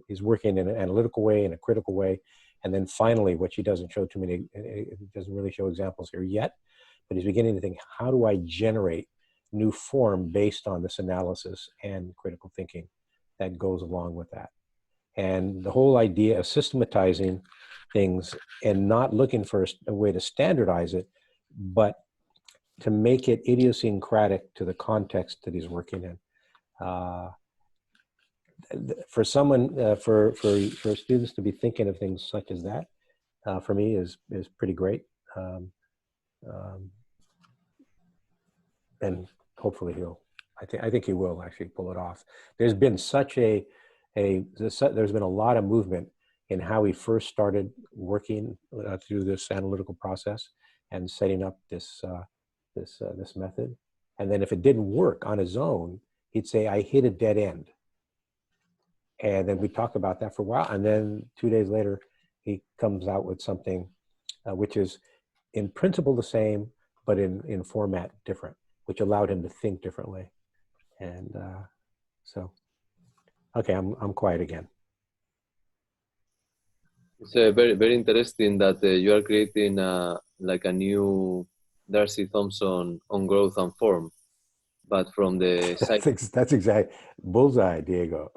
he's working in an analytical way, in a critical way. And then finally, which he doesn't show too many, it doesn't really show examples here yet, but he's beginning to think, how do I generate new form based on this analysis and critical thinking that goes along with that? And the whole idea of systematizing things and not looking for a way to standardize it, but to make it idiosyncratic to the context that he's working in. For someone, for students to be thinking of things such as that, for me is pretty great. And hopefully I think he will actually pull it off. There's been such there's been a lot of movement in how he first started working through this analytical process and setting up this method. And then if it didn't work on his own, he'd say, I hit a dead end. And then we talk about that for a while. And then 2 days later, he comes out with something which is in principle the same, but in format different, which allowed him to think differently. And so, okay, I'm quiet again. It's very, very interesting that you are creating like a new Darcy Thompson on growth and form, but from the side. That's exact bullseye, Diego.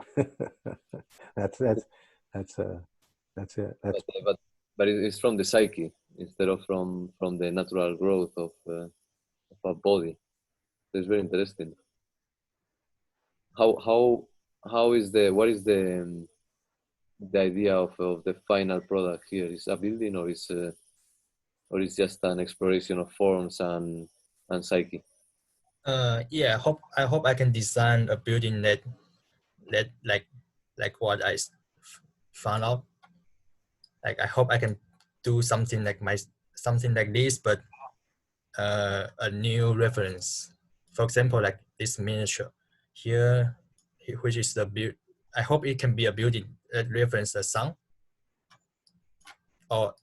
that's it. But it's from the psyche instead of from the natural growth of a body. It's very interesting. What is the idea of the final product here? Is a building or is just an exploration of forms and psyche? Yeah, I hope I can design a building that like what I found out. Like I hope I can do something like this, but a new reference. For example, like this miniature here, which is the build. I hope it can be a building that reference the sun, or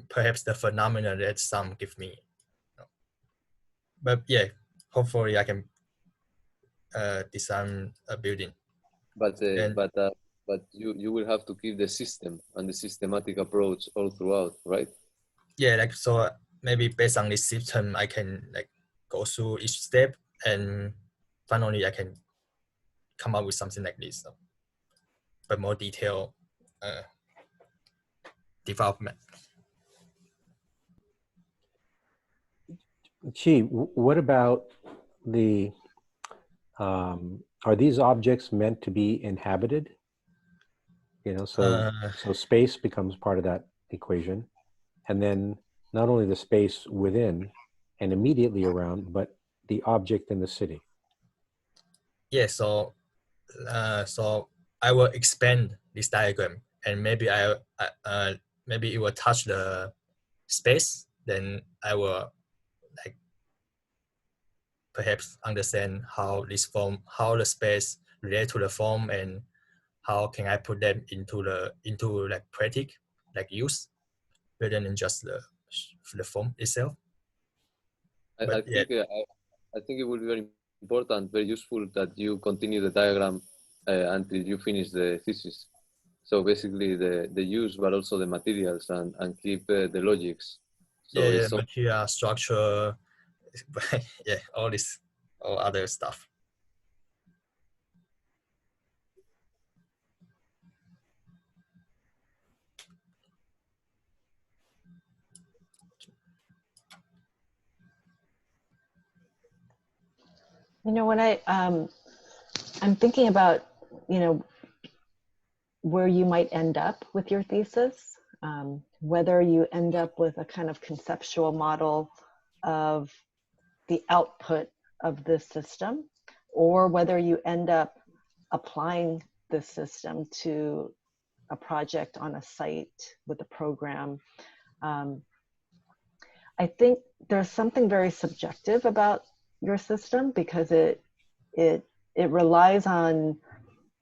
perhaps the phenomena that sun give me. But yeah, hopefully I can design a building. But you will have to keep the system and the systematic approach all throughout, right? Yeah, like so maybe based on this system, I can like go through each step and finally I can come up with something like this, but more detailed development. Chi, what about the, are these objects meant to be inhabited? You know, so space becomes part of that equation. And then not only the space within and immediately around, but the object in the city. Yeah, so I will expand this diagram and maybe maybe it will touch the space. Then I will like perhaps understand how this form, how the space relate to the form, and how can I put them into like practice, like use, rather than just the form itself. I think it will be very important, very useful that you continue the diagram until you finish the thesis. So basically the use, but also the materials and keep the logics. So yeah, material, structure, yeah, all other stuff. You know, when I'm thinking about, you know, where you might end up with your thesis, whether you end up with a kind of conceptual model of the output of this system, or whether you end up applying this system to a project on a site with a program. I think there's something very subjective about your system because it relies on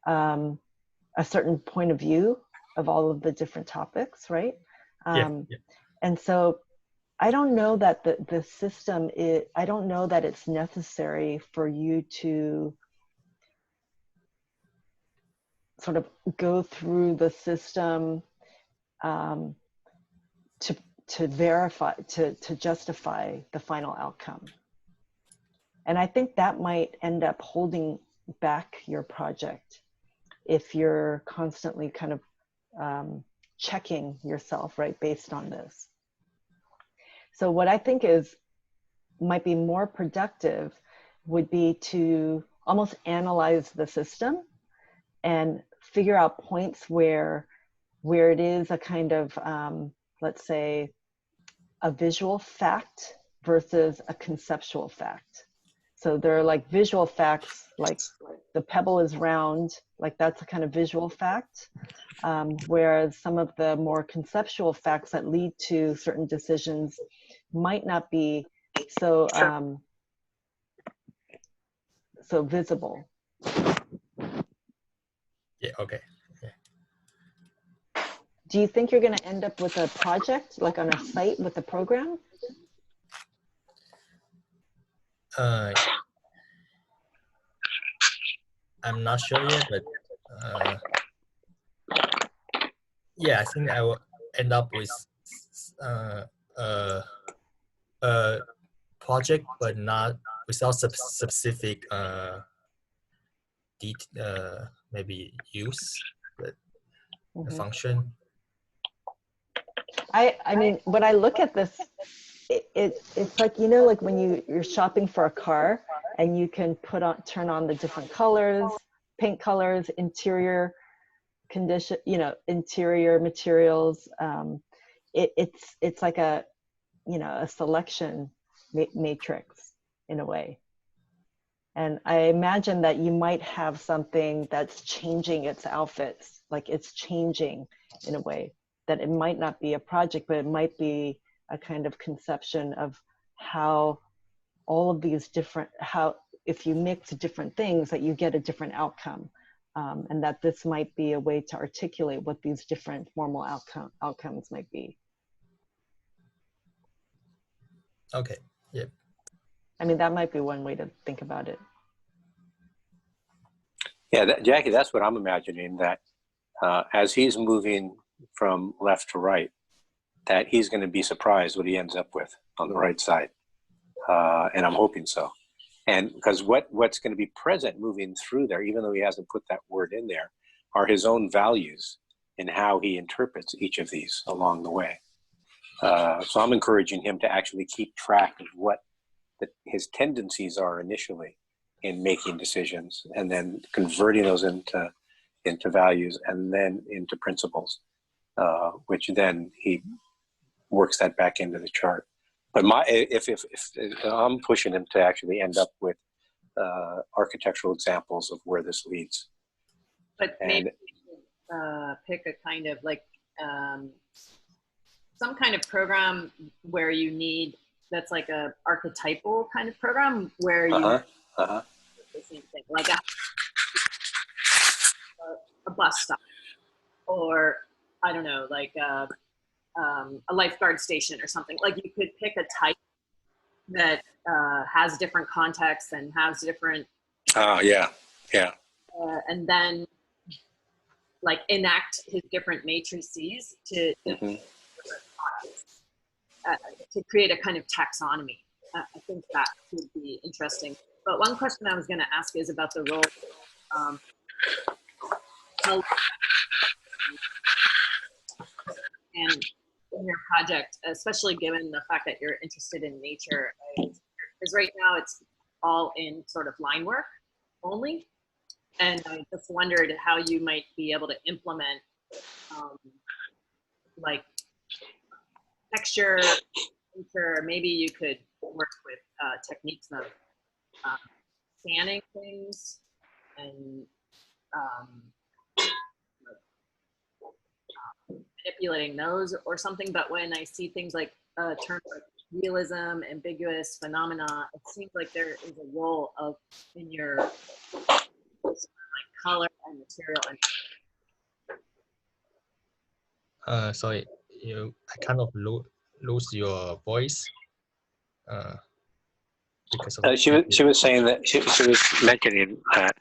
a certain point of view of all of the different topics, right? Yeah. And so I don't know that the system I don't know that it's necessary for you to sort of go through the system to verify, to justify the final outcome. And I think that might end up holding back your project if you're constantly kind of checking yourself, right, based on this. So what I think might be more productive would be to almost analyze the system and figure out points where it is a kind of, let's say, a visual fact versus a conceptual fact. So there are like visual facts, like the pebble is round, like that's a kind of visual fact. Whereas some of the more conceptual facts that lead to certain decisions might not be so, so visible. Yeah, okay. Yeah. Do you think you're going to end up with a project, like on a site with a program? I'm not sure yet, but yeah, I think I will end up with a project, but not without specific maybe use, but the function. I mean, when I look at this, it's like, you know, like when you're shopping for a car and you can turn on the different colors, paint colors, interior condition, you know, interior materials. It's like a, you know, a selection matrix in a way. And I imagine that you might have something that's changing its outfits, like it's changing in a way that it might not be a project, but it might be a kind of conception of how all of these different, how if you mix different things that you get a different outcome. And that this might be a way to articulate what these different formal outcomes might be. Okay, yeah. I mean, that might be one way to think about it. Yeah, Jackie, that's what I'm imagining, that as he's moving from left to right, that he's going to be surprised what he ends up with on the right side. And I'm hoping so. And because what's going to be present moving through there, even though he hasn't put that word in there, are his own values and how he interprets each of these along the way. So I'm encouraging him to actually keep track of what his tendencies are initially in making decisions, and then converting those into values and then into principles, which then he works that back into the chart. But if I'm pushing him to actually end up with architectural examples of where this leads. But maybe pick a kind of like some kind of program where you need, that's like a archetypal kind of program where you the same thing, like a bus stop, or I don't know, like a lifeguard station or something. Like you could pick a type that has different contexts and has different. Yeah. And then like enact his different matrices to create a kind of taxonomy. I think that would be interesting. But one question I was going to ask is about the role and in your project, especially given the fact that you're interested in nature, because right now it's all in sort of line work only. And I just wondered how you might be able to implement like texture, maybe you could work with techniques of scanning things and manipulating those or something. But when I see things like terms like realism, ambiguous phenomena, it seems like there is a role in your like color and material. Sorry, I kind of lose your voice. Because of she was saying that she was mentioning that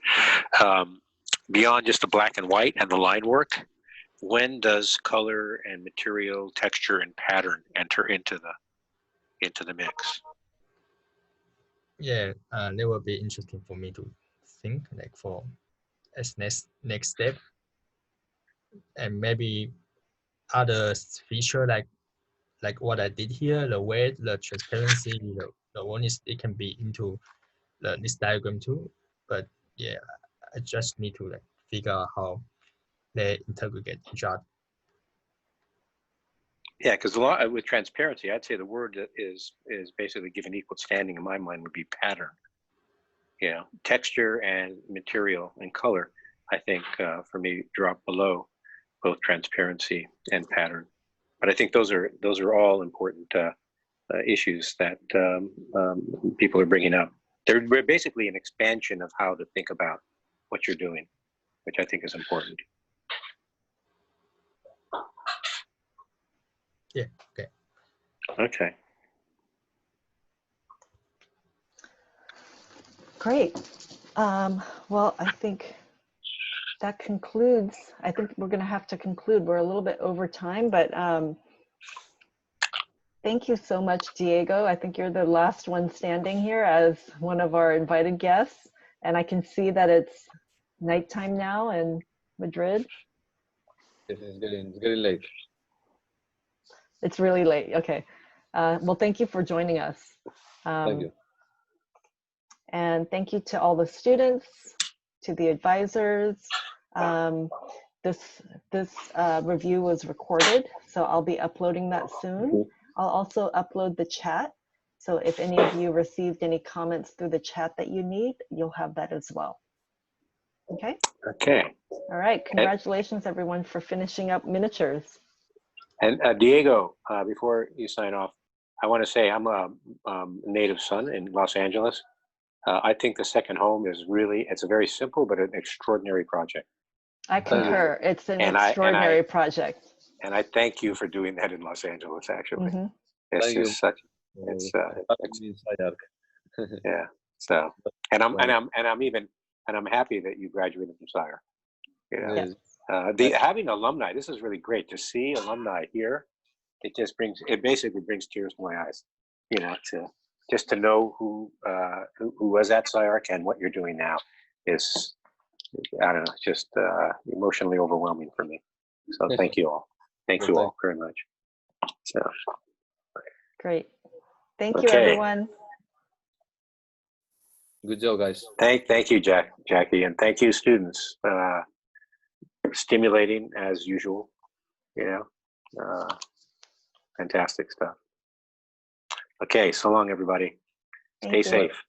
beyond just the black and white and the line work, when does color and material, texture and pattern enter into the mix? Yeah, that would be interesting for me to think like for as next step, and maybe other feature like what I did here, the weight, the transparency, the one is it can be into this diagram too. But yeah, I just need to like figure out how they integrate each other. Yeah, because a lot with transparency, I'd say the word that is basically given equal standing in my mind would be pattern. You know, texture and material and color, I think for me drop below both transparency and pattern. But I think those are all important issues that people are bringing up. They're basically an expansion of how to think about what you're doing, which I think is important. Yeah, okay. Okay. Great. Well, I think that concludes. I think we're going to have to conclude. We're a little bit over time, but thank you so much, Diego. I think you're the last one standing here as one of our invited guests. And I can see that it's nighttime now in Madrid. Yes, it's getting late. It's really late. Okay. Well, thank you for joining us. Thank you. And thank you to all the students, to the advisors. This review was recorded, so I'll be uploading that soon. I'll also upload the chat. So if any of you received any comments through the chat that you need, you'll have that as well. Okay? Okay. All right. Congratulations, everyone, for finishing up miniatures. And Diego, before you sign off, I want to say I'm a native son in Los Angeles. I think the second home is it's a very simple but an extraordinary project. I concur. It's an extraordinary project. And I thank you for doing that in Los Angeles, actually. Mm-hmm. It's just such, it's yeah. So, and I'm happy that you graduated from SCI-Arc. You know, yes. Having alumni, this is really great to see alumni here. It basically brings tears to my eyes. You know, just to know who was at SCI-Arc and what you're doing now is, I don't know, just emotionally overwhelming for me. So thank you all. Thank you all very much. So. Great. Thank you, everyone. Good job, guys. Thank you, Jackie, and thank you, students. Stimulating as usual, you know, fantastic stuff. Okay, so long, everybody. Stay safe.